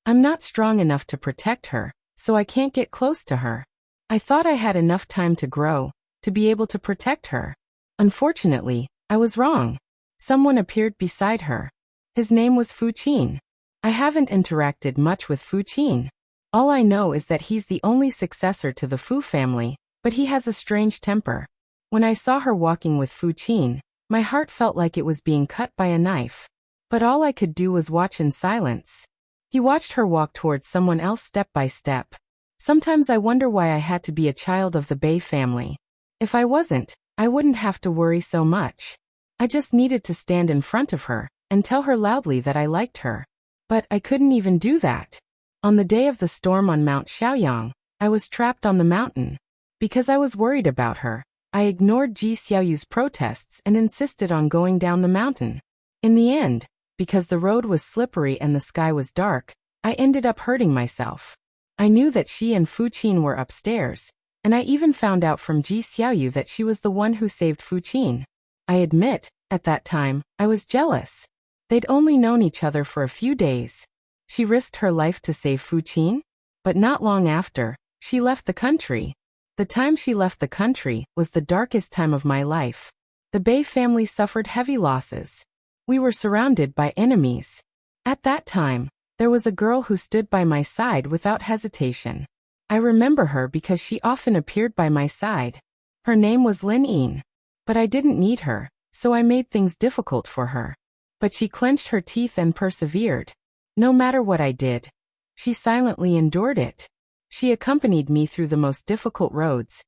I'm not strong enough to protect her, so I can't get close to her. I thought I had enough time to grow, to be able to protect her. Unfortunately, I was wrong. Someone appeared beside her. His name was Fu Qin. I haven't interacted much with Fu Qin. All I know is that he's the only successor to the Fu family, but he has a strange temper. When I saw her walking with Fu Qin, my heart felt like it was being cut by a knife. But all I could do was watch in silence. He watched her walk towards someone else step by step. Sometimes I wonder why I had to be a child of the Bay family. If I wasn't, I wouldn't have to worry so much. I just needed to stand in front of her and tell her loudly that I liked her. But I couldn't even do that. On the day of the storm on Mount Xiaoyang, I was trapped on the mountain. Because I was worried about her, I ignored Ji Xiaoyu's protests and insisted on going down the mountain. In the end, because the road was slippery and the sky was dark, I ended up hurting myself. I knew that she and Fu Qin were upstairs, and I even found out from Ji Xiaoyu that she was the one who saved Fu Qin. I admit, at that time, I was jealous. They'd only known each other for a few days. She risked her life to save Fu Qin, but not long after, she left the country. The time she left the country was the darkest time of my life. The Bay family suffered heavy losses. We were surrounded by enemies. At that time, there was a girl who stood by my side without hesitation. I remember her because she often appeared by my side. Her name was Lin Yin. But I didn't need her, so I made things difficult for her. But she clenched her teeth and persevered. No matter what I did, she silently endured it. She accompanied me through the most difficult roads,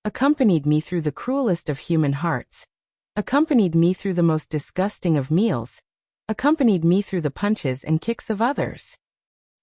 accompanied me through the cruelest of human hearts, accompanied me through the most disgusting of meals, accompanied me through the punches and kicks of others.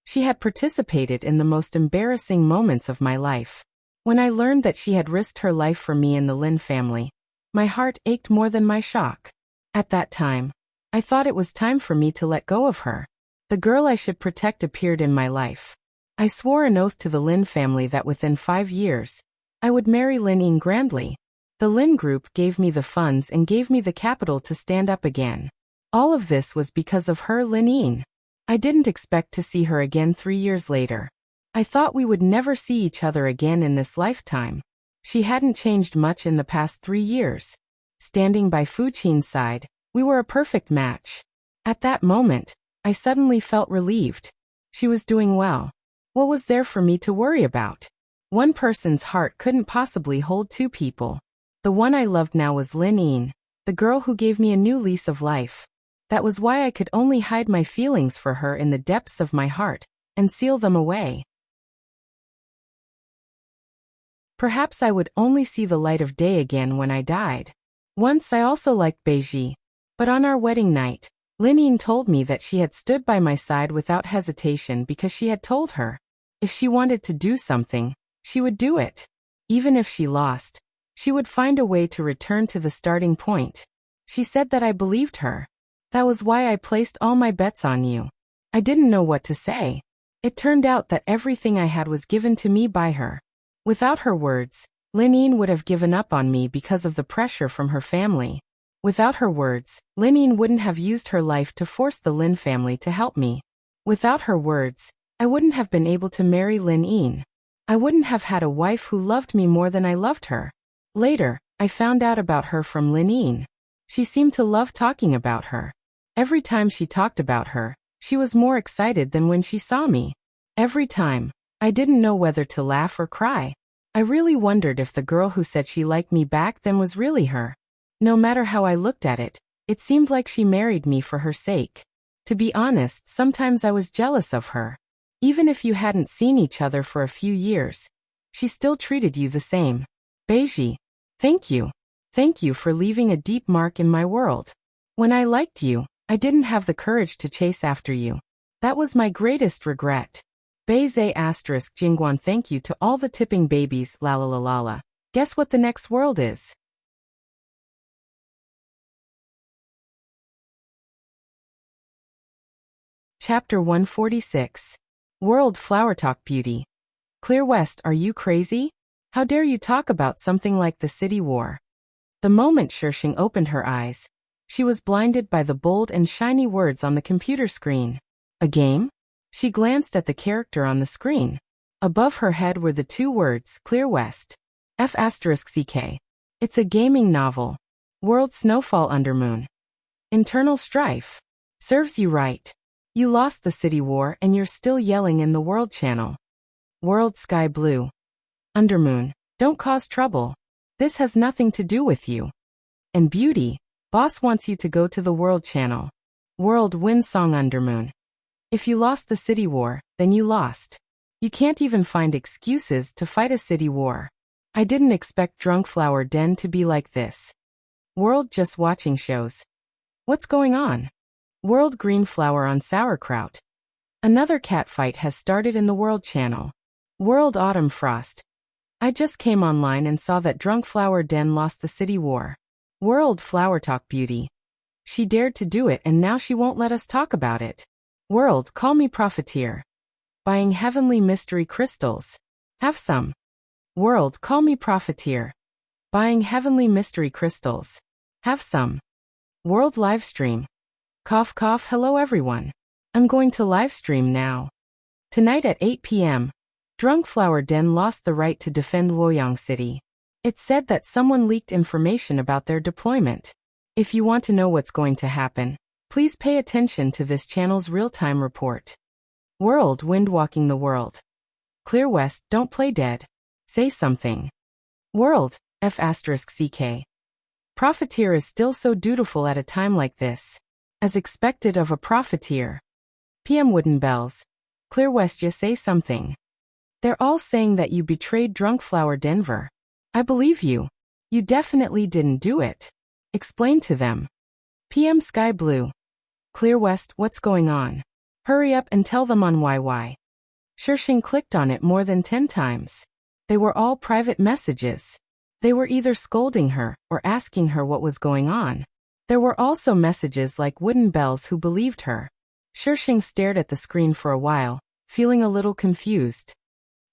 She had participated in the most embarrassing moments of my life. When I learned that she had risked her life for me and the Lin family, my heart ached more than my shock. At that time, I thought it was time for me to let go of her. The girl I should protect appeared in my life. I swore an oath to the Lin family that within 5 years, I would marry Lin Ying grandly. The Lin group gave me the funds and gave me the capital to stand up again. All of this was because of her, Lin Ying. I didn't expect to see her again 3 years later. I thought we would never see each other again in this lifetime. She hadn't changed much in the past 3 years. Standing by Fu Qin's side, we were a perfect match. At that moment, I suddenly felt relieved. She was doing well. What was there for me to worry about? One person's heart couldn't possibly hold 2 people. The one I loved now was Lin Ying, the girl who gave me a new lease of life. That was why I could only hide my feelings for her in the depths of my heart and seal them away. Perhaps I would only see the light of day again when I died. Once I also liked Beiji, but on our wedding night, Lin Ying told me that she had stood by my side without hesitation because she had told her, if she wanted to do something, she would do it. Even if she lost, she would find a way to return to the starting point. She said that I believed her. That was why I placed all my bets on you. I didn't know what to say. It turned out that everything I had was given to me by her. Without her words, Lin Ying would have given up on me because of the pressure from her family. Without her words, Lin Ying wouldn't have used her life to force the Lin family to help me. Without her words, I wouldn't have been able to marry Lin Ying. I wouldn't have had a wife who loved me more than I loved her. Later, I found out about her from Lin Ying. She seemed to love talking about her. Every time she talked about her, she was more excited than when she saw me. Every time. I didn't know whether to laugh or cry. I really wondered if the girl who said she liked me back then was really her. No matter how I looked at it, it seemed like she married me for her sake. To be honest, sometimes I was jealous of her. Even if you hadn't seen each other for a few years, she still treated you the same. Beiji. Thank you. Thank you for leaving a deep mark in my world. When I liked you, I didn't have the courage to chase after you. That was my greatest regret. Beizai asterisk Jingguan. Thank you to all the tipping babies. La la la la la. Guess what the next world is? Chapter 146. World Flower Talk Beauty. Clear West, are you crazy? How dare you talk about something like the city war? The moment Shishing opened her eyes, she was blinded by the bold and shiny words on the computer screen. A game? She glanced at the character on the screen. Above her head were the two words, Clear West. F***CK. It's a gaming novel. World Snowfall Undermoon. Internal strife. Serves you right. You lost the city war and you're still yelling in the World Channel. World Sky Blue. Undermoon. Don't cause trouble. This has nothing to do with you. And Beauty. Boss wants you to go to the World Channel. World Wind Song Undermoon. If you lost the city war, then you lost. You can't even find excuses to fight a city war. I didn't expect Drunk Flower Den to be like this. World Just Watching Shows. What's going on? World Green Flower on Sauerkraut. Another catfight has started in the World Channel. World Autumn Frost. I just came online and saw that Drunk Flower Den lost the city war. World Flower Talk Beauty. She dared to do it and now she won't let us talk about it. World Call Me Profiteer. Buying Heavenly Mystery Crystals. Have some. World Call Me Profiteer. Buying Heavenly Mystery Crystals. Have some. World Livestream. Cough cough. Hello everyone. I'm going to livestream now. Tonight at 8 p.m. Drunk Flower Den lost the right to defend Luoyang City. It's said that someone leaked information about their deployment. If you want to know what's going to happen, please pay attention to this channel's real-time report. World Windwalking the World. Clear West, don't play dead. Say something. World, F***CK. Profiteer is still so dutiful at a time like this. As expected of a profiteer. PM Wooden Bells. Clear West, just say something. They're all saying that you betrayed Drunk Flower Denver. I believe you. You definitely didn't do it. Explain to them. PM Sky Blue. Clear West, what's going on? Hurry up and tell them on YY. Shishing clicked on it more than 10 times. They were all private messages. They were either scolding her or asking her what was going on. There were also messages like Wooden Bells who believed her. Shishing stared at the screen for a while, feeling a little confused.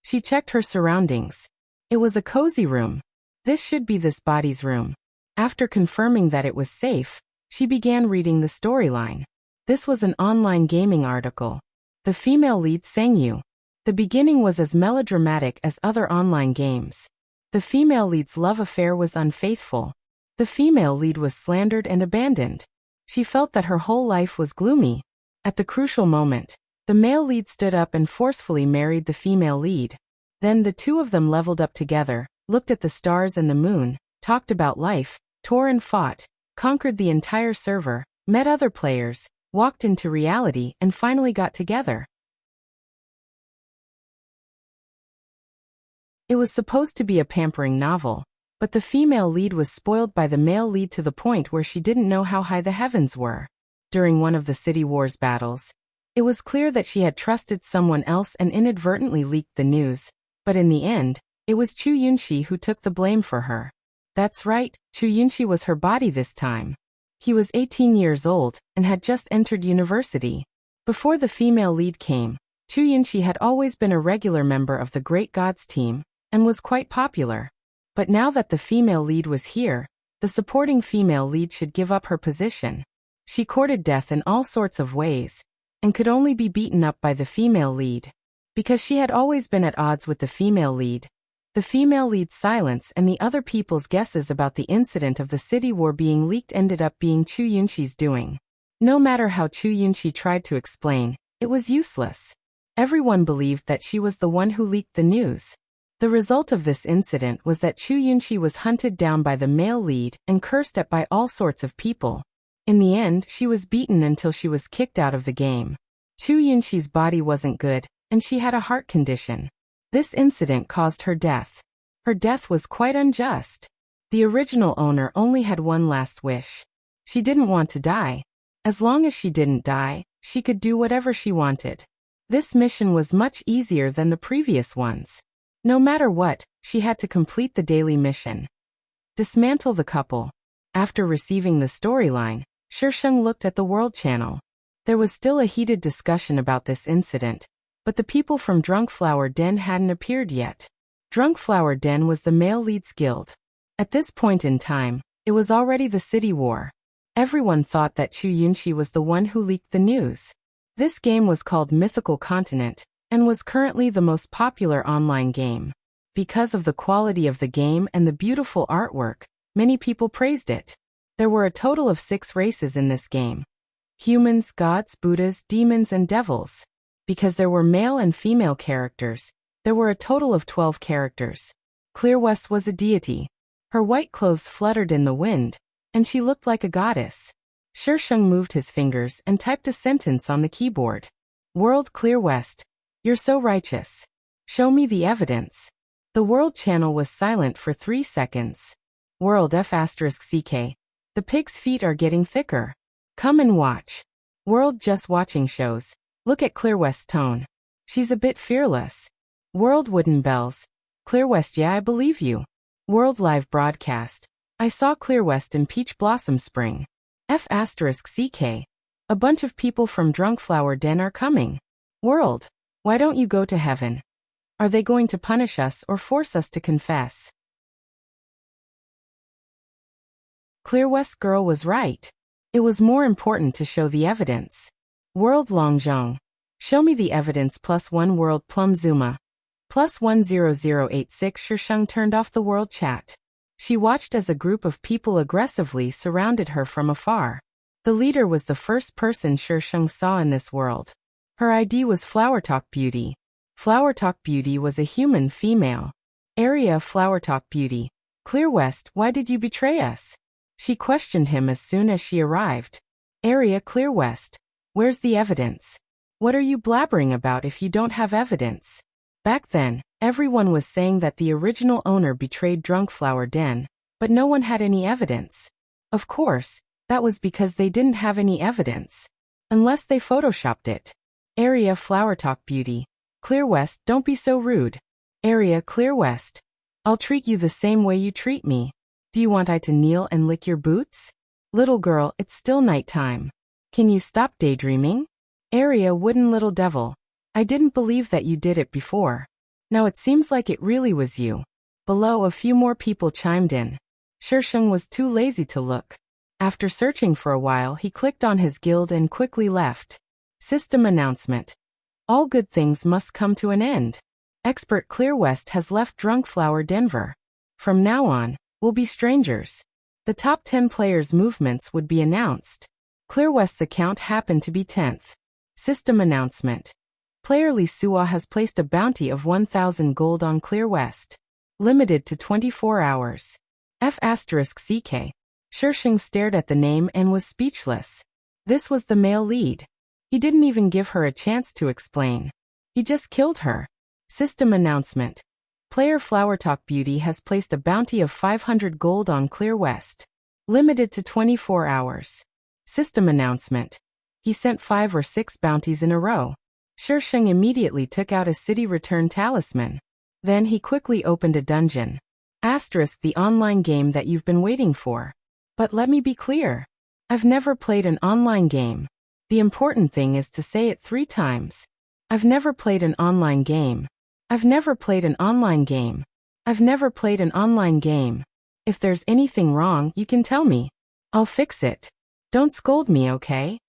She checked her surroundings. It was a cozy room. This should be this body's room. After confirming that it was safe, she began reading the storyline. This was an online gaming article. The female lead sang you. The beginning was as melodramatic as other online games. The female lead's love affair was unfaithful. The female lead was slandered and abandoned. She felt that her whole life was gloomy. At the crucial moment, the male lead stood up and forcefully married the female lead. Then the two of them leveled up together, looked at the stars and the moon, talked about life, tore and fought, conquered the entire server, met other players, walked into reality and finally got together. It was supposed to be a pampering novel, but the female lead was spoiled by the male lead to the point where she didn't know how high the heavens were. During one of the City Wars battles, it was clear that she had trusted someone else and inadvertently leaked the news, but in the end, it was Chu Yunxi who took the blame for her. That's right, Chu Yunxi was her body this time. He was 18 years old and had just entered university. Before the female lead came, Chu Yunxi had always been a regular member of the Great Gods team and was quite popular. But now that the female lead was here, the supporting female lead should give up her position. She courted death in all sorts of ways, and could only be beaten up by the female lead. Because she had always been at odds with the female lead. The female lead's silence and the other people's guesses about the incident of the city war being leaked ended up being Chu Yunxi's doing. No matter how Chu Yunxi tried to explain, it was useless. Everyone believed that she was the one who leaked the news. The result of this incident was that Chu Yunxi was hunted down by the male lead and cursed at by all sorts of people. In the end, she was beaten until she was kicked out of the game. Chu Yunxi's body wasn't good, and she had a heart condition. This incident caused her death. Her death was quite unjust. The original owner only had one last wish. She didn't want to die. As long as she didn't die, she could do whatever she wanted. This mission was much easier than the previous ones. No matter what, she had to complete the daily mission. Dismantle the couple. After receiving the storyline, Shisheng looked at the World Channel. There was still a heated discussion about this incident, but the people from Drunk Flower Den hadn't appeared yet. Drunk Flower Den was the male lead's guild. At this point in time, it was already the city war. Everyone thought that Chu Yunxi was the one who leaked the news. This game was called Mythical Continent, and was currently the most popular online game. Because of the quality of the game and the beautiful artwork, many people praised it. There were a total of 6 races in this game. Humans, gods, Buddhas, demons, and devils. Because there were male and female characters, there were a total of 12 characters. Clear West was a deity. Her white clothes fluttered in the wind, and she looked like a goddess. Shisheng moved his fingers and typed a sentence on the keyboard. World Clear West. You're so righteous. Show me the evidence. The World Channel was silent for 3 seconds. World F***CK. The pig's feet are getting thicker. Come and watch. World Just Watching shows. Look at Clear West's tone. She's a bit fearless. World Wooden Bells. Clear West, yeah, I believe you. World Live Broadcast. I saw Clear West in Peach Blossom Spring. F***CK. A bunch of people from Drunk Flower Den are coming. World. Why don't you go to heaven? Are they going to punish us or force us to confess? Clear West girl was right. It was more important to show the evidence. World Longzhong. Show me the evidence +1 World Plum Zuma. +10086 Shisheng turned off the world chat. She watched as a group of people aggressively surrounded her from afar. The leader was the first person Shisheng saw in this world. Her ID was Flower Talk Beauty. Flower Talk Beauty was a human female. Area Flower Talk Beauty. Clear West, why did you betray us? She questioned him as soon as she arrived. Area Clear West. Where's the evidence? What are you blabbering about if you don't have evidence? Back then, everyone was saying that the original owner betrayed Drunk Flower Den, but no one had any evidence. Of course, that was because they didn't have any evidence. Unless they photoshopped it. Area Flower Talk Beauty. Clear West, don't be so rude. Area Clear West. I'll treat you the same way you treat me. Do you want I to kneel and lick your boots? Little girl, it's still nighttime. Can you stop daydreaming? Area Wooden Little Devil. I didn't believe that you did it before. Now it seems like it really was you. Below, a few more people chimed in. Shisheng was too lazy to look. After searching for a while, he clicked on his guild and quickly left. System announcement. All good things must come to an end. Expert Clear West has left Drunk Flower Denver. From now on, we'll be strangers. The top 10 players' movements would be announced. Clear West's account happened to be 10th. System announcement. Player Li Suo has placed a bounty of 1,000 gold on Clear West. Limited to 24 hours. F***CK. Shisheng stared at the name and was speechless. This was the male lead. He didn't even give her a chance to explain. He just killed her. System announcement. Player Flower Talk Beauty has placed a bounty of 500 gold on Clear West. Limited to 24 hours. System announcement. He sent 5 or 6 bounties in a row. Shisheng immediately took out a city return talisman. Then he quickly opened a dungeon. The online game that you've been waiting for. But let me be clear. I've never played an online game. The important thing is to say it 3 times. I've never played an online game. I've never played an online game. I've never played an online game. If there's anything wrong, you can tell me. I'll fix it. Don't scold me, okay?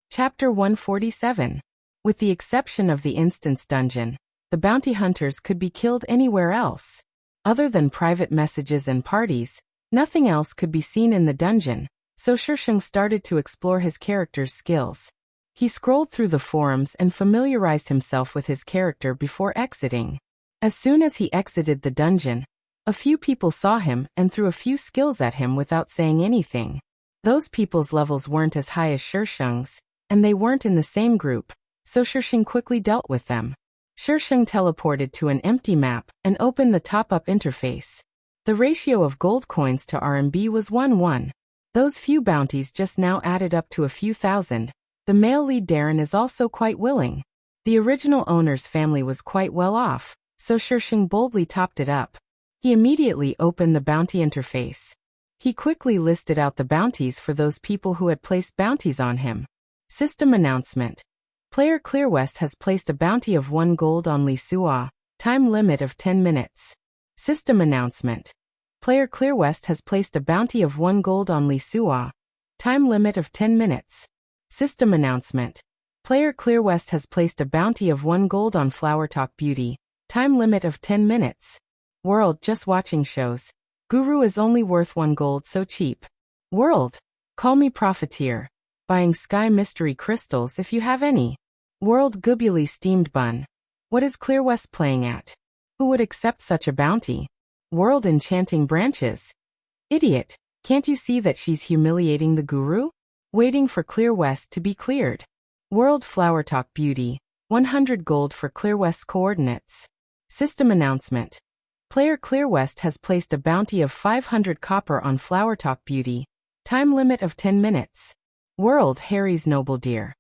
Chapter 147. With the exception of the instance dungeon, the bounty hunters could be killed anywhere else. Other than private messages and parties, nothing else could be seen in the dungeon, so Shisheng started to explore his character's skills. He scrolled through the forums and familiarized himself with his character before exiting. As soon as he exited the dungeon, a few people saw him and threw a few skills at him without saying anything. Those people's levels weren't as high as Shisheng's, and they weren't in the same group, so Shisheng quickly dealt with them. Shisheng teleported to an empty map and opened the top-up interface. The ratio of gold coins to RMB was 1:1. Those few bounties just now added up to a few thousand. The male lead Darren is also quite willing. The original owner's family was quite well off, so Shisheng boldly topped it up. He immediately opened the bounty interface. He quickly listed out the bounties for those people who had placed bounties on him. System announcement. Player Clearwest has placed a bounty of 1 gold on Li Sua, time limit of 10 minutes. System announcement. Player Clearwest has placed a bounty of 1 gold on Li Sua, time limit of 10 minutes. System announcement. Player Clearwest has placed a bounty of 1 gold on Flower Talk Beauty, time limit of 10 minutes. World just watching shows. Guru is only worth 1 gold, so cheap. World. Call me profiteer. Buying sky mystery crystals if you have any. World Gubuli steamed bun. What is Clearwest playing at? Who would accept such a bounty? World enchanting branches. Idiot. Can't you see that she's humiliating the guru? Waiting for Clearwest to be cleared. World Flower Talk Beauty. 100 gold for Clearwest's coordinates. System announcement. Player Clearwest has placed a bounty of 500 copper on Flower Talk Beauty. Time limit of 10 minutes. World Harry's Noble Dear.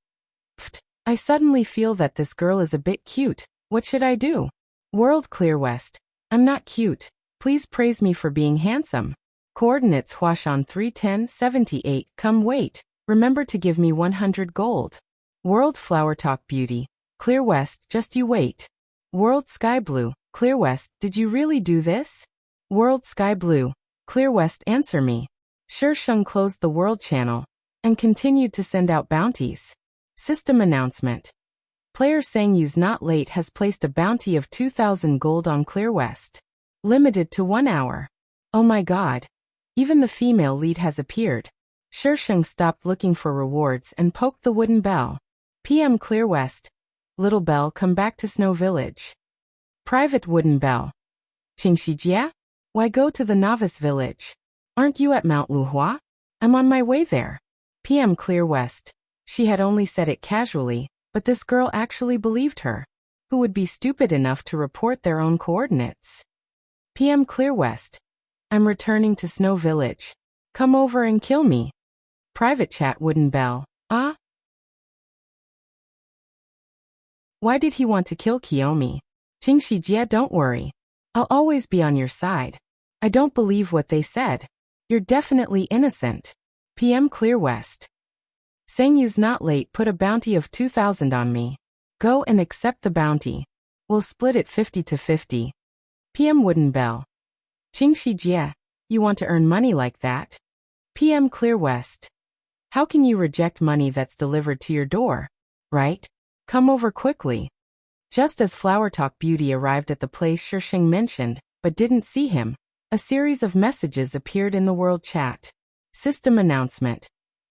Pfft, I suddenly feel that this girl is a bit cute. What should I do? World Clearwest. I'm not cute. Please praise me for being handsome. Coordinates Huashan 31078. Come wait. Remember to give me 100 gold. World Flower Talk Beauty. Clearwest, just you wait. World Sky Blue. Clearwest, did you really do this? World Sky Blue. Clearwest, answer me. Shisheng closed the world channel and continued to send out bounties. System announcement. Player Sangyu's Not Late has placed a bounty of 2,000 gold on Clearwest. Limited to 1 hour. Oh my god. Even the female lead has appeared. Shisheng stopped looking for rewards and poked the wooden bell. PM Clearwest. Little bell, come back to Snow Village. Private wooden bell. Qingxijia? Why go to the novice village? Aren't you at Mount Luhua? I'm on my way there. PM Clearwest. She had only said it casually, but this girl actually believed her. Who would be stupid enough to report their own coordinates? PM Clearwest. I'm returning to Snow Village. Come over and kill me. Private chat wooden bell. Ah? Why did he want to kill Kiyomi? Qingxijia, don't worry. I'll always be on your side. I don't believe what they said. You're definitely innocent. PM Clearwest. Sangyu's Not Late put a bounty of 2,000 on me. Go and accept the bounty. We'll split it 50-50. PM Wooden Bell. Qingxijia, you want to earn money like that? PM Clearwest. How can you reject money that's delivered to your door? Right? Come over quickly. Just as Flower Talk Beauty arrived at the place Shisheng mentioned, but didn't see him, a series of messages appeared in the world chat. System announcement.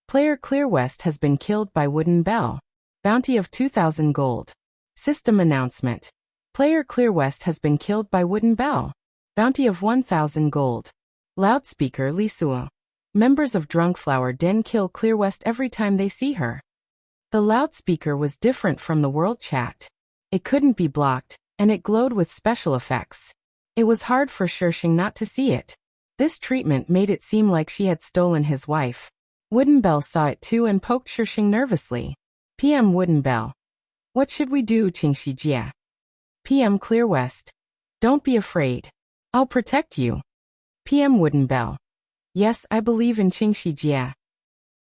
Player Clearwest has been killed by Wooden Bell. Bounty of 2,000 gold. System announcement. Player Clearwest has been killed by Wooden Bell. Bounty of 1,000 gold. Loudspeaker Lisua. Members of Drunk Flower Den kill Clearwest every time they see her. The loudspeaker was different from the world chat. It couldn't be blocked, and it glowed with special effects. It was hard for Shisheng not to see it. This treatment made it seem like she had stolen his wife. Wooden Bell saw it too and poked Shisheng nervously. PM Wooden Bell. What should we do, Qingxijia? PM Clearwest. Don't be afraid. I'll protect you. PM Wooden Bell. Yes, I believe in Qingxijia.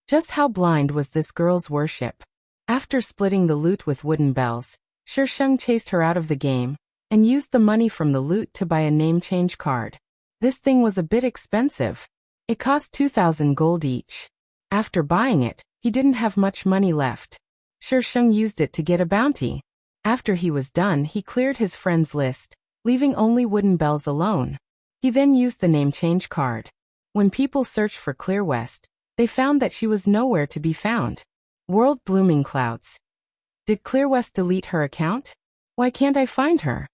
Just how blind was this girl's worship? After splitting the loot with Wooden Bells, Shisheng chased her out of the game and used the money from the loot to buy a name change card. This thing was a bit expensive. It cost 2,000 gold each. After buying it, he didn't have much money left. Shisheng used it to get a bounty. After he was done, he cleared his friends list, leaving only Wooden Bells alone. He then used the name change card. When people searched for Clearwest, They found that she was nowhere to be found. World blooming clouds. Did Clear West delete her account? Why can't I find her?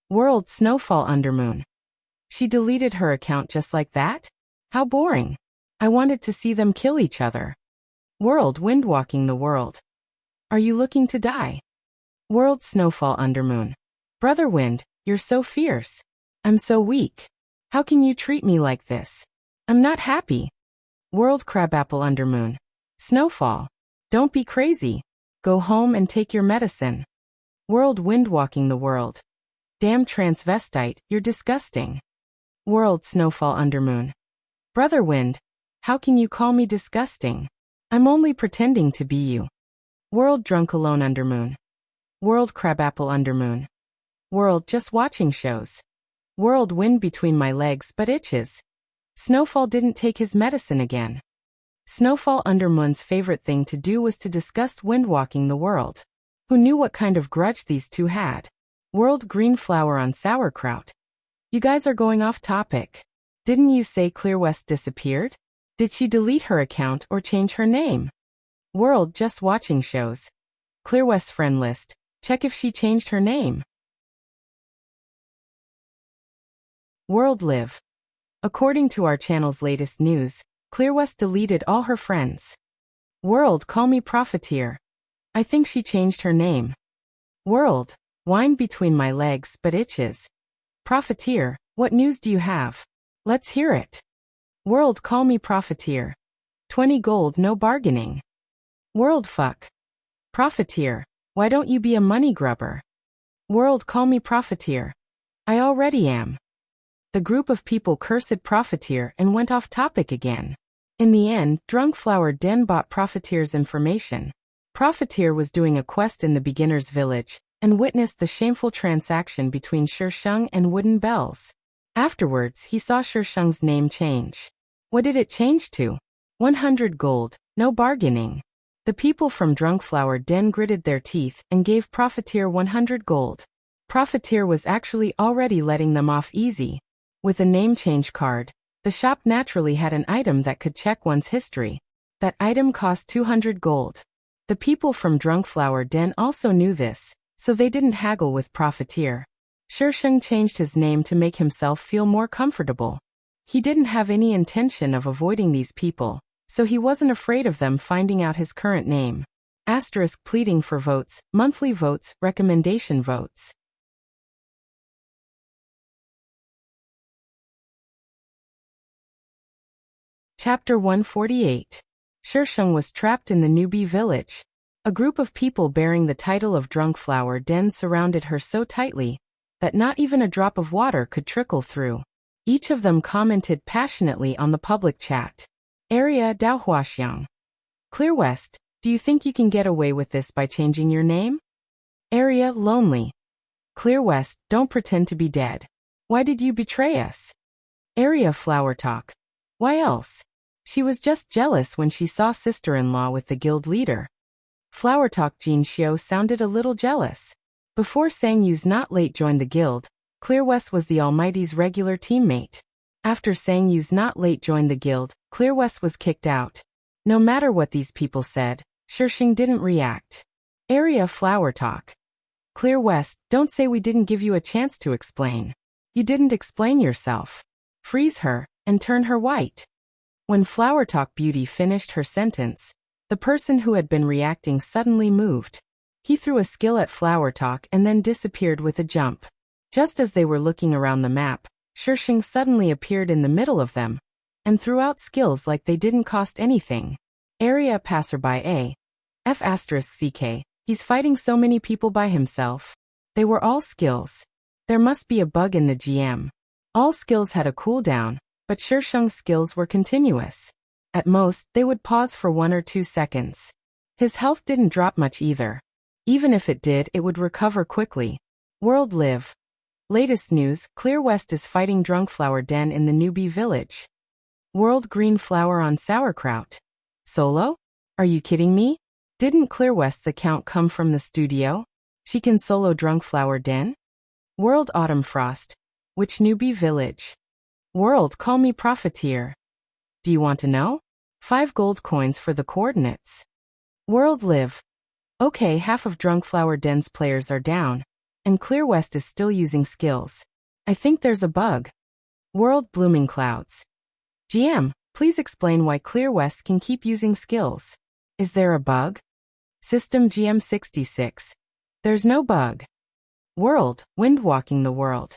World snowfall undermoon. She deleted her account just like that? How boring. I wanted to see them kill each other. World wind walking the world. Are you looking to die? World snowfall undermoon. Brother Wind, you're so fierce. I'm so weak. How can you treat me like this? I'm not happy. World crabapple undermoon. Snowfall. Don't be crazy. Go home and take your medicine. World wind walking the world. Damn transvestite, you're disgusting. World snowfall undermoon. Brother Wind, how can you call me disgusting? I'm only pretending to be you. World drunk alone undermoon. World crabapple undermoon. World just watching shows. World wind between my legs but itches. Snowfall didn't take his medicine again. Snowfall undermoon's favorite thing to do was to discuss wind walking the world. Who knew what kind of grudge these two had? World green flower on sauerkraut. You guys are going off topic. Didn't you say Clear West disappeared? Did she delete her account or change her name? World just watching shows. Clear West's friend list. Check if she changed her name. World live. According to our channel's latest news, Clear West deleted all her friends. World call me profiteer. I think she changed her name. World, wine between my legs but itches. Profiteer, what news do you have? Let's hear it. World call me profiteer. 20 gold no bargaining. World fuck. Profiteer, why don't you be a money grubber? World call me profiteer. I already am. The group of people cursed profiteer and went off topic again. In the end, Drunk Flower Den bought profiteer's information. Profiteer was doing a quest in the beginner's village and witnessed the shameful transaction between Shisheng and Wooden Bells. Afterwards, he saw Shisheng's name change. What did it change to? 100 gold, no bargaining. The people from Drunk Flower Den gritted their teeth and gave Profiteer 100 gold. Profiteer was actually already letting them off easy. With a name change card, the shop naturally had an item that could check one's history. That item cost 200 gold. The people from Drunk Flower Den also knew this, so they didn't haggle with Profiteer. Shisheng changed his name to make himself feel more comfortable. He didn't have any intention of avoiding these people, so he wasn't afraid of them finding out his current name. Asterisk pleading for votes, monthly votes, recommendation votes. Chapter 148. Shisheng was trapped in the newbie village. A group of people bearing the title of Drunk Flower Den surrounded her so tightly that not even a drop of water could trickle through. Each of them commented passionately on the public chat. Area Daohuaxiang. Clear West, do you think you can get away with this by changing your name? Area Lonely. Clear West, don't pretend to be dead. Why did you betray us? Area Flower Talk. Why else? She was just jealous when she saw sister-in-law with the guild leader. Flower Talk Jin Xiao sounded a little jealous. Before Sang Yu's not late joined the guild, Clear West was the Almighty's regular teammate. After Sang Yu's not late joined the guild, Clear West was kicked out. No matter what these people said, Shisheng didn't react. Area Flower Talk. Clear West, don't say we didn't give you a chance to explain. You didn't explain yourself. Freeze her, and turn her white. When Flower Talk Beauty finished her sentence, the person who had been reacting suddenly moved. He threw a skill at Flower Talk and then disappeared with a jump. Just as they were looking around the map, Shisheng suddenly appeared in the middle of them and threw out skills like they didn't cost anything. Area Passerby A. F *CK. He's fighting so many people by himself. They were all skills. There must be a bug in the GM. All skills had a cooldown, but Shisheng's skills were continuous. At most, they would pause for 1 or 2 seconds. His health didn't drop much either. Even if it did, it would recover quickly. World live. Latest news, Clear West is fighting Drunk Flower Den in the newbie village. World green flower on sauerkraut. Solo? Are you kidding me? Didn't Clear West's account come from the studio? She can solo Drunk Flower Den? World autumn frost. Which newbie village? World call me profiteer. Do you want to know? 5 gold coins for the coordinates. World live. Okay, half of Drunk Flower Den's players are down, and Clear West is still using skills. I think there's a bug. World blooming clouds. GM, please explain why Clear West can keep using skills. Is there a bug? System GM 66. There's no bug. World, wind walking the world.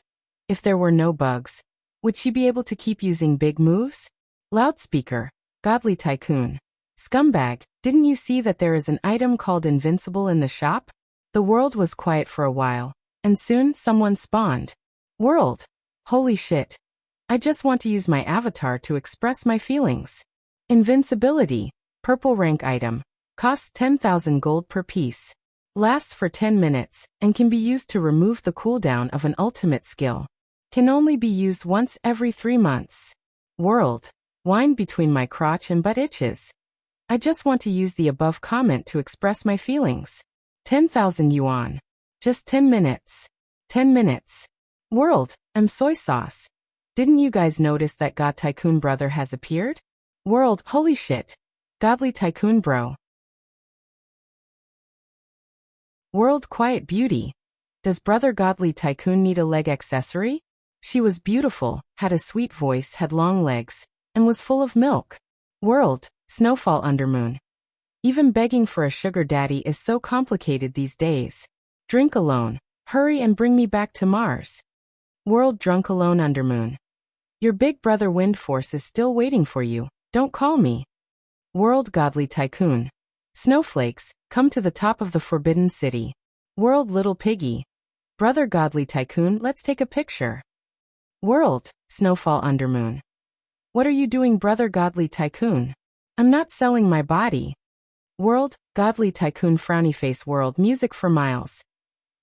If there were no bugs, would she be able to keep using big moves? Loudspeaker, Godly Tycoon. Scumbag, didn't you see that there is an item called Invincible in the shop? The world was quiet for a while, and soon someone spawned. World, holy shit. I just want to use my avatar to express my feelings. Invincibility, purple rank item. Costs 10,000 gold per piece. Lasts for 10 minutes, and can be used to remove the cooldown of an ultimate skill. Can only be used once every 3 months. World, wine between my crotch and butt itches. I just want to use the above comment to express my feelings. 10,000 yuan. Just 10 minutes. 10 minutes. World, I'm soy sauce. Didn't you guys notice that God Tycoon brother has appeared? World, holy shit. Godly Tycoon bro. World quiet beauty. Does brother Godly Tycoon need a leg accessory? She was beautiful, had a sweet voice, had long legs, and was full of milk. World, snowfall undermoon. Even begging for a sugar daddy is so complicated these days. Drink alone. Hurry and bring me back to Mars. World drunk alone undermoon. Your big brother Wind Force is still waiting for you. Don't call me. World Godly Tycoon. Snowflakes, come to the top of the Forbidden City. World Little Piggy. Brother Godly Tycoon, let's take a picture. World, Snowfall Undermoon. What are you doing, brother Godly Tycoon? I'm not selling my body. World, Godly Tycoon frowny face. World music for Miles.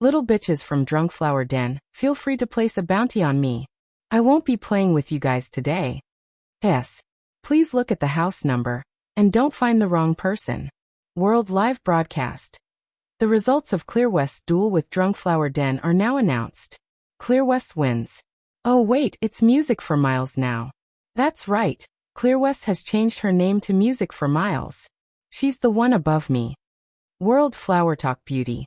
Little bitches from Drunk Flower Den, feel free to place a bounty on me. I won't be playing with you guys today. Yes. Please look at the house number, and don't find the wrong person. World live broadcast. The results of Clear West's duel with Drunk Flower Den are now announced. Clear West wins. Oh wait, it's Music for Miles now. That's right, Clear West has changed her name to Music for Miles. She's the one above me. World Flower Talk Beauty.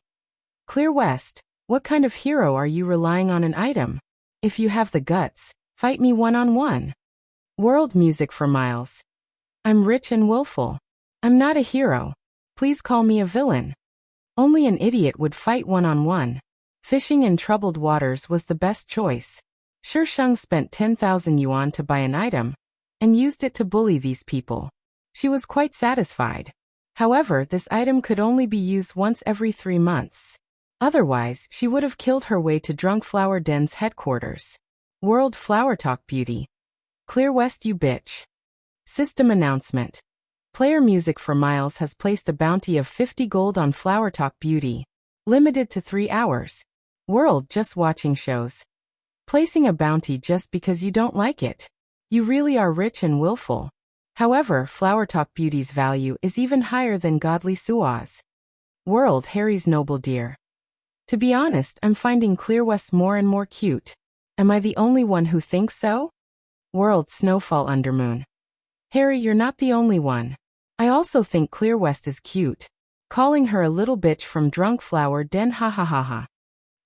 Clear West, what kind of hero are you relying on an item? If you have the guts, fight me one-on-one. World Music for Miles. I'm rich and willful. I'm not a hero. Please call me a villain. Only an idiot would fight one-on-one. Fishing in troubled waters was the best choice. Shi Sheng spent 10,000 yuan to buy an item, and used it to bully these people. She was quite satisfied. However, this item could only be used once every 3 months. Otherwise, she would have killed her way to Drunk Flower Den's headquarters. World Flower Talk Beauty. Clear West you bitch. System announcement. Player Music for Miles has placed a bounty of 50 gold on Flower Talk Beauty. Limited to 3 hours. World just watching shows. Placing a bounty just because you don't like it. You really are rich and willful. However, Flower Talk Beauty's value is even higher than Godly Sua's. World Harry's Noble Deer. To be honest, I'm finding Clear West more and more cute. Am I the only one who thinks so? World Snowfall Undermoon. Harry, you're not the only one. I also think Clear West is cute. Calling her a little bitch from Drunk Flower Den, ha ha ha ha.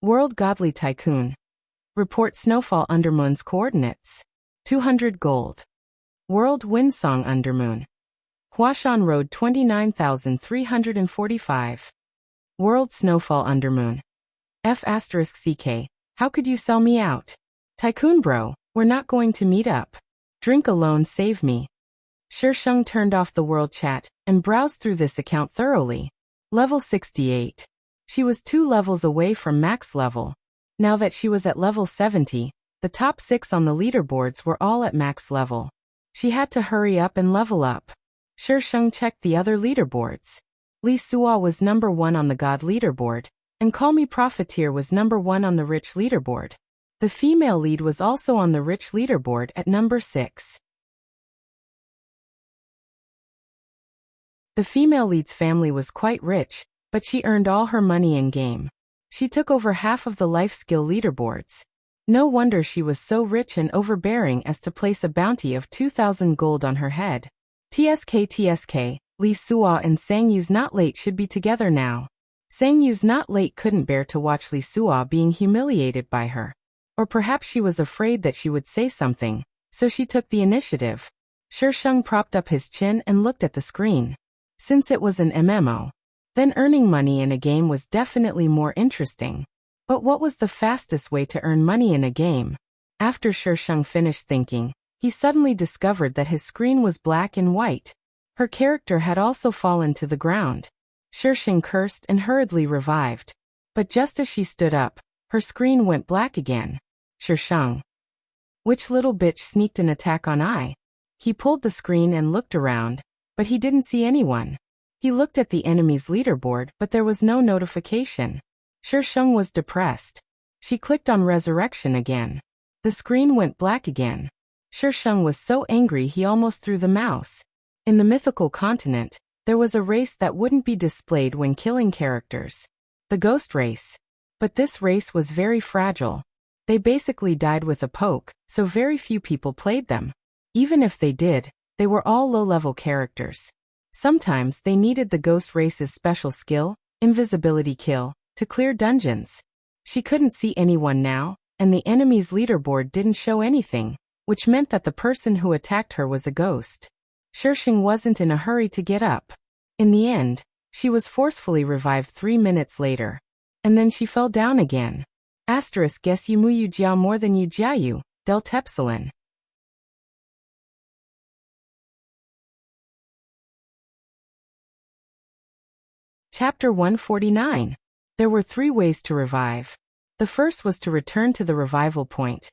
World Godly Tycoon. Report Snowfall Undermoon's coordinates. 200 gold. World Windsong Undermoon. Huashan Road 29,345. World Snowfall Undermoon. F***CK. How could you sell me out? Tycoon bro, we're not going to meet up. Drink alone save me. Shi Sheng turned off the world chat and browsed through this account thoroughly. Level 68. She was 2 levels away from max level. Now that she was at level 70, the top 6 on the leaderboards were all at max level. She had to hurry up and level up. Shi Sheng checked the other leaderboards. Li Sua was number 1 on the God leaderboard, and Call Me Profiteer was number 1 on the Rich leaderboard. The female lead was also on the Rich leaderboard at number 6. The female lead's family was quite rich, but she earned all her money in-game. She took over half of the life skill leaderboards. No wonder she was so rich and overbearing as to place a bounty of 2,000 gold on her head. TSK, Lee Suo and Sang Yu's not late should be together now. Sang Yu's not late couldn't bear to watch Lee Suo being humiliated by her. Or perhaps she was afraid that she would say something, so she took the initiative. Sheng propped up his chin and looked at the screen. Since it was an MMO, then earning money in a game was definitely more interesting. But what was the fastest way to earn money in a game? After Sheng finished thinking, he suddenly discovered that his screen was black and white. Her character had also fallen to the ground. Sheng cursed and hurriedly revived. But just as she stood up, her screen went black again. Sheng. Which little bitch sneaked an attack on I? He pulled the screen and looked around, but he didn't see anyone. He looked at the enemy's leaderboard, but there was no notification. Sheng was depressed. She clicked on Resurrection again. The screen went black again. Sheng was so angry he almost threw the mouse. In the mythical continent, there was a race that wouldn't be displayed when killing characters. The ghost race. But this race was very fragile. They basically died with a poke, so very few people played them. Even if they did, they were all low-level characters. Sometimes they needed the ghost race's special skill, invisibility kill, to clear dungeons. She couldn't see anyone now, and the enemy's leaderboard didn't show anything, which meant that the person who attacked her was a ghost. Sheng wasn't in a hurry to get up. In the end, she was forcefully revived 3 minutes later. And then she fell down again. Asterisk guess you mu yu jia more than you jia yu, del tepsilon. Chapter 149. There were 3 ways to revive. The first was to return to the revival point.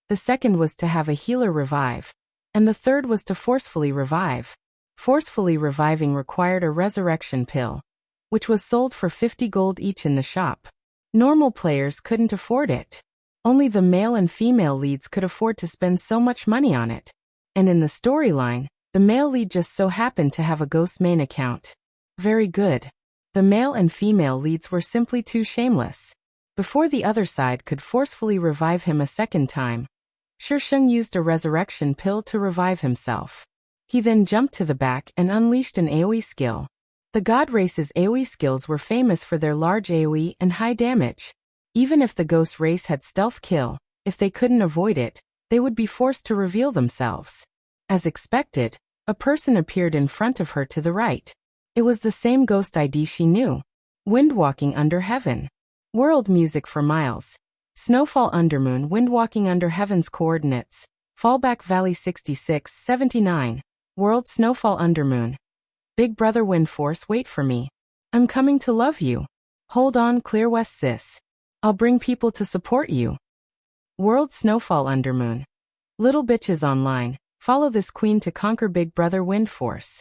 The second was to have a healer revive. And the third was to forcefully revive. Forcefully reviving required a resurrection pill, which was sold for 50 gold each in the shop. Normal players couldn't afford it. Only the male and female leads could afford to spend so much money on it. And in the storyline, the male lead just so happened to have a ghost main account. Very good. The male and female leads were simply too shameless. Before the other side could forcefully revive him a second time, Sheng used a resurrection pill to revive himself. He then jumped to the back and unleashed an AoE skill. The god race's AoE skills were famous for their large AoE and high damage. Even if the ghost race had stealth kill, if they couldn't avoid it, they would be forced to reveal themselves. As expected, a person appeared in front of her to the right. It was the same ghost ID she knew. Windwalking under heaven. World music for miles. Snowfall Undermoon Windwalking under heaven's coordinates. Fallback Valley 6679. World Snowfall Undermoon. Big brother Windforce wait for me. I'm coming to love you. Hold on Clear West sis. I'll bring people to support you. World Snowfall Undermoon. Little bitches online, follow this queen to conquer Big Brother Windforce.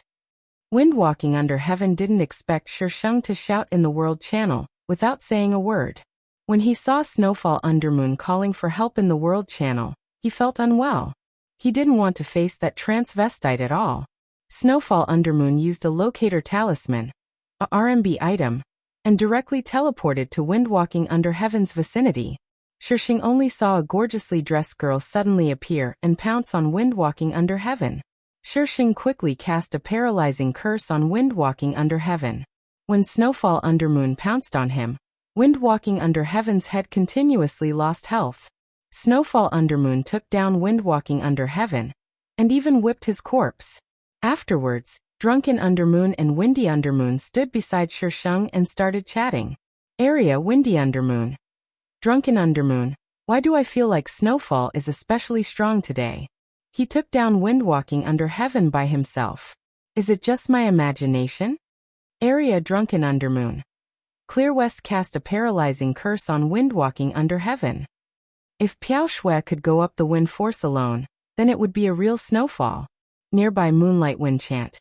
Windwalking under heaven didn't expect Sheng to shout in the world channel, without saying a word. When he saw Snowfall Undermoon calling for help in the world channel, he felt unwell. He didn't want to face that transvestite at all. Snowfall Undermoon used a locator talisman, a RMB item, and directly teleported to Windwalking under heaven's vicinity. Sheng only saw a gorgeously dressed girl suddenly appear and pounce on Windwalking under heaven. Sheng quickly cast a paralyzing curse on Windwalking under heaven. When Snowfall Undermoon pounced on him, Windwalking under heaven's head continuously lost health. Snowfall Undermoon took down Windwalking under heaven, and even whipped his corpse. Afterwards, Drunken Undermoon and Windy Undermoon stood beside Sheng and started chatting. Area Windy Undermoon. Drunken Undermoon, why do I feel like Snowfall is especially strong today? He took down Windwalking under heaven by himself. Is it just my imagination? Area Drunken Undermoon. Clear West cast a paralyzing curse on Windwalking under heaven. If Piao Shui could go up the wind force alone, then it would be a real snowfall. Nearby Moonlight Wind chant.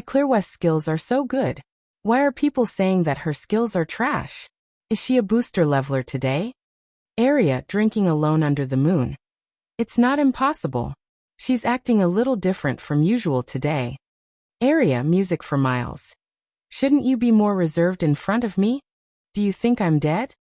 Clear West's skills are so good. Why are people saying that her skills are trash? Is she a booster leveler today? Area Drinking Alone Under the Moon. It's not impossible. She's acting a little different from usual today. Area Music for miles. Shouldn't you be more reserved in front of me? Do you think I'm dead?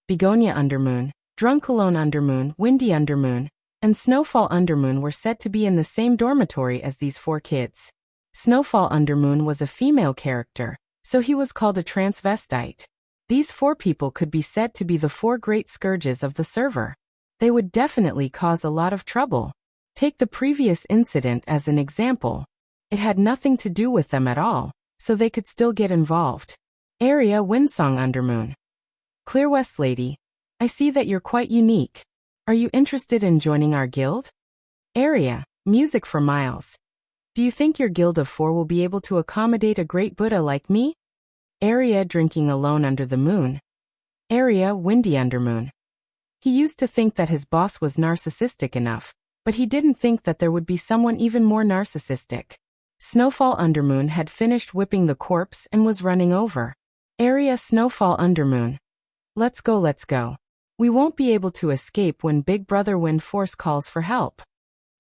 Begonia Undermoon, Drunk Alone Undermoon, Windy Undermoon. and Snowfall Undermoon were said to be in the same dormitory as these 4 kids. Snowfall Undermoon was a female character, so he was called a transvestite. These 4 people could be said to be the 4 great scourges of the server. They would definitely cause a lot of trouble. Take the previous incident as an example. It had nothing to do with them at all, so they could still get involved. Area Windsong Undermoon. Clear West Lady, I see that you're quite unique. Are you interested in joining our guild? Area Music for Miles. Do you think your guild of 4 will be able to accommodate a great Buddha like me? Area Drinking Alone Under the Moon. Area Windy Undermoon. He used to think that his boss was narcissistic enough, but he didn't think that there would be someone even more narcissistic. Snowfall Undermoon had finished whipping the corpse and was running over. Area Snowfall Undermoon. Let's go, let's go. We won't be able to escape when Big Brother Wind Force calls for help.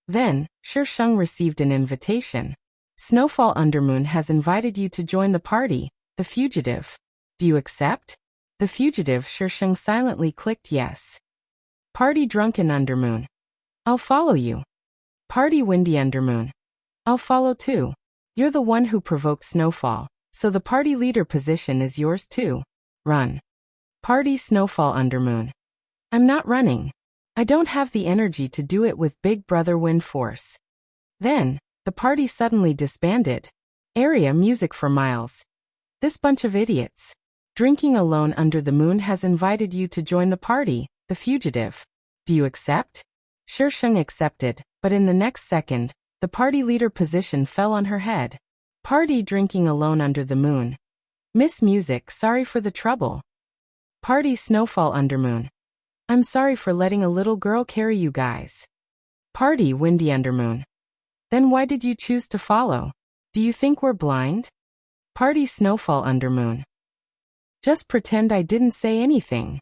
Then, Sheng received an invitation. Snowfall Undermoon has invited you to join the party, the fugitive. Do you accept? The fugitive Sheng silently clicked yes. Party Drunken Undermoon. I'll follow you. Party Windy Undermoon. I'll follow too. You're the one who provoked Snowfall, so the party leader position is yours too. Run. Party Snowfall Undermoon. I'm not running. I don't have the energy to do it with Big Brother Wind Force. Then, the party suddenly disbanded. Area Music for Miles. This bunch of idiots. Drinking Alone Under the Moon has invited you to join the party, the fugitive. Do you accept? Sheng accepted, but in the next second, the party leader position fell on her head. Party Drinking Alone Under the Moon. Miss Music, sorry for the trouble. Party Snowfall Undermoon. I'm sorry for letting a little girl carry you guys. Party Windy Undermoon. Then why did you choose to follow? Do you think we're blind? Party Snowfall Undermoon. Just pretend I didn't say anything.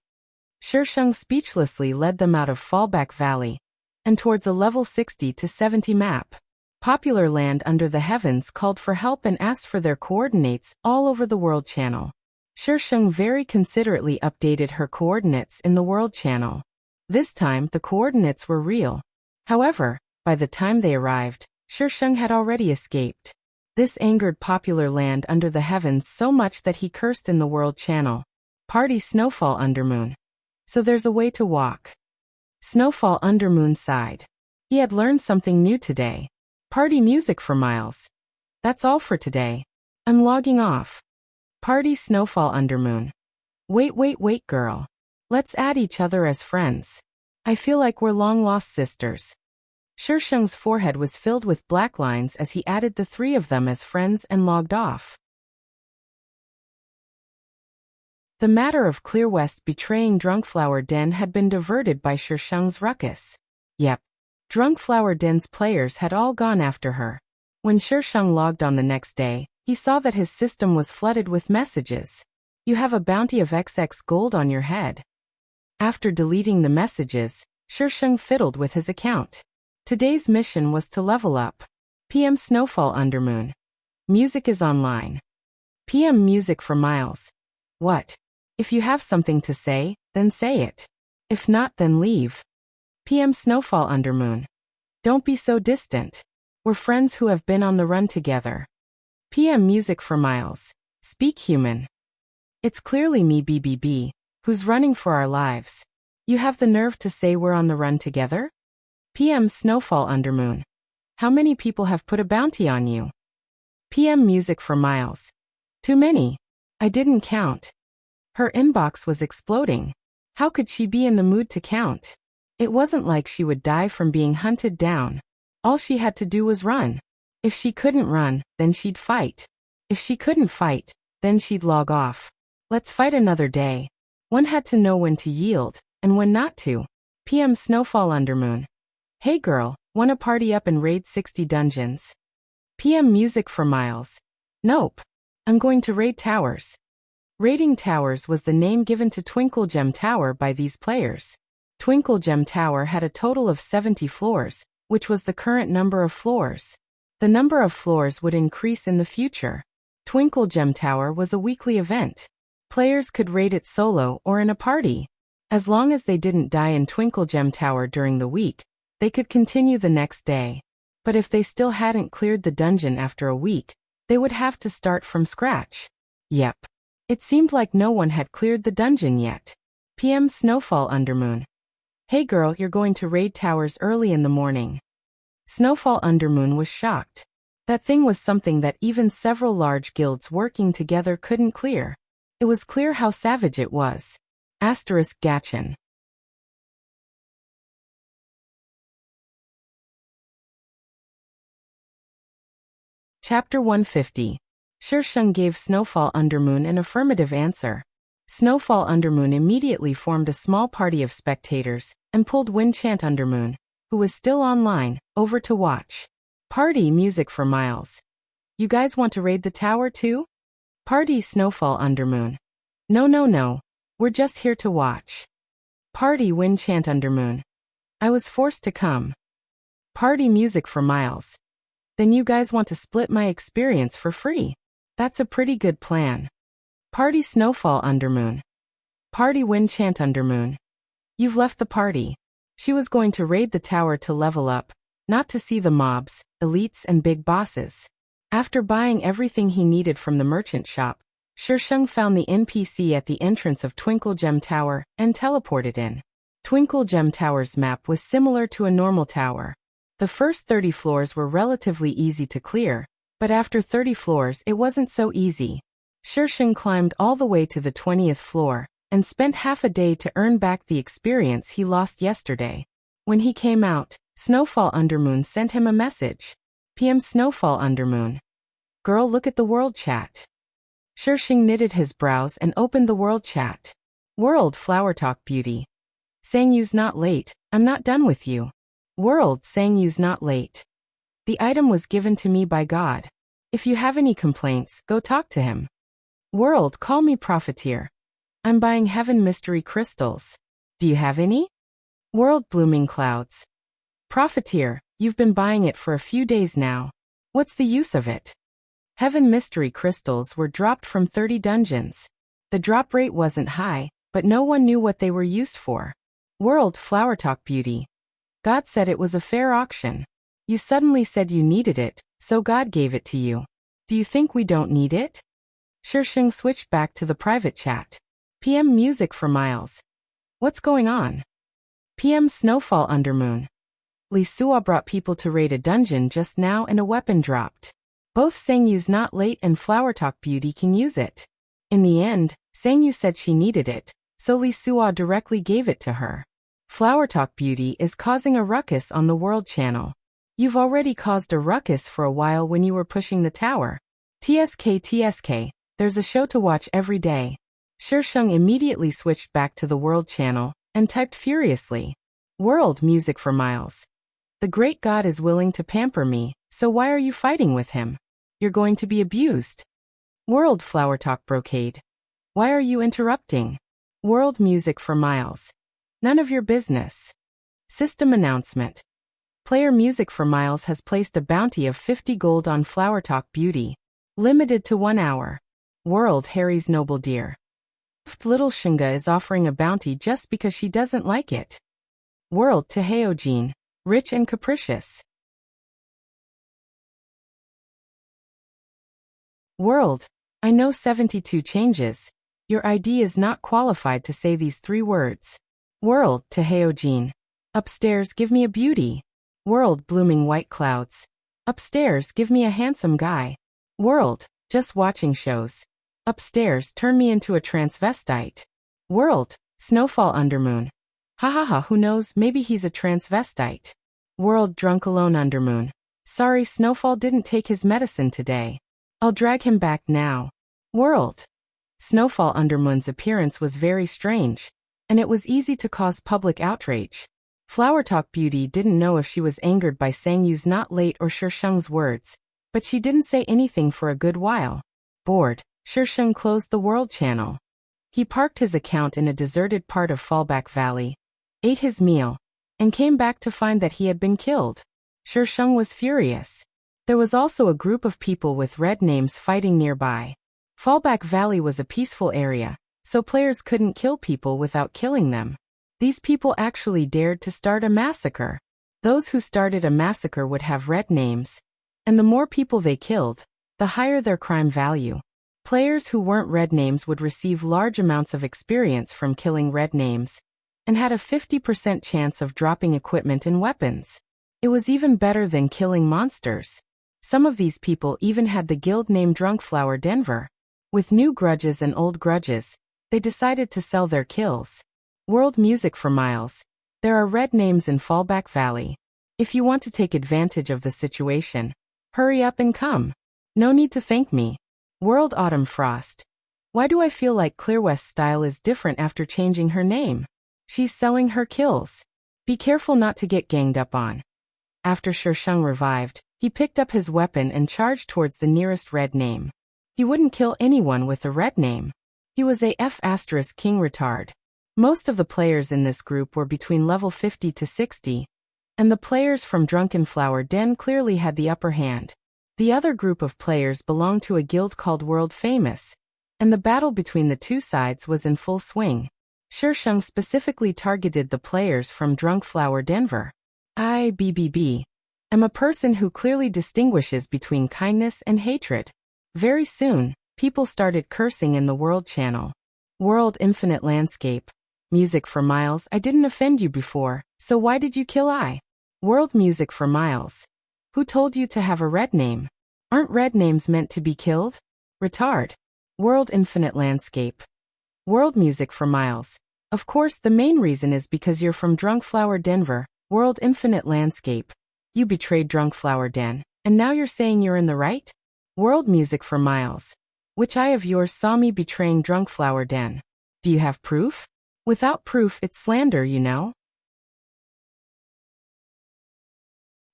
Sheng speechlessly led them out of Fallback Valley and towards a level 60 to 70 map. Popular Land Under the Heavens called for help and asked for their coordinates all over the World Channel. Sheng very considerately updated her coordinates in the World Channel. This time the coordinates were real. However, by the time they arrived, Sheng had already escaped. This angered Popular Land Under the Heavens so much that he cursed in the World Channel. Party Snowfall Undermoon. So there's a way to walk. Snowfall Undermoon sighed. He had learned something new today. Party Music for Miles. That's all for today. I'm logging off. Party Snowfall Undermoon. Wait girl. Let's add each other as friends. I feel like we're long-lost sisters. Sheng's forehead was filled with black lines as he added the 3 of them as friends and logged off. The matter of Clear West betraying Drunkflower Den had been diverted by Sheng's ruckus. Yep. Drunkflower Den's players had all gone after her. When Sheng logged on the next day, he saw that his system was flooded with messages. You have a bounty of XX gold on your head. After deleting the messages, Sheng fiddled with his account. Today's mission was to level up. PM Snowfall Undermoon. Music is online. PM Music for Miles. What? If you have something to say, then say it. If not, then leave. PM Snowfall Undermoon. Don't be so distant. We're friends who have been on the run together. PM Music for Miles. Speak human. It's clearly me BBB, who's running for our lives. You have the nerve to say we're on the run together? PM Snowfall Undermoon. How many people have put a bounty on you? PM Music for Miles. Too many. I didn't count. Her inbox was exploding. How could she be in the mood to count? It wasn't like she would die from being hunted down. All she had to do was run. If she couldn't run, then she'd fight. If she couldn't fight, then she'd log off. Let's fight another day. One had to know when to yield, and when not to. PM Snowfall Undermoon. Hey girl, wanna party up and raid 60 dungeons? PM Music for Miles. Nope. I'm going to raid towers. Raiding towers was the name given to Twinkle Gem Tower by these players. Twinkle Gem Tower had a total of 70 floors, which was the current number of floors. The number of floors would increase in the future. Twinkle Gem Tower was a weekly event. Players could raid it solo or in a party. As long as they didn't die in Twinkle Gem Tower during the week, They could continue the next day. But if they still hadn't cleared the dungeon after a week, they would have to start from scratch. Yep. It seemed like no one had cleared the dungeon yet. PM Snowfall Undermoon. Hey girl, you're going to raid towers early in the morning. Snowfall Undermoon was shocked. That thing was something that even several large guilds working together couldn't clear. It was clear how savage it was. Gachin. Chapter 150. Shisheng gave Snowfall Undermoon an affirmative answer. Snowfall Undermoon immediately formed a small party of spectators and pulled Windchant Undermoon, who was still online, over to watch. Party music for Miles. You guys want to raid the tower too? Party Snowfall Undermoon. No. We're just here to watch. Party Windchant Undermoon. I was forced to come. Party music for Miles. Then you guys want to split my experience for free. That's a pretty good plan. Party Snowfall Undermoon. Party Windchant Undermoon. You've left the party. She was going to raid the tower to level up, not to see the mobs, elites and big bosses. After buying everything he needed from the merchant shop, Shisheng found the NPC at the entrance of Twinkle Gem Tower and teleported in. Twinkle Gem Tower's map was similar to a normal tower. The first 30 floors were relatively easy to clear, but after 30 floors it wasn't so easy. Shisheng climbed all the way to the 20th floor and spent half a day to earn back the experience he lost yesterday. When he came out, Snowfall Undermoon sent him a message. PM Snowfall Undermoon. Girl, look at the world chat. Shisheng knitted his brows and opened the world chat. World Flower Talk Beauty. Sangyu's not late, I'm not done with you. World Sangyu's not late. The item was given to me by God. If you have any complaints, go talk to him. World Call me Profiteer. I'm buying Heaven Mystery Crystals. Do you have any? World Blooming Clouds. Profiteer, you've been buying it for a few days now. What's the use of it? Heaven Mystery Crystals were dropped from 30 dungeons. The drop rate wasn't high, but no one knew what they were used for. World Flower Talk Beauty. God said it was a fair auction. You suddenly said you needed it, so God gave it to you. Do you think we don't need it? Shisheng switched back to the private chat. PM Music for Miles. What's going on? PM Snowfall Undermoon. Li Sua brought people to raid a dungeon just now and a weapon dropped. Both Sangyu's Not Late and Flower Talk Beauty can use it. In the end, Sangyu said she needed it, so Li Sua directly gave it to her. Flower Talk Beauty is causing a ruckus on the World Channel. You've already caused a ruckus for a while when you were pushing the tower. TSK, there's a show to watch every day. Shisheng immediately switched back to the World Channel and typed furiously. World Music for Miles. The great God is willing to pamper me, so why are you fighting with him? You're going to be abused. World Flower Talk Brocade. Why are you interrupting? World Music for Miles. None of your business. System announcement. Player Music for Miles has placed a bounty of 50 gold on Flower Talk Beauty. Limited to 1 hour. World Harry's Noble Deer. Little Shinga is offering a bounty just because she doesn't like it. World Taheojin. Rich and capricious. World. I know 72 changes. Your ID is not qualified to say these 3 words. World Taheojin. Upstairs give me a beauty. World Blooming White Clouds. Upstairs give me a handsome guy. World Just Watching Shows. Upstairs turn me into a transvestite. World Snowfall Undermoon. Hahaha, who knows, maybe he's a transvestite. World Drunk Alone Undermoon. Sorry, Snowfall didn't take his medicine today. I'll drag him back now. World Snowfall Undermoon's appearance was very strange, and it was easy to cause public outrage. Flower Talk Beauty didn't know if she was angered by Sangyu's Not Late or Shisheng's words, but she didn't say anything for a good while. Bored, Shisheng closed the World Channel. He parked his account in a deserted part of Fallback Valley, ate his meal, and came back to find that he had been killed. Shisheng was furious. There was also a group of people with red names fighting nearby. Fallback Valley was a peaceful area, so players couldn't kill people without killing them. These people actually dared to start a massacre. Those who started a massacre would have red names, and the more people they killed, the higher their crime value. Players who weren't red names would receive large amounts of experience from killing red names, and had a 50% chance of dropping equipment and weapons. It was even better than killing monsters. Some of these people even had the guild name Drunkflower Denver. With new grudges and old grudges, they decided to sell their kills. World music for miles. There are red names in Fallback Valley. If you want to take advantage of the situation, hurry up and come. No need to thank me. World Autumn Frost. Why do I feel like Clearwest's style is different after changing her name? She's selling her kills. Be careful not to get ganged up on. After Shurshung revived, he picked up his weapon and charged towards the nearest red name. He wouldn't kill anyone with a red name. He was a F** king retard. Most of the players in this group were between level 50 to 60, and the players from Drunkenflower Den clearly had the upper hand. The other group of players belonged to a guild called World Famous, and the battle between the two sides was in full swing. Shurshung specifically targeted the players from Drunkflower Denver. I am a person who clearly distinguishes between kindness and hatred. Very soon, people started cursing in the World channel. World Infinite Landscape. Music for miles. I didn't offend you before, so why did you kill I? World Music for miles. Who told you to have a red name? Aren't red names meant to be killed? Retard. World Infinite Landscape. World Music for miles. Of course, the main reason is because you're from Drunkflower Denver. World Infinite Landscape. You betrayed Drunkflower Den, and now you're saying you're in the right? World Music for miles. Which eye of yours saw me betraying Drunkflower Den? Do you have proof? Without proof, it's slander, you know?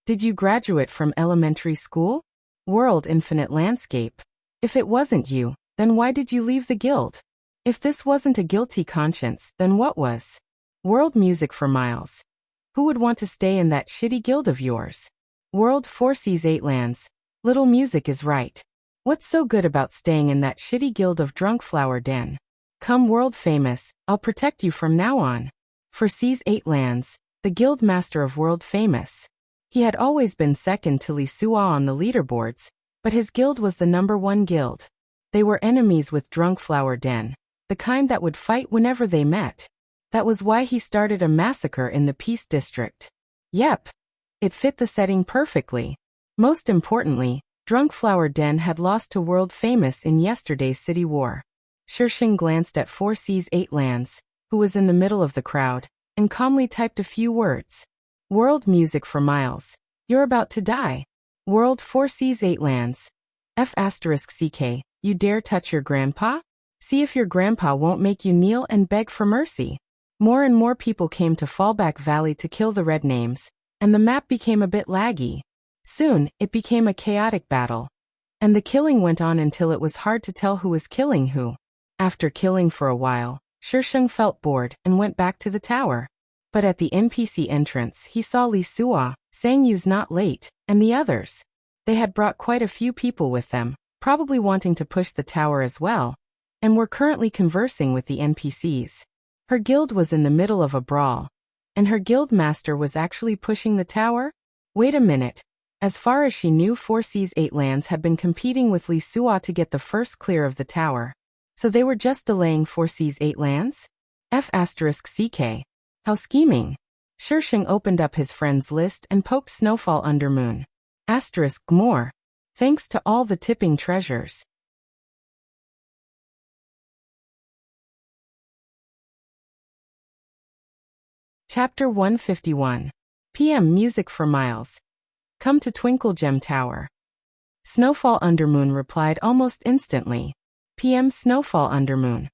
Did you graduate from elementary school? World Infinite Landscape. If it wasn't you, then why did you leave the guild? If this wasn't a guilty conscience, then what was? World Music for miles. Who would want to stay in that shitty guild of yours? World 4 Seas 8 Lands. Little music is right. What's so good about staying in that shitty guild of Drunkflower Den? Come World Famous, I'll protect you from now on. For Seas 8 Lands, the guild master of World Famous. He had always been second to Lee Sua on the leaderboards, but his guild was the #1 guild. They were enemies with Drunkflower Den, the kind that would fight whenever they met. That was why he started a massacre in the Peace District. Yep. It fit the setting perfectly. Most importantly, Drunkflower Den had lost to World Famous in yesterday's city war. Shurshung glanced at 4 Seas 8 Lands, who was in the middle of the crowd, and calmly typed a few words. World Music for miles. You're about to die. World 4 Seas 8 Lands. F***CK, you dare touch your grandpa? See if your grandpa won't make you kneel and beg for mercy. More and more people came to Fallback Valley to kill the red names, and the map became a bit laggy. Soon, it became a chaotic battle. And the killing went on until it was hard to tell who was killing who. After killing for a while, Shurshung felt bored and went back to the tower. But at the NPC entrance he saw Lee Sua, Sangyu's not late, and the others. They had brought quite a few people with them, probably wanting to push the tower as well, and were currently conversing with the NPCs. Her guild was in the middle of a brawl, and her guild master was actually pushing the tower? Wait a minute. As far as she knew, 4 Seas 8 Lands had been competing with Lee Sua to get the first clear of the tower. So they were just delaying 4 Seas 8 Lands? F***CK. How scheming. Shurshung opened up his friends list and poked Snowfall Undermoon. More. Thanks to all the tipping treasures. Chapter 151. PM Music for miles. Come to Twinkle Gem Tower. Snowfall Undermoon replied almost instantly. PM Snowfall Undermoon.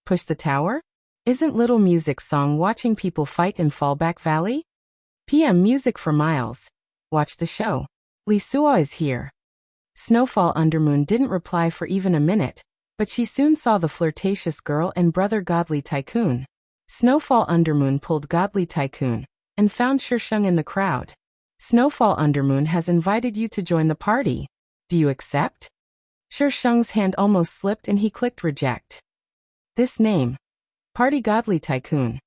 Push the tower? Isn't Little Music's song watching people fight in Fallback Valley? PM Music for miles. Watch the show. Lee Sua is here. Snowfall Undermoon didn't reply for even a minute, but she soon saw the flirtatious girl and brother Godly Tycoon. Snowfall Undermoon pulled Godly Tycoon and found Shurshung in the crowd. Snowfall Undermoon has invited you to join the party. Do you accept? Shurshung's hand almost slipped and he clicked reject. This name. Party Godly Tycoon.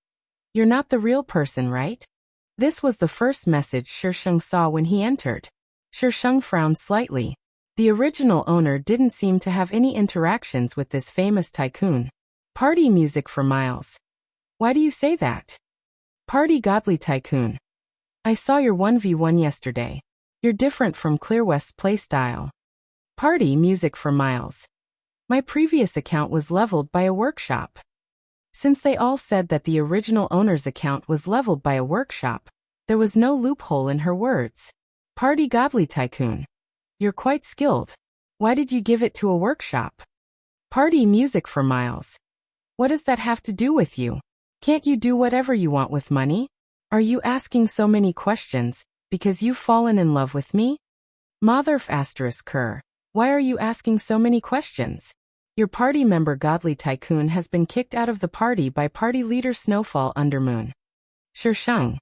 You're not the real person, right? This was the first message Shisheng saw when he entered. Shisheng frowned slightly. The original owner didn't seem to have any interactions with this famous tycoon. Party music for Miles. Why do you say that? Party godly tycoon. I saw your 1v1 yesterday. You're different from Clearwest's playstyle. Party music for Miles. My previous account was leveled by a workshop. Since they all said that the original owner's account was leveled by a workshop, there was no loophole in her words. Party godly tycoon. You're quite skilled. Why did you give it to a workshop? Party music for Miles. What does that have to do with you? Can't you do whatever you want with money? Are you asking so many questions because you've fallen in love with me? Motherf asterisk Kerr. Why are you asking so many questions? Your party member Godly Tycoon has been kicked out of the party by party leader Snowfall Undermoon. Shisheng.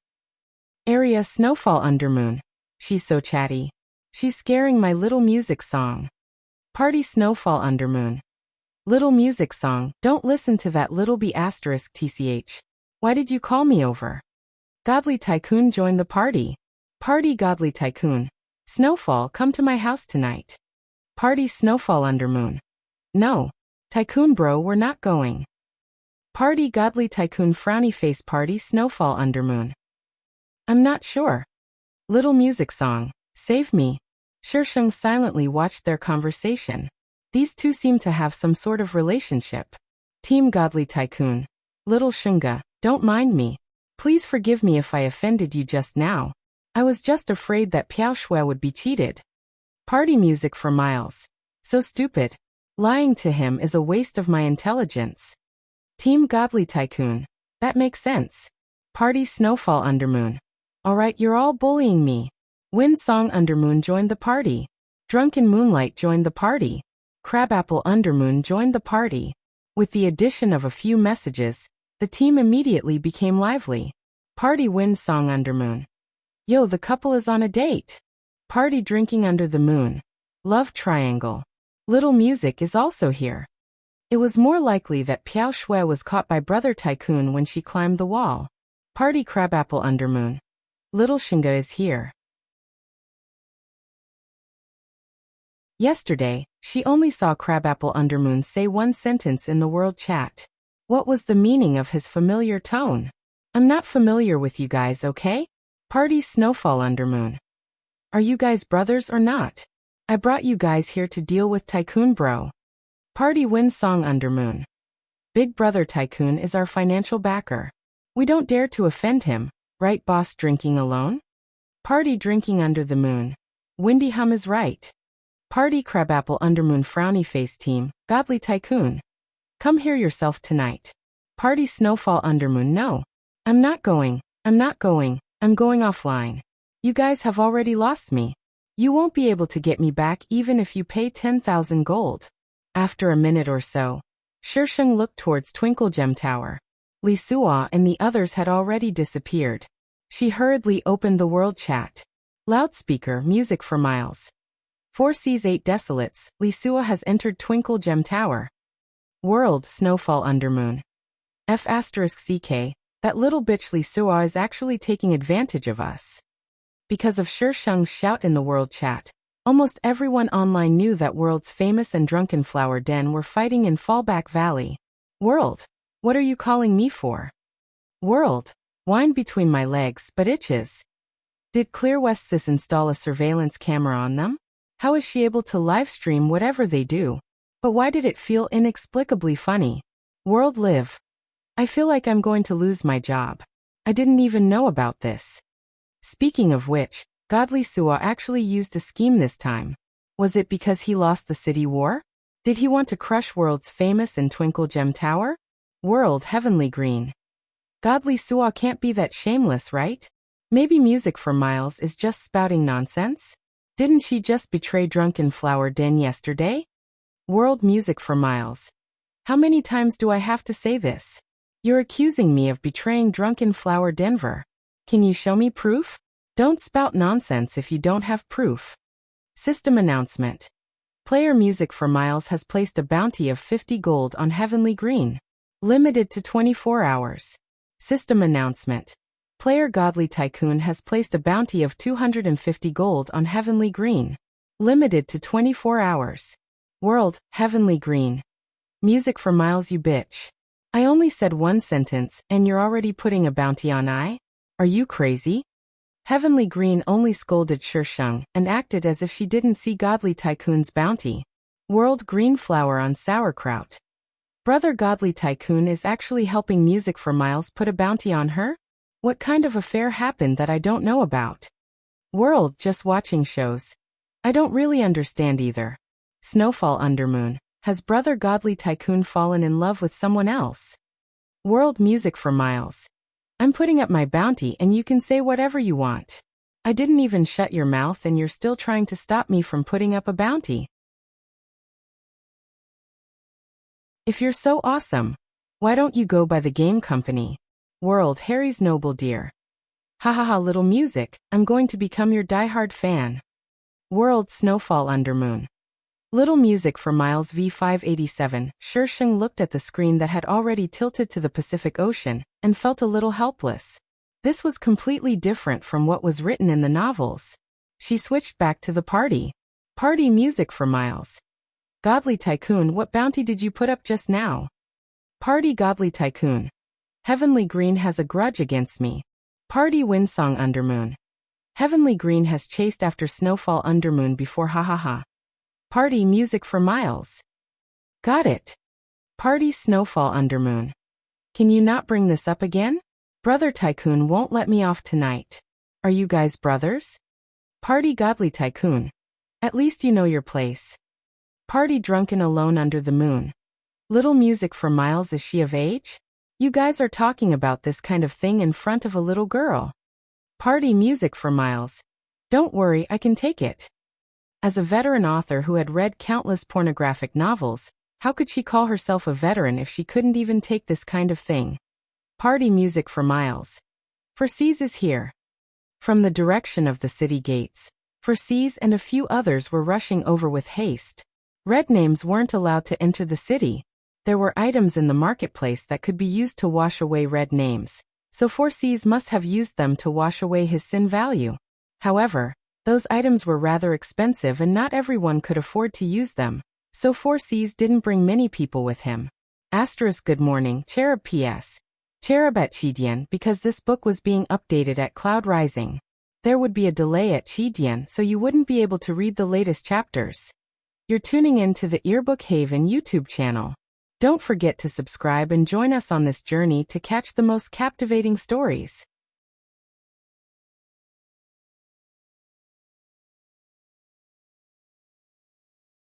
Area Snowfall Undermoon. She's so chatty. She's scaring my little music song. Party Snowfall Undermoon. Little music song, don't listen to that little b asterisk tch. Why did you call me over? Godly Tycoon joined the party. Party Godly Tycoon. Snowfall, come to my house tonight. Party Snowfall Undermoon. No. Tycoon bro, we're not going. Party Godly Tycoon frowny face party Snowfall Undermoon. I'm not sure. Little music song, save me. Shisheng silently watched their conversation. These two seem to have some sort of relationship. Team Godly Tycoon. Little Shunga, don't mind me. Please forgive me if I offended you just now. I was just afraid that Piao Shui would be cheated. Party music for Miles. So stupid. Lying to him is a waste of my intelligence. Team Godly Tycoon. That makes sense. Party Snowfall Undermoon. Alright, you're all bullying me. Wind Song Undermoon joined the party. Drunken Moonlight joined the party. Crabapple Undermoon joined the party. With the addition of a few messages, the team immediately became lively. Party Wind Song Undermoon. Yo, the couple is on a date. Party Drinking Under the Moon. Love Triangle. Little Music is also here. It was more likely that Piao Shui was caught by Brother Tycoon when she climbed the wall. Party Crabapple Undermoon. Little Shinga is here. Yesterday, she only saw Crabapple Undermoon say one sentence in the world chat. What was the meaning of his familiar tone? I'm not familiar with you guys, okay? Party Snowfall Undermoon. Are you guys brothers or not? I brought you guys here to deal with Tycoon bro. Party Wind Song Undermoon. Big Brother Tycoon is our financial backer. We don't dare to offend him, right boss drinking alone? Party Drinking Under the Moon. Windy Hum is right. Party Crabapple Undermoon frowny face team, Godly Tycoon. Come hear yourself tonight. Party Snowfall Undermoon. No. I'm not going. I'm going offline. You guys have already lost me. You won't be able to get me back even if you pay 10,000 gold. After a minute or so, Shisheng looked towards Twinkle Gem Tower. Li Suo and the others had already disappeared. She hurriedly opened the world chat. Loudspeaker music for Miles. 4 Cs 8 Desolates, Li Suo has entered Twinkle Gem Tower. World Snowfall Undermoon. F asterisk CK, that little bitch Li Suo is actually taking advantage of us. Because of Shisheng's shout in the world chat, almost everyone online knew that World's famous and drunken flower den were fighting in Fallback Valley. World, what are you calling me for? World, whined between my legs but itches. Did Clearwest Sis install a surveillance camera on them? How is she able to live stream whatever they do? But why did it feel inexplicably funny? World live. I feel like I'm going to lose my job. I didn't even know about this. Speaking of which, Godly Suo actually used a scheme this time. Was it because he lost the city war? Did he want to crush World's famous and Twinkle Gem Tower? World Heavenly Green. Godly Suo can't be that shameless, right? Maybe music for Miles is just spouting nonsense? Didn't she just betray Drunken Flower Den yesterday? World Music for Miles. How many times do I have to say this? You're accusing me of betraying Drunken Flower Denver. Can you show me proof? Don't spout nonsense if you don't have proof. System announcement. Player Music for Miles has placed a bounty of 50 gold on Heavenly Green. Limited to 24 hours. System announcement. Player Godly Tycoon has placed a bounty of 250 gold on Heavenly Green. Limited to 24 hours. World, Heavenly Green. Music for Miles, you bitch. I only said one sentence, and you're already putting a bounty on I? Are you crazy? Heavenly Green only scolded Shisheng and acted as if she didn't see Godly Tycoon's bounty. World Green Flower on Sauerkraut. Brother Godly Tycoon is actually helping Music for Miles put a bounty on her? What kind of affair happened that I don't know about? World Just Watching Shows. I don't really understand either. Snowfall Undermoon. Has Brother Godly Tycoon fallen in love with someone else? World Music for Miles. I'm putting up my bounty and you can say whatever you want. I didn't even shut your mouth and you're still trying to stop me from putting up a bounty. If you're so awesome, why don't you go by the game company? World Harry's Noble Deer. Hahaha little music, I'm going to become your diehard fan. World Snowfall Undermoon. Little Music for Miles V587. Shisheng looked at the screen that had already tilted to the Pacific Ocean and felt a little helpless. This was completely different from what was written in the novels. She switched back to the party. Party Music for Miles. Godly Tycoon, what bounty did you put up just now? Party Godly Tycoon. Heavenly Green has a grudge against me. Party Windsong Undermoon. Heavenly Green has chased after Snowfall Undermoon before hahaha. Party Music for Miles. Got it. Party Snowfall Undermoon. Can you not bring this up again? Brother Tycoon won't let me off tonight. Are you guys brothers? Party Godly Tycoon. At least you know your place. Party Drunken Alone Under the Moon. Little Music for Miles, is she of age? You guys are talking about this kind of thing in front of a little girl. Party Music for Miles. Don't worry, I can take it. As a veteran author who had read countless pornographic novels, how could she call herself a veteran if she couldn't even take this kind of thing? Party Music for Miles. Forsees is here. From the direction of the city gates, Forsees and a few others were rushing over with haste. Red names weren't allowed to enter the city. There were items in the marketplace that could be used to wash away red names, so Forsees must have used them to wash away his sin value. However, those items were rather expensive and not everyone could afford to use them, so Forsees didn't bring many people with him. Asterisk Good morning, Cherub P.S. Cherub at Chidian, because this book was being updated at Cloud Rising. There would be a delay at Chidian, so you wouldn't be able to read the latest chapters. You're tuning in to the Earbook Haven YouTube channel. Don't forget to subscribe and join us on this journey to catch the most captivating stories.